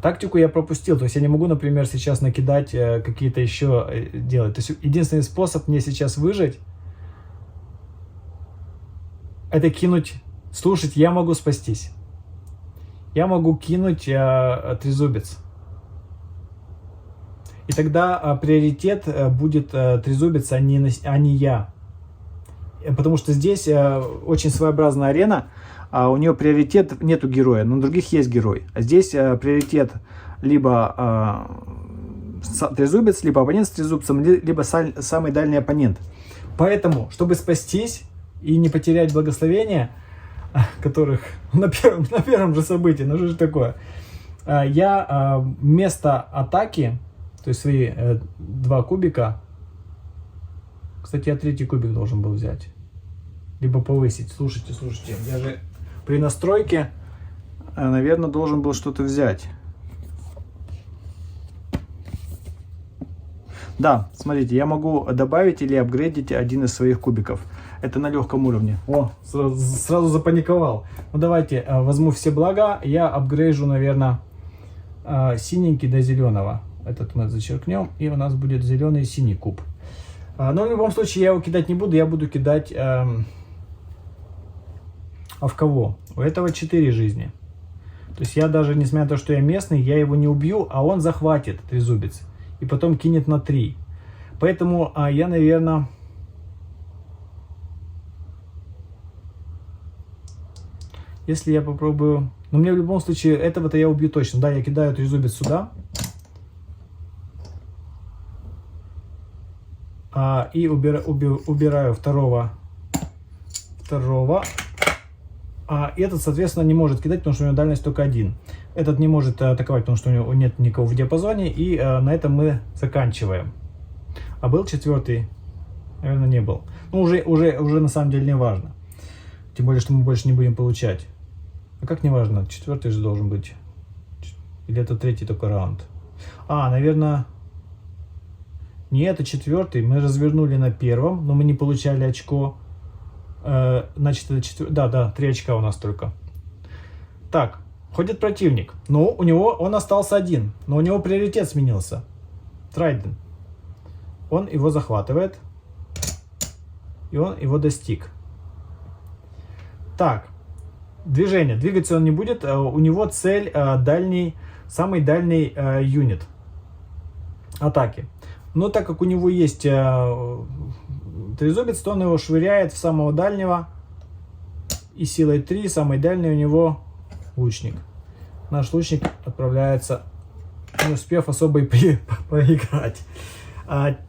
Тактику я пропустил, то есть я не могу, например, сейчас накидать какие-то еще делать. То есть единственный способ мне сейчас выжить, это кинуть, слушайте, я могу спастись. Я могу кинуть трезубец. И тогда приоритет будет трезубец, а не я. Потому что здесь очень своеобразная арена, у нее приоритет нету героя, но у других есть герой. А здесь приоритет либо трезубец, либо оппонент с трезубцем, либо самый дальний оппонент. Поэтому, чтобы спастись и не потерять благословения, которых на первом же событии, ну что же такое, я вместо атаки, то есть свои 2 кубика, кстати, я 3-й кубик должен был взять, либо повысить. Слушайте, я же при настройке, наверное, должен был что-то взять. Да, смотрите, я могу добавить или апгрейдить один из своих кубиков. Это на легком уровне. О, сразу запаниковал. Ну давайте, возьму все блага, я апгрейжу, наверное, синенький до зеленого. Этот мы зачеркнем, и у нас будет зеленый и синий куб. Но в любом случае я его кидать не буду, я буду кидать... А в кого? У этого 4 жизни. То есть я даже, несмотря на то, что я местный, я его не убью, а он захватит трезубец. И потом кинет на 3. Поэтому я, наверное... Если я попробую... Но мне в любом случае этого-то я убью точно. Да, я кидаю трезубец сюда. И убираю второго. И этот, соответственно, не может кидать, потому что у него дальность только 1. Этот не может атаковать, потому что у него нет никого в диапазоне. И на этом мы заканчиваем. А был 4-й? Наверное, не был. Ну, уже на самом деле не важно. Тем более, что мы больше не будем получать. А как не важно? 4-й же должен быть. Или это 3-й только раунд? Наверное... Не, это 4-й. Мы развернули на 1-м, но мы не получали очко. Значит, это 4... Да, 3 очка у нас только. Так, ходит противник. Ну, он остался 1, но у него приоритет сменился. Трайден. Он его захватывает. И он его достиг. Так, движение. Двигаться он не будет. У него цель самый дальний юнит атаки. Но так как у него есть трезубец, то он его швыряет в самого дальнего. И силой 3 самый дальний у него лучник. Наш лучник отправляется, не успев особо и поиграть.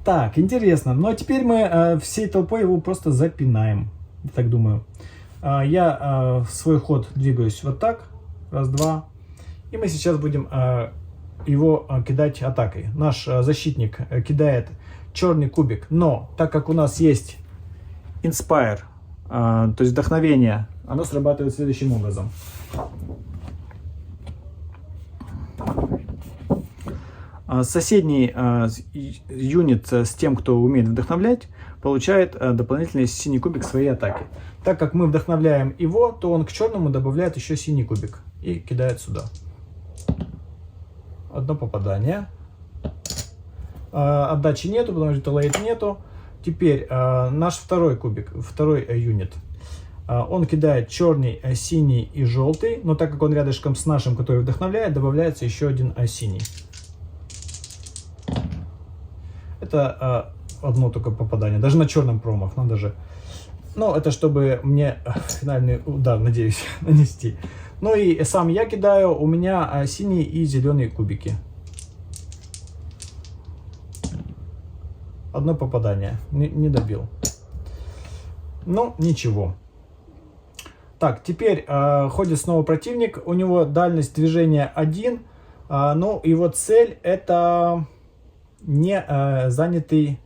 Так, интересно. Ну а теперь мы всей толпой его просто запинаем. Я так думаю. Я в свой ход двигаюсь вот так. Раз, два. И мы сейчас будем его кидать атакой. Наш защитник кидает черный кубик. Но так как у нас есть Inspire, то есть вдохновение, оно срабатывает следующим образом. Соседний юнит с тем, кто умеет вдохновлять, получает дополнительный синий кубик своей атаки. Так как мы вдохновляем его, то он к черному добавляет еще синий кубик и кидает сюда. Одно попадание. Отдачи нету, потому что лейт нету. Теперь наш второй кубик, второй юнит. Он кидает черный, синий и желтый. Но так как он рядышком с нашим, который вдохновляет, добавляется еще один синий. Это одно только попадание. Даже на черном промах. Надо же. Ну, это чтобы мне финальный удар, надеюсь, нанести. Ну и сам я кидаю. У меня синие и зеленые кубики. Одно попадание. Не добил. Ну, ничего. Так, теперь ходит снова противник. У него дальность движения 1. Но его цель это не занятый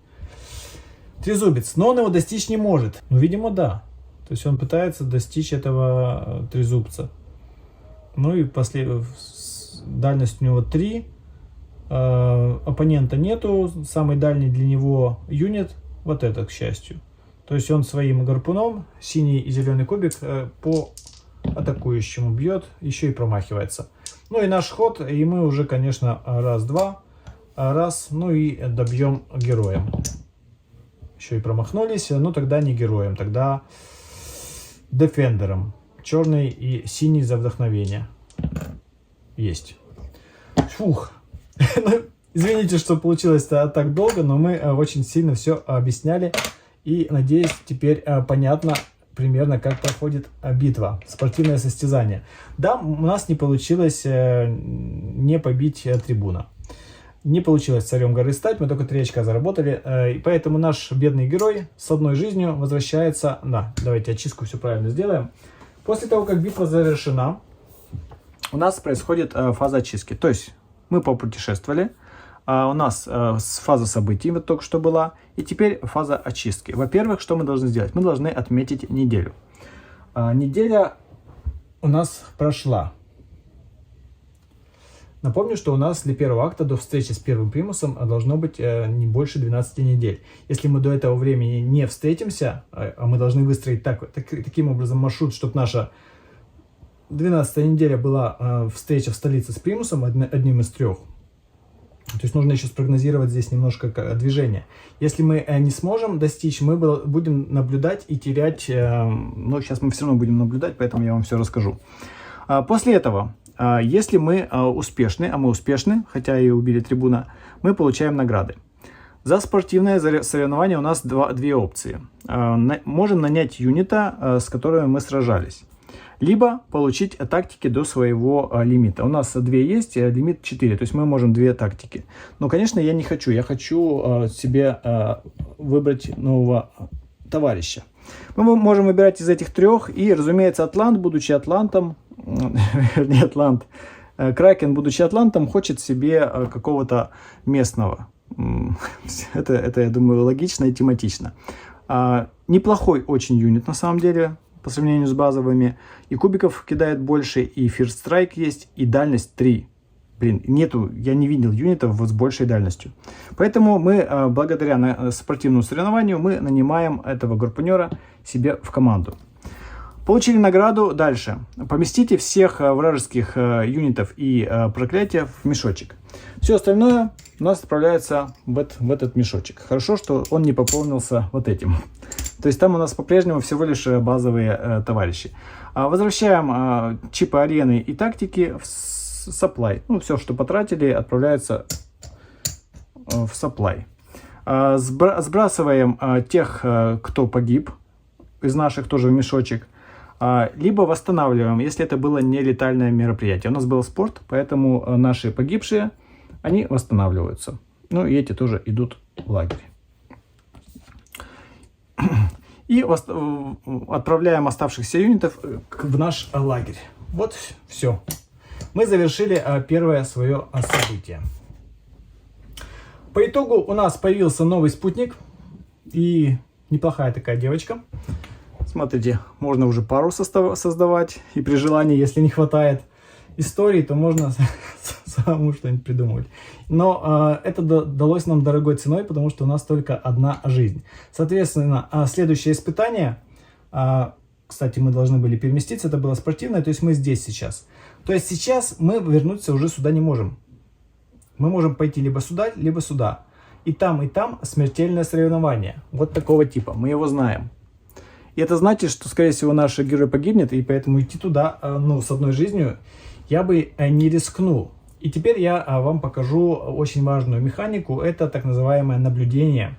трезубец. Но он его достичь не может. Ну, видимо, да. То есть он пытается достичь этого трезубца. Ну и дальность у него 3. Оппонента нету. Самый дальний для него юнит вот этот, к счастью. То есть он своим гарпуном, синий и зеленый кубик, по атакующему бьет, еще и промахивается. Ну и наш ход, и мы уже, конечно, раз-два, ну и добьем героем. Еще и промахнулись, но тогда не героем, тогда дефендером. Черный и синий за вдохновение. Есть. Фух. Извините, что получилось так долго, но мы очень сильно все объясняли. И, надеюсь, теперь понятно примерно, как проходит битва, спортивное состязание. Да, у нас не получилось не побить трибуна. Не получилось царем горы стать, мы только 3 очка заработали. И поэтому наш бедный герой с 1 жизнью возвращается... Да, давайте очистку все правильно сделаем. После того, как битва завершена, у нас происходит фаза очистки. То есть мы попутешествовали. У нас фаза событий вот только что была. И теперь фаза очистки. Во-первых, что мы должны сделать? Мы должны отметить неделю. Неделя у нас прошла. Напомню, что у нас для первого акта до встречи с первым примусом должно быть не больше 12 недель. Если мы до этого времени не встретимся, а мы должны выстроить таким образом маршрут, чтобы наша 12-я неделя была встреча в столице с примусом, одним из 3. То есть нужно еще спрогнозировать здесь немножко движение. Если мы не сможем достичь, мы будем наблюдать и терять. Но сейчас мы все равно будем наблюдать, поэтому я вам все расскажу. После этого, если мы успешны, а мы успешны, хотя и убили трибуна, мы получаем награды. За спортивное соревнование у нас две опции. Можем нанять юнита, с которыми мы сражались. Либо получить тактики до своего лимита. У нас 2 есть, лимит 4, то есть мы можем 2 тактики. Но, конечно, я не хочу. Я хочу себе выбрать нового товарища. Мы можем выбирать из этих 3. И, разумеется, Атлант, будучи Атлантом, вернее, Атлант, Кракен, будучи Атлантом, хочет себе какого-то местного. Это, я думаю, логично и тематично. Неплохой очень юнит, на самом деле, по сравнению с базовыми. И кубиков кидает больше, и First Strike есть, и дальность 3. Блин, я не видел юнитов с большей дальностью. Поэтому мы, благодаря спортивному соревнованию, мы нанимаем этого гарпунера себе в команду. Получили награду. Дальше. Поместите всех вражеских юнитов и проклятия в мешочек. Все остальное у нас отправляется в этот мешочек. Хорошо, что он не пополнился вот этим. То есть там у нас по-прежнему всего лишь базовые товарищи. Возвращаем чипы арены и тактики в supply. Ну, все, что потратили, отправляется в supply. Сбрасываем тех, кто погиб, из наших тоже в мешочек. Либо восстанавливаем, если это было не летальное мероприятие. У нас был спорт, поэтому наши погибшие, они восстанавливаются. Ну и эти тоже идут в лагерь. И отправляем оставшихся юнитов в наш лагерь. Вот все. Мы завершили первое свое событие. По итогу у нас появился новый спутник. И неплохая такая девочка. Смотрите, можно уже пару создавать. И при желании, если не хватает истории, то можно самому что-нибудь придумывать. Но это далось нам дорогой ценой, потому что у нас только 1 жизнь. Соответственно, следующее испытание, кстати, мы должны были переместиться, это было спортивное, то есть мы здесь сейчас. То есть сейчас мы вернуться уже сюда не можем. Мы можем пойти либо сюда, либо сюда. И там смертельное соревнование. Вот такого типа, мы его знаем. И это значит, что, скорее всего, наш герой погибнет, и поэтому идти туда, с 1 жизнью, я бы не рискнул. И теперь я вам покажу очень важную механику. Это так называемое наблюдение.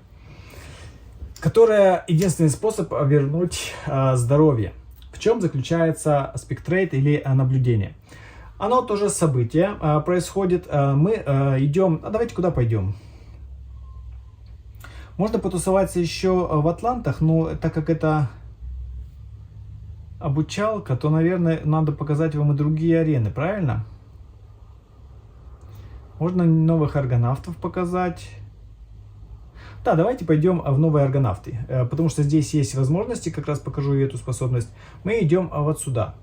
которая единственный способ вернуть здоровье. В чем заключается спектрейт или наблюдение? Оно тоже событие происходит. Мы идем... А давайте куда пойдем? Можно потусоваться еще в Атлантах, но так как это обучалка, то, наверное, надо показать вам и другие арены, правильно? Можно новых аргонавтов показать. Да, давайте пойдем в новые аргонавты, потому что здесь есть возможности, как раз покажу эту способность. Мы идем вот сюда.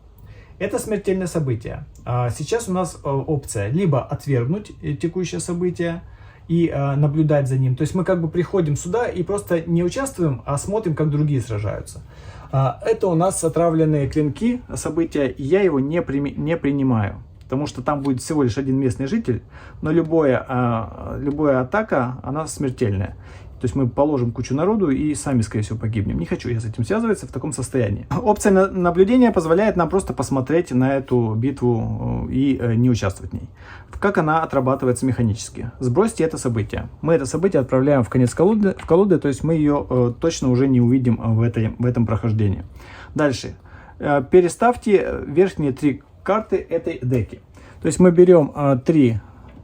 Это смертельное событие. Сейчас у нас опция либо отвергнуть текущее событие и наблюдать за ним. То есть мы как бы приходим сюда и просто не участвуем, а смотрим, как другие сражаются. Это у нас отравленные клинки события, и я его не принимаю. Потому что там будет всего лишь один местный житель, но любая атака, она смертельная. То есть мы положим кучу народу и сами, скорее всего, погибнем. Не хочу я с этим связываться в таком состоянии. Опция наблюдения позволяет нам просто посмотреть на эту битву и не участвовать в ней. Как она отрабатывается механически. Сбросьте это событие. Мы это событие отправляем в конец колоды, то есть мы ее точно уже не увидим в этом прохождении. Дальше. Переставьте верхние 3 карты этой деки. То есть мы берем 3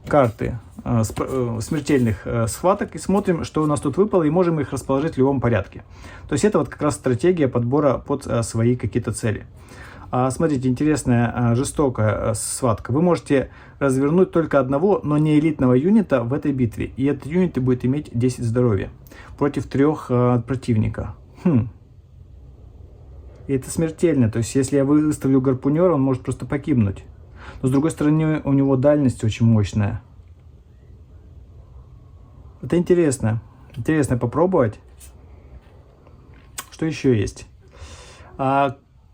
карты смертельных схваток и смотрим, что у нас тут выпало, и можем их расположить в любом порядке. То есть это вот как раз стратегия подбора под свои какие-то цели. Смотрите, интересная жестокая схватка. Вы можете развернуть только одного, но не элитного юнита в этой битве. И этот юнит будет иметь 10 здоровья против 3 противника. И это смертельно. То есть если я выставлю гарпунера, он может просто погибнуть. Но с другой стороны, у него дальность очень мощная. Это интересно. Интересно попробовать. Что еще есть?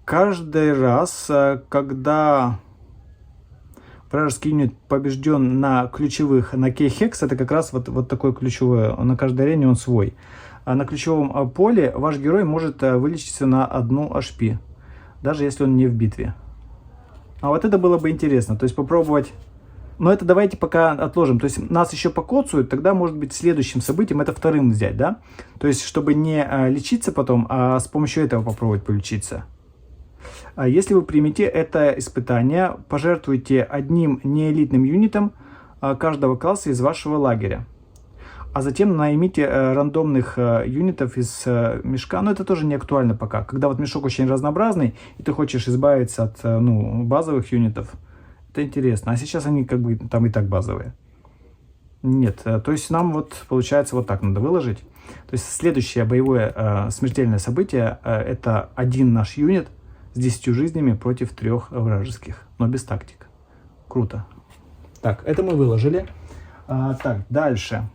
Каждый раз, когда вражеский юнит побежден на ключевых, на кейхекс, это как раз вот такой ключевой, на каждой арене он свой. А на ключевом поле ваш герой может вылечиться на 1 HP, даже если он не в битве. А вот это было бы интересно, то есть попробовать. Но это давайте пока отложим. То есть нас еще покоцают, тогда может быть следующим событием это вторым взять, да? То есть чтобы не лечиться потом, а с помощью этого попробовать полечиться. Если вы примете это испытание, пожертвуйте одним неэлитным юнитом каждого класса из вашего лагеря. А затем наймите рандомных юнитов из мешка. Но это тоже не актуально пока. Когда вот мешок очень разнообразный, и ты хочешь избавиться от базовых юнитов, это интересно. А сейчас они как бы там и так базовые. Нет, то есть нам вот получается вот так надо выложить. То есть следующее боевое смертельное событие это один наш юнит с 10 жизнями против 3 вражеских, но без тактик. Круто. Так, это мы выложили. Так, дальше.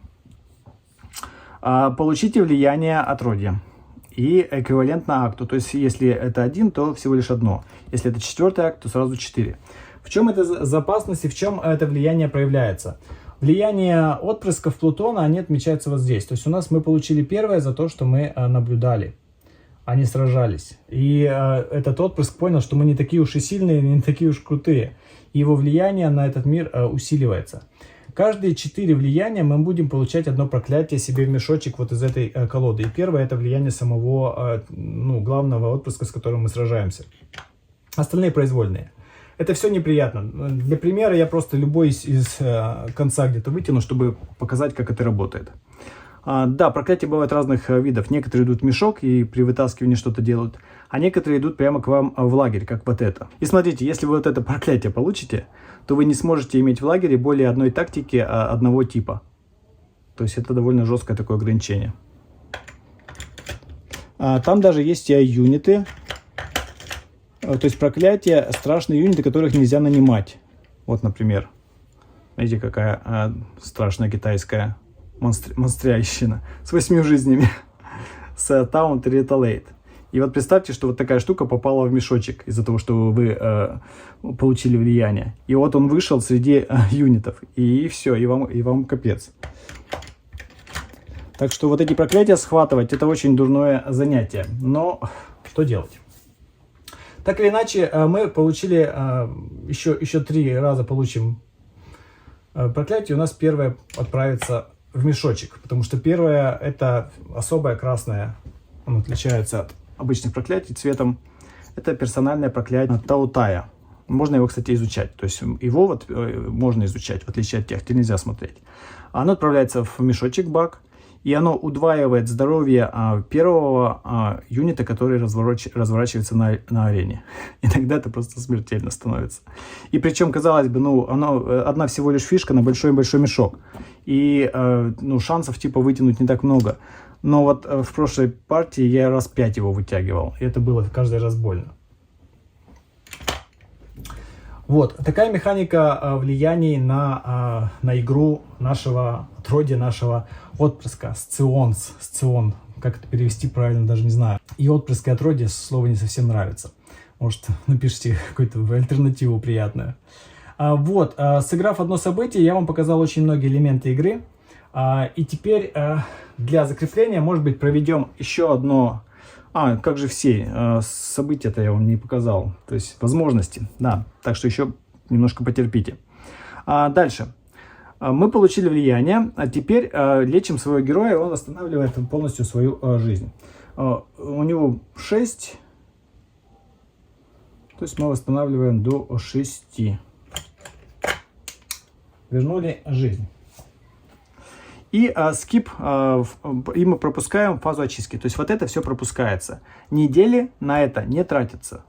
Получите влияние отродья и эквивалентно акту. То есть если это 1, то всего лишь 1. Если это 4 акт, то сразу 4. В чем эта запасность и в чем это влияние проявляется? Влияние отпрысков Плутона, они отмечаются вот здесь. То есть у нас мы получили первое за то, что мы наблюдали. Они сражались. И этот отпрыск понял, что мы не такие уж и сильные, не такие уж крутые. И его влияние на этот мир усиливается. Каждые 4 влияния мы будем получать одно проклятие себе в мешочек вот из этой колоды. И первое это влияние самого главного отпрыска, с которым мы сражаемся. Остальные произвольные. Это все неприятно. Для примера я просто любой из конца где-то вытяну, чтобы показать, как это работает. Да, проклятия бывают разных видов. Некоторые идут в мешок и при вытаскивании что-то делают, а некоторые идут прямо к вам в лагерь, как вот это. И смотрите, если вы вот это проклятие получите, то вы не сможете иметь в лагере более одной тактики одного типа. То есть это довольно жесткое такое ограничение. Там даже есть юниты, то есть проклятия, страшные юниты, которых нельзя нанимать. Вот, например, видите, какая страшная китайская монстрящина с 8 жизнями. С Taunt Retaliate. И вот представьте, что вот такая штука попала в мешочек из-за того, что вы получили влияние. И вот он вышел среди юнитов. И все, и вам капец. Так что вот эти проклятия схватывать, это очень дурное занятие. Но что делать? Так или иначе, мы получили еще 3 раза получим проклятие. У нас первое отправится в мешочек, потому что первое это особое красное, оно отличается от обычных проклятий цветом. Это персональное проклятие Таотая. Можно его, кстати, изучать. То есть его вот можно изучать, в отличие от тех, где нельзя смотреть. Оно отправляется в мешочек, бак, и оно удваивает здоровье первого юнита, который разворачивается на арене. Иногда это просто смертельно становится. И причем, казалось бы, ну, одна всего лишь фишка на большой-большой мешок. И ну, шансов типа вытянуть не так много. Но вот в прошлой партии я раз 5 его вытягивал. И это было каждый раз больно. Вот, такая механика влияний на игру нашего отродья, нашего отпрыска, сцион, как это перевести правильно, даже не знаю. И отпрыск и отродье слово не совсем нравится. Может, напишите какую-то альтернативу приятную. Вот, сыграв одно событие, я вам показал очень многие элементы игры. И теперь для закрепления, может быть, проведем еще одно... как же все события-то я вам не показал. То есть возможности, да. Так что еще немножко потерпите. Дальше. Мы получили влияние, а теперь лечим своего героя, он восстанавливает полностью свою жизнь. У него 6, то есть мы восстанавливаем до 6. Вернули жизнь. И скип, и мы пропускаем фазу очистки. То есть вот это все пропускается. Недели на это не тратятся.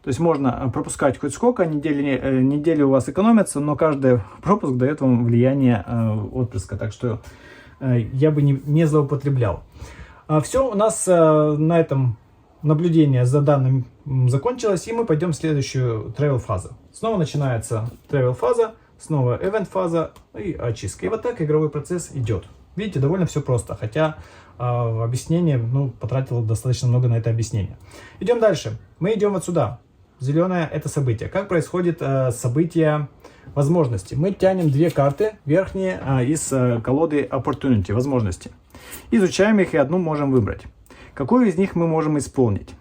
То есть можно пропускать хоть сколько, недели у вас экономятся, но каждый пропуск дает вам влияние отпрыска. Так что я бы не злоупотреблял. Все, у нас на этом наблюдение за данным закончилось, и мы пойдем в следующую travel фазу. Снова начинается travel фаза. Снова event фаза и очистка. И вот так игровой процесс идет. Видите, довольно все просто. Хотя объяснение, потратил достаточно много на это объяснение. Идем дальше. Мы идем вот сюда. Зеленое это событие. Как происходит событие возможности? Мы тянем 2 карты верхние из колоды Opportunity, возможности. Изучаем их и одну можем выбрать. Какую из них мы можем исполнить?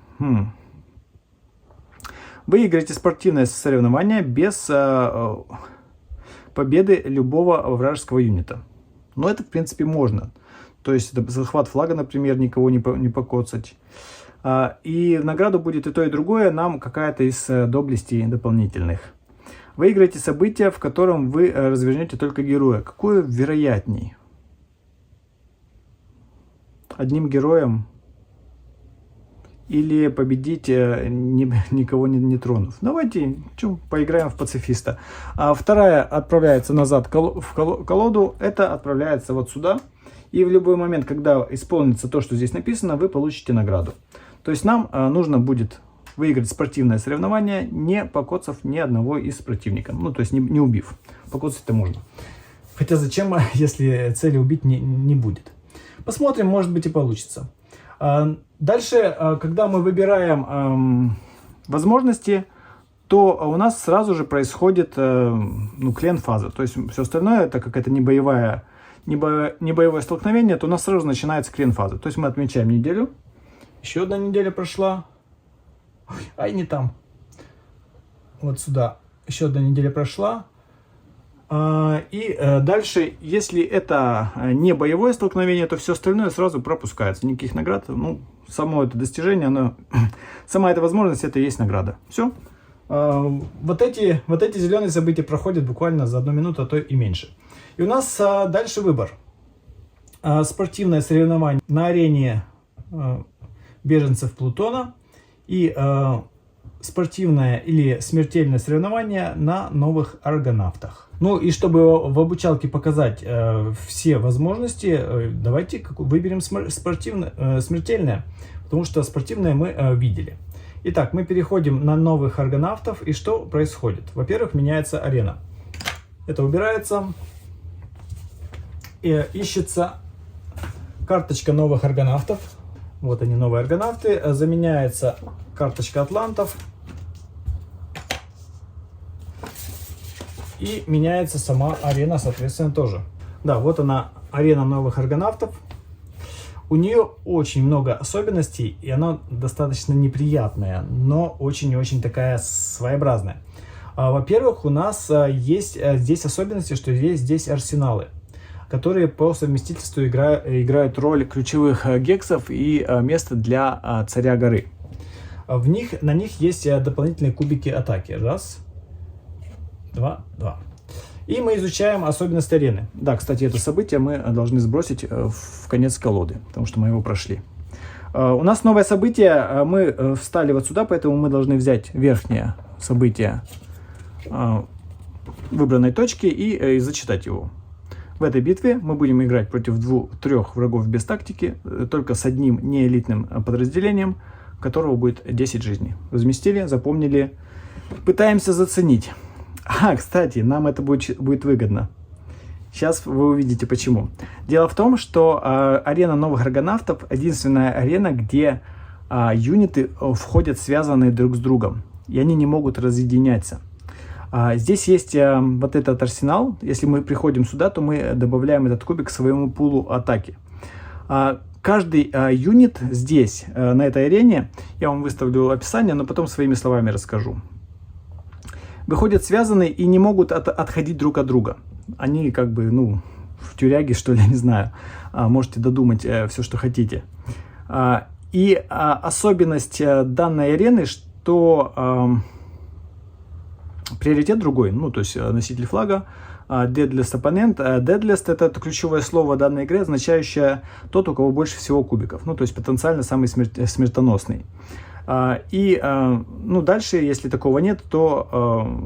Выиграете спортивное соревнование без... победы любого вражеского юнита. Но это, в принципе, можно. То есть, захват флага, например, никого не покоцать. И в награду будет и то, и другое, нам какая-то из доблестей дополнительных. Выиграете событие, в котором вы развернете только героя. Какое вероятней? Одним героем? Или победить, никого не тронув. Давайте поиграем в пацифиста. Вторая отправляется назад в колоду. Это отправляется вот сюда. И в любой момент, когда исполнится то, что здесь написано, вы получите награду. То есть нам нужно будет выиграть спортивное соревнование, не покоцав ни одного из противников. То есть не убив. Покоцать-то можно. Хотя зачем, если цели убить не будет. Посмотрим, может быть и получится. Дальше, когда мы выбираем возможности, то у нас сразу же происходит клен-фаза. То есть все остальное, так как это не боевое столкновение, то у нас сразу начинается клен-фаза. То есть мы отмечаем неделю. Еще одна неделя прошла. Ой, не там. Вот сюда. Еще одна неделя прошла. И дальше, если это не боевое столкновение, то все остальное сразу пропускается. Никаких наград. Само это достижение, сама эта возможность, это и есть награда. Все. Вот эти зеленые события проходят буквально за 1 минуту, а то и меньше. И у нас дальше выбор. Спортивное соревнование на арене беженцев Плутона и спортивное или смертельное соревнование на новых аргонавтах. И чтобы в обучалке показать все возможности, давайте выберем смертельное, потому что спортивное мы видели. Итак, мы переходим на новых аргонавтов, и что происходит? Во-первых, меняется арена. Это убирается, и ищется карточка новых аргонавтов. Вот они, новые аргонавты. Заменяется карточка атлантов. И меняется сама арена, соответственно, тоже. Да, вот она, арена новых аргонавтов. У нее очень много особенностей, и она достаточно неприятная, но очень-очень такая своеобразная. Во-первых, у нас есть здесь особенности, что есть здесь арсеналы. которые по совместительству играют роль ключевых гексов и места для царя горы. На них есть дополнительные кубики атаки. Раз, два, два. И мы изучаем особенности арены. Да, кстати, это событие мы должны сбросить в конец колоды, потому что мы его прошли. У нас новое событие, мы встали вот сюда, поэтому мы должны взять верхнее событие выбранной точки и зачитать его. В этой битве мы будем играть против 2-3 врагов без тактики, только с одним неэлитным подразделением, у которого будет 10 жизней. Разместили, запомнили, пытаемся заценить. Кстати, нам это будет выгодно. Сейчас вы увидите почему. Дело в том, что арена новых аргонавтов единственная арена, где юниты входят связанные друг с другом, и они не могут разъединяться. Здесь есть вот этот арсенал. Если мы приходим сюда, то мы добавляем этот кубик к своему пулу атаки. Каждый юнит здесь, на этой арене, я вам выставлю описание, но потом своими словами расскажу, выходят связанные и не могут отходить друг от друга. Они как бы, в тюряге, что ли, не знаю. Можете додумать все, что хотите. И особенность данной арены, что приоритет другой. То есть носитель флага, deadliest оппонент. Deadliest — это ключевое слово данной игры, означающее тот, у кого больше всего кубиков. То есть потенциально самый смертоносный. И дальше, если такого нет, то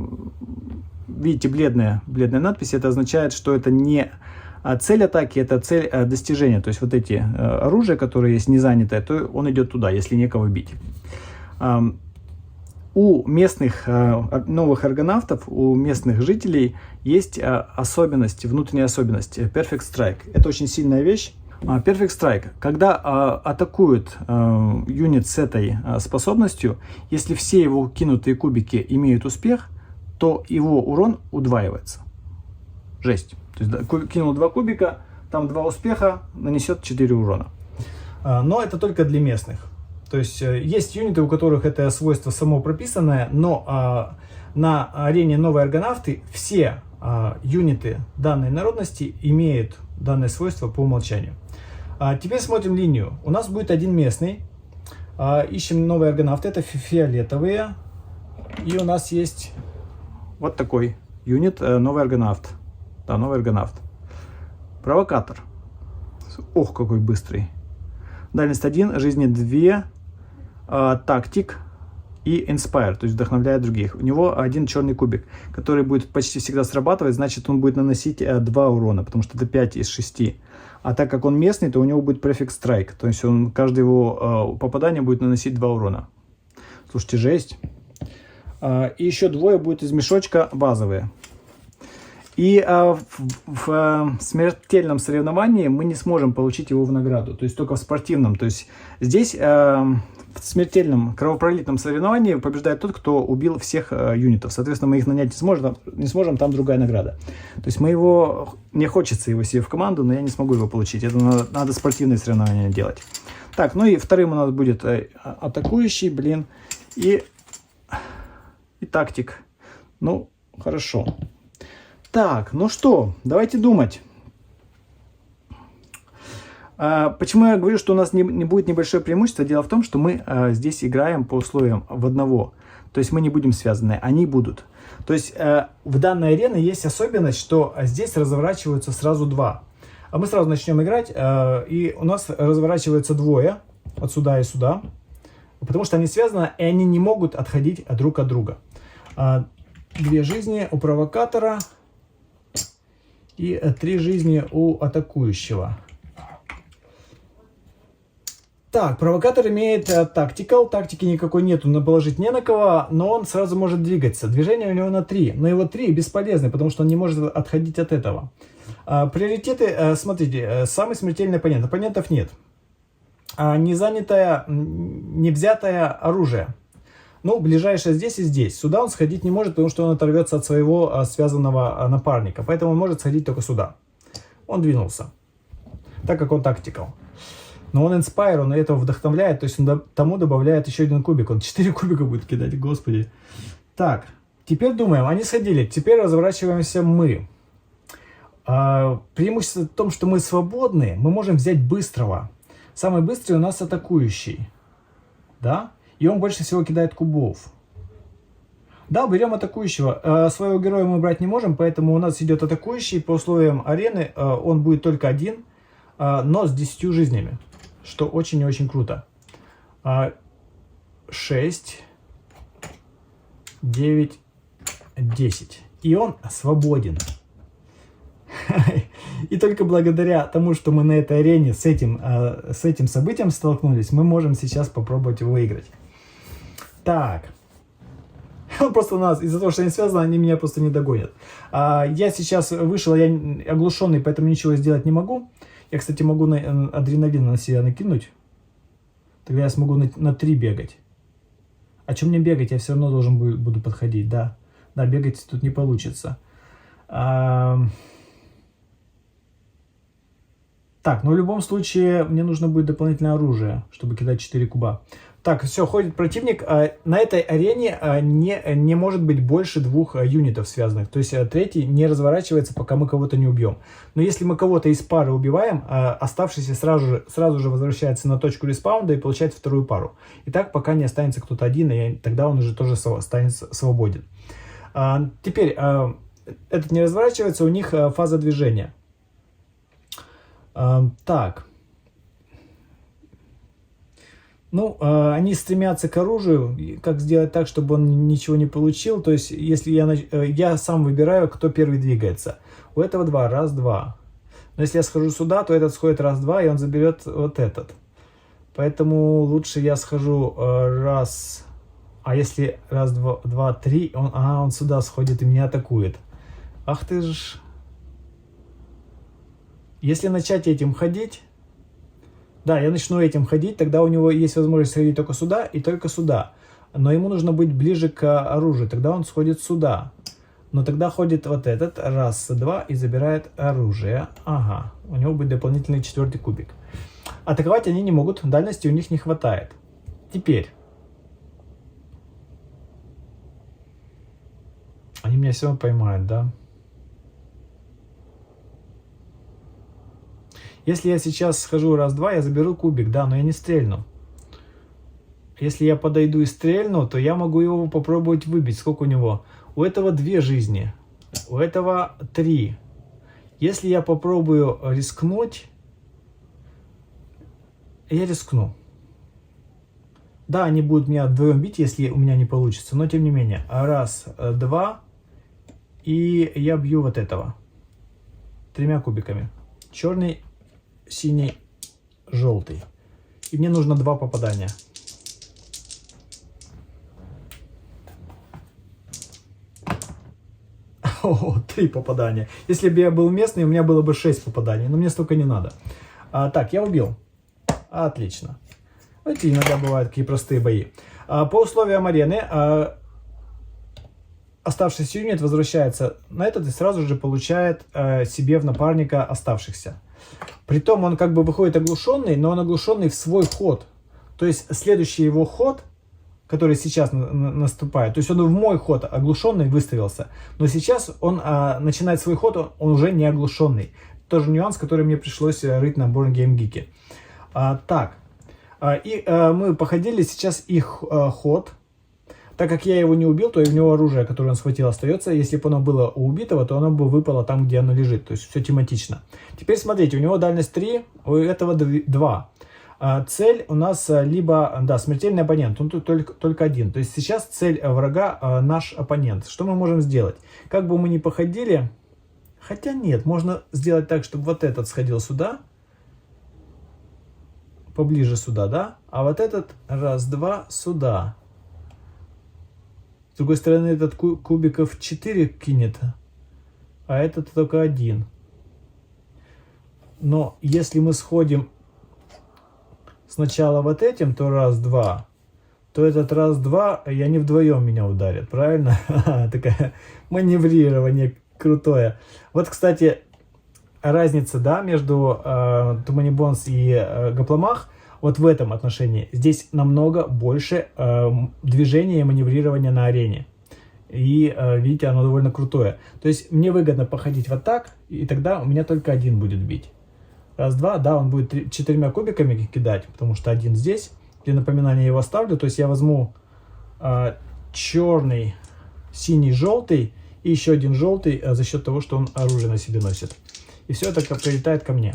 видите бледная надпись. Это означает, что это не цель атаки, это цель достижения. То есть вот эти оружия, которые есть не занятые, то он идет туда, если некого бить. У местных новых аргонавтов, у местных жителей есть внутренняя особенность. Perfect Strike. Это очень сильная вещь. Perfect Strike. Когда атакует юнит с этой способностью, если все его кинутые кубики имеют успех, то его урон удваивается. Жесть. То есть кинул 2 кубика, там 2 успеха, нанесет 4 урона. Но это только для местных. То есть есть юниты, у которых это свойство само прописанное, но на арене новые аргонавты все юниты данной народности имеют данное свойство по умолчанию. Теперь смотрим линию. У нас будет один местный. Ищем новые аргонавты. Это фиолетовые. И у нас есть вот такой юнит, новый аргонавт. Да, новый аргонавт. Провокатор. Ох, какой быстрый. Дальность 1, жизни 2, тактик и inspire, то есть вдохновляет других. У него один черный кубик, который будет почти всегда срабатывать, значит он будет наносить 2 урона, потому что это 5 из 6. А так как он местный, то у него будет prefix strike, то есть каждое его попадание будет наносить 2 урона. Слушайте, жесть. И еще 2 будет из мешочка базовые. И в смертельном соревновании мы не сможем получить его в награду, то есть только в спортивном. То есть здесь в смертельном кровопролитном соревновании побеждает тот, кто убил всех юнитов. Соответственно, мы их нанять не сможем, там другая награда. То есть мне хочется его себе в команду, но я не смогу его получить. Это надо спортивные соревнования делать. Так, и вторым у нас будет атакующий, и тактик. Хорошо. Так, что, давайте думать. Почему я говорю, что у нас не будет небольшое преимущество? Дело в том, что мы здесь играем по условиям в одного. То есть мы не будем связаны, они будут. То есть в данной арене есть особенность, что здесь разворачиваются сразу 2. А мы сразу начнем играть, и у нас разворачивается 2, вот сюда и сюда. Потому что они связаны, и они не могут отходить друг от друга. 2 жизни у провокатора и 3 жизни у атакующего. Так, провокатор имеет тактикал, тактики никакой нету, положить не на кого, но он сразу может двигаться. Движение у него на 3, но его 3 бесполезны, потому что он не может отходить от этого. Приоритеты, смотрите, самый смертельный оппонент. Оппонентов нет. Не занятое, не взятое оружие. Ближайшее здесь и здесь. Сюда он сходить не может, потому что он оторвется от своего связанного напарника. Поэтому он может сходить только сюда. Он двинулся, так как он тактикал. Но он inspire, он этого вдохновляет, то есть он тому добавляет еще 1 кубик. Он 4 кубика будет кидать, господи. Так, теперь думаем, они сходили. Теперь разворачиваемся мы. Преимущество в том, что мы свободны, мы можем взять быстрого. Самый быстрый у нас атакующий. Да? И он больше всего кидает кубов. Да, берем атакующего. Своего героя мы брать не можем, поэтому у нас идет атакующий. По условиям арены он будет только один, но с 10 жизнями. Что очень и очень круто. 6, 9, 10. И он свободен. И только благодаря тому, что мы на этой арене с этим событием столкнулись, мы можем сейчас попробовать выиграть. Так. Он просто у нас, из-за того, что они связаны, они меня просто не догонят. Я сейчас вышел, я оглушенный, поэтому ничего сделать не могу. Я, кстати, могу адреналин на себя накинуть. Тогда я смогу на 3 бегать. А чем мне бегать? Я все равно должен буду подходить, да. Да, бегать тут не получится. Так, но в любом случае мне нужно будет дополнительное оружие, чтобы кидать 4 куба. Так, все, ходит противник. На этой арене не может быть больше 2 юнитов связанных. То есть третий не разворачивается, пока мы кого-то не убьем. Но если мы кого-то из пары убиваем, оставшийся сразу же возвращается на точку респаунда и получает вторую пару. И так, пока не останется кто-то один, и тогда он уже тоже станет свободен. Теперь, этот не разворачивается, у них фаза движения. Так. Ну, они стремятся к оружию. Как сделать так, чтобы он ничего не получил? То есть, если я сам выбираю, кто первый двигается. У этого 2, раз, 2. Но если я схожу сюда, то этот сходит раз, 2, и он заберет вот этот. Поэтому лучше я схожу раз. А если раз, 2, 3, он сюда сходит и меня атакует. Ах ты ж. Если начать этим ходить, да, я начну этим ходить, тогда у него есть возможность сходить только сюда и только сюда. Но ему нужно быть ближе к оружию, тогда он сходит сюда. Но тогда ходит вот этот, раз, 2, и забирает оружие. Ага, у него будет дополнительный 4-й кубик. Атаковать они не могут, дальности у них не хватает. Теперь. Они меня все равно поймают, да? Если я сейчас схожу раз, 2, я заберу кубик, да, но я не стрельну. Если я подойду и стрельну, то я могу его попробовать выбить. Сколько у него? У этого 2 жизни, у этого 3. Если я попробую рискнуть, я рискну. Да, они будут меня вдвоем бить, если у меня не получится, но тем не менее. Раз, 2, и я бью вот этого. 3 кубиками. Черный, синий, желтый. И мне нужно 2 попадания. О, 3 попадания. Если бы я был местный, у меня было бы 6 попаданий. Но мне столько не надо. Так, я убил. Отлично. Эти иногда бывают такие простые бои. По условиям арены оставшийся юнит возвращается на этот и сразу же получает себе в напарника оставшихся. Притом он как бы выходит оглушенный, но он оглушенный в свой ход. То есть следующий его ход, который сейчас наступает, то есть он в мой ход оглушенный выставился, но сейчас он начинает свой ход, он уже не оглушенный. Тоже нюанс, который мне пришлось рыть на Board Game Geek. Так, и мы походили сейчас их ход. Так как я его не убил, то и у него оружие, которое он схватил, остается. Если бы оно было у убитого, то оно бы выпало там, где оно лежит. То есть все тематично. Теперь смотрите, у него дальность 3, у этого 2. Цель у нас либо, да, смертельный оппонент, он тут только один. То есть сейчас цель врага наш оппонент. Что мы можем сделать? Как бы мы ни походили, хотя нет, можно сделать так, чтобы вот этот сходил сюда, поближе сюда, да? А вот этот, раз, 2, сюда. С другой стороны, этот кубиков 4 кинет, а этот только 1. Но если мы сходим сначала вот этим, то раз, 2, то этот раз, 2, и они вдвоем меня ударят, правильно? Такое маневрирование крутое. Вот, кстати, разница, да, между Too Many Bones и Гапломах. Вот в этом отношении здесь намного больше движения и маневрирования на арене. И видите, оно довольно крутое. То есть мне выгодно походить вот так, и тогда у меня только один будет бить. Раз, два, да, он будет 4 кубиками кидать, потому что один здесь. Для напоминания я его оставлю. То есть я возьму черный, синий, желтый и еще один желтый за счет того, что он оружие на себе носит. И все это прилетает ко мне.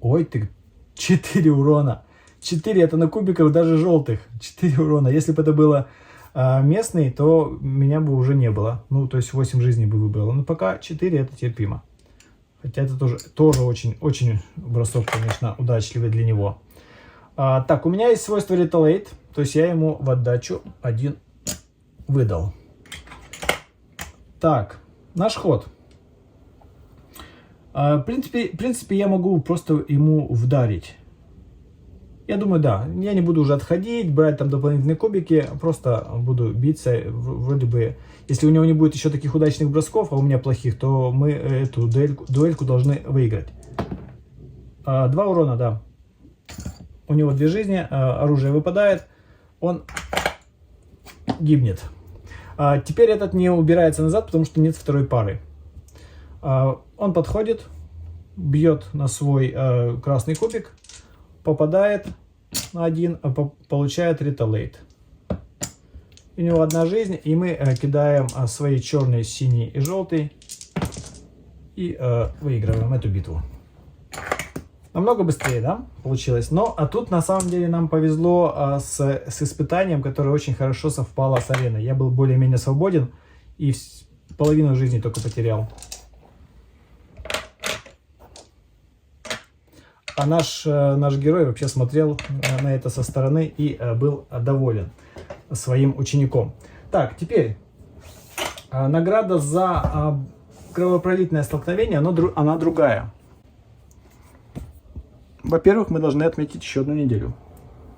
Ой ты, 4 урона. 4 это на кубиках даже желтых. 4 урона. Если бы это было местный, то меня бы уже не было. Ну, то есть 8 жизней бы выбрало. Но пока 4 это терпимо. Хотя это тоже очень бросок, конечно, удачливый для него. Так, у меня есть свойство Retaliate. То есть я ему в отдачу один выдал. Так, наш ход. В принципе, я могу просто ему вдарить. Я думаю, да. Я не буду уже отходить, брать там дополнительные кубики. Просто буду биться. Вроде бы, если у него не будет еще таких удачных бросков, а у меня плохих, то мы эту дуэльку должны выиграть. 2 урона, да. У него 2 жизни, оружие выпадает. Он гибнет. Теперь этот не убирается назад, потому что нет второй пары. Он подходит, бьет на свой красный кубик, попадает на один, получает Retaliate. У него 1 жизнь, и мы кидаем свои черный, синий и желтый и выигрываем эту битву. Намного быстрее, да, получилось. Но тут на самом деле нам повезло с испытанием, которое очень хорошо совпало с ареной. Я был более-менее свободен и половину жизни только потерял. А наш герой вообще смотрел на это со стороны и был доволен своим учеником. Так, теперь награда за кровопролитное столкновение, она другая. Во-первых, мы должны отметить еще 1 неделю.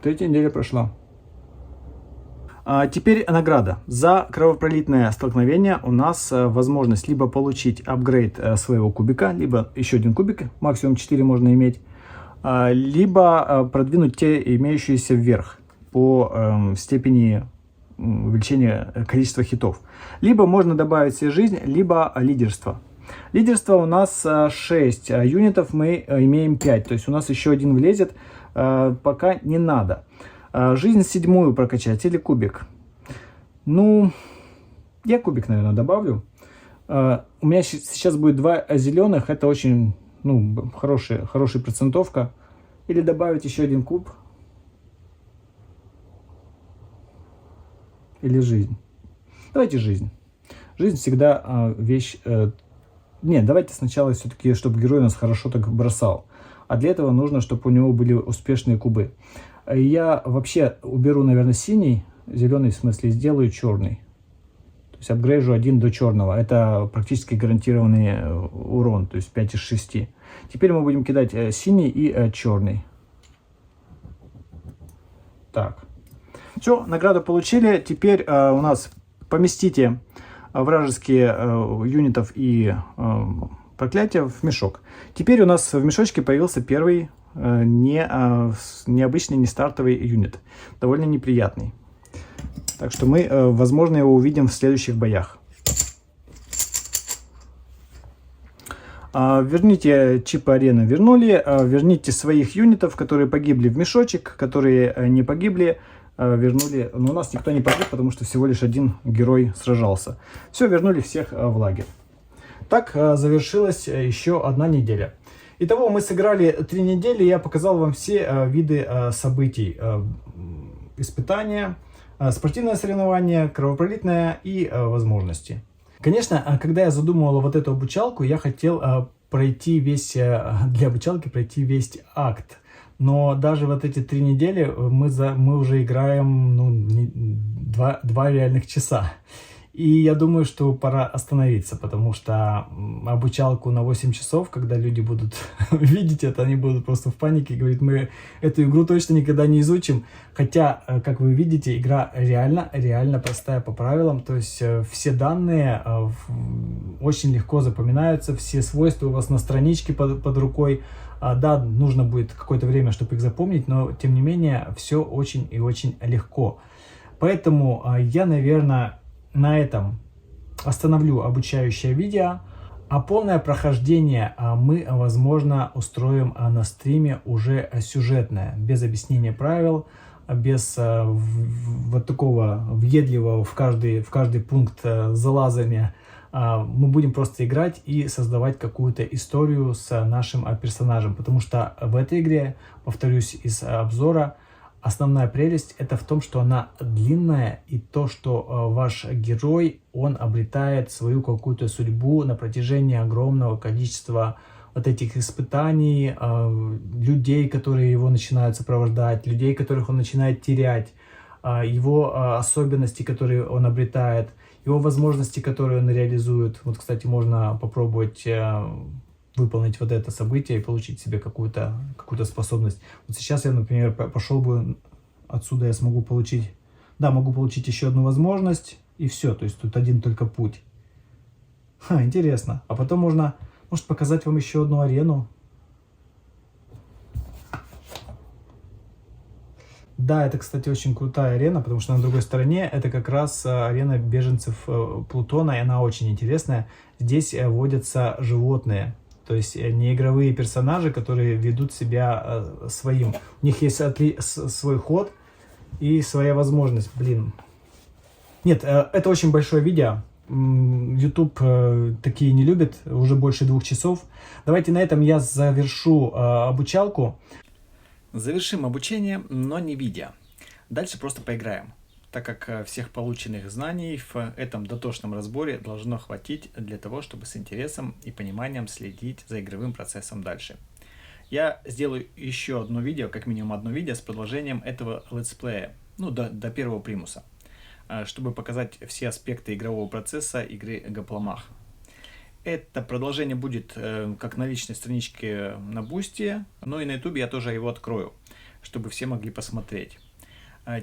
3-я неделя прошла. Теперь награда. За кровопролитное столкновение у нас возможность либо получить апгрейд своего кубика, либо еще 1 кубик, максимум 4 можно иметь, либо продвинуть те имеющиеся вверх по степени увеличения количества хитов. Либо можно добавить себе жизнь, либо лидерство. Лидерство у нас 6 юнитов, мы имеем 5, то есть у нас еще 1 влезет, пока не надо. Жизнь 7-ю прокачать или кубик? Ну, я кубик, наверное, добавлю. У меня сейчас будет 2 зеленых, это очень хорошая процентовка. Или добавить еще 1 куб. Или жизнь. Давайте жизнь. Жизнь всегда вещь... Нет, давайте сначала все-таки, чтобы герой нас хорошо так бросал. А для этого нужно, чтобы у него были успешные кубы. Я вообще уберу, наверное, синий, зеленый в смысле, сделаю черный. То есть апгрейжу 1 до черного. Это практически гарантированный урон, то есть 5 из 6. Теперь мы будем кидать синий и черный. Так. Все, награду получили. Теперь у нас поместите вражеские юнитов и проклятия в мешок. Теперь у нас в мешочке появился первый необычный, не стартовый юнит. Довольно неприятный. Так что мы, возможно, его увидим в следующих боях. Верните чипы арены, вернули. Верните своих юнитов, которые погибли в мешочек, которые не погибли, вернули. Но у нас никто не погиб, потому что всего лишь 1 герой сражался. Все, вернули всех в лагерь. Так завершилась еще 1 неделя. Итого мы сыграли 3 недели, я показал вам все виды событий. Испытания, спортивное соревнование, кровопролитное и возможности. Конечно, когда я задумывал вот эту обучалку, я хотел пройти для обучалки пройти весь акт. Но даже вот эти 3 недели мы уже играем 2 реальных часа. И я думаю, что пора остановиться, потому что обучалку на 8 часов, когда люди будут видеть это, они будут просто в панике, говорить, мы эту игру точно никогда не изучим. Хотя, как вы видите, игра реально простая по правилам, то есть все данные очень легко запоминаются, все свойства у вас на страничке под рукой. Да, нужно будет какое-то время, чтобы их запомнить, но тем не менее все очень и очень легко. Поэтому я, наверное, на этом остановлю обучающее видео, а полное прохождение мы, возможно, устроим на стриме уже сюжетное, без объяснения правил, без вот такого въедливого в каждый пункт залазания. Мы будем просто играть и создавать какую-то историю с нашим персонажем, потому что в этой игре, повторюсь из обзора, основная прелесть это в том, что она длинная, и то, что ваш герой, он обретает свою какую-то судьбу на протяжении огромного количества вот этих испытаний, людей, которые его начинают сопровождать, людей, которых он начинает терять, его особенности, которые он обретает, его возможности, которые он реализует. Вот, кстати, можно попробовать выполнить вот это событие и получить себе какую-то способность. Вот сейчас я, например, пошел бы отсюда, я смогу получить, да, могу получить еще одну возможность, и все, то есть тут один только путь. Интересно. А потом можно, может, показать вам еще одну арену. Да, это, кстати, очень крутая арена, потому что на другой стороне это как раз арена беженцев Плутона, и она очень интересная. Здесь водятся животные, то есть неигровые персонажи, которые ведут себя своим. У них есть свой ход и своя возможность. Блин. Нет, это очень большое видео. YouTube такие не любит, уже больше 2 часов. Давайте на этом я завершу обучалку. Завершим обучение, но не видео. Дальше просто поиграем, так как всех полученных знаний в этом дотошном разборе должно хватить для того, чтобы с интересом и пониманием следить за игровым процессом дальше. Я сделаю еще одно видео, как минимум одно видео с продолжением этого летсплея, ну до первого примуса, чтобы показать все аспекты игрового процесса игры Гапломах. Это продолжение будет как на личной страничке на Бусти, но и на YouTube я тоже его открою, чтобы все могли посмотреть.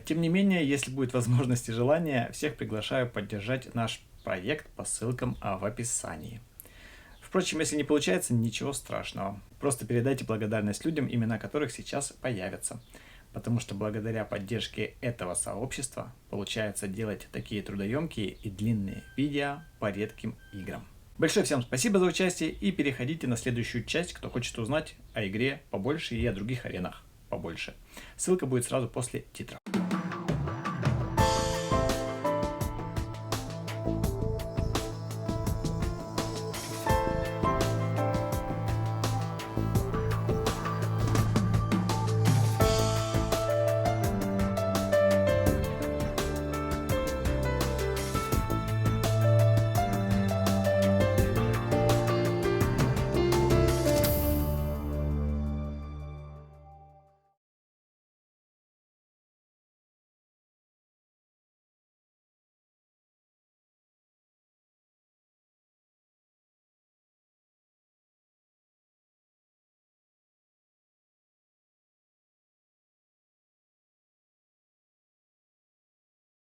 Тем не менее, если будет возможность и желание, всех приглашаю поддержать наш проект по ссылкам в описании. Впрочем, если не получается, ничего страшного. Просто передайте благодарность людям, имена которых сейчас появятся. Потому что благодаря поддержке этого сообщества получается делать такие трудоемкие и длинные видео по редким играм. Большое всем спасибо за участие и переходите на следующую часть, кто хочет узнать о игре побольше и о других аренах побольше. Ссылка будет сразу после титров.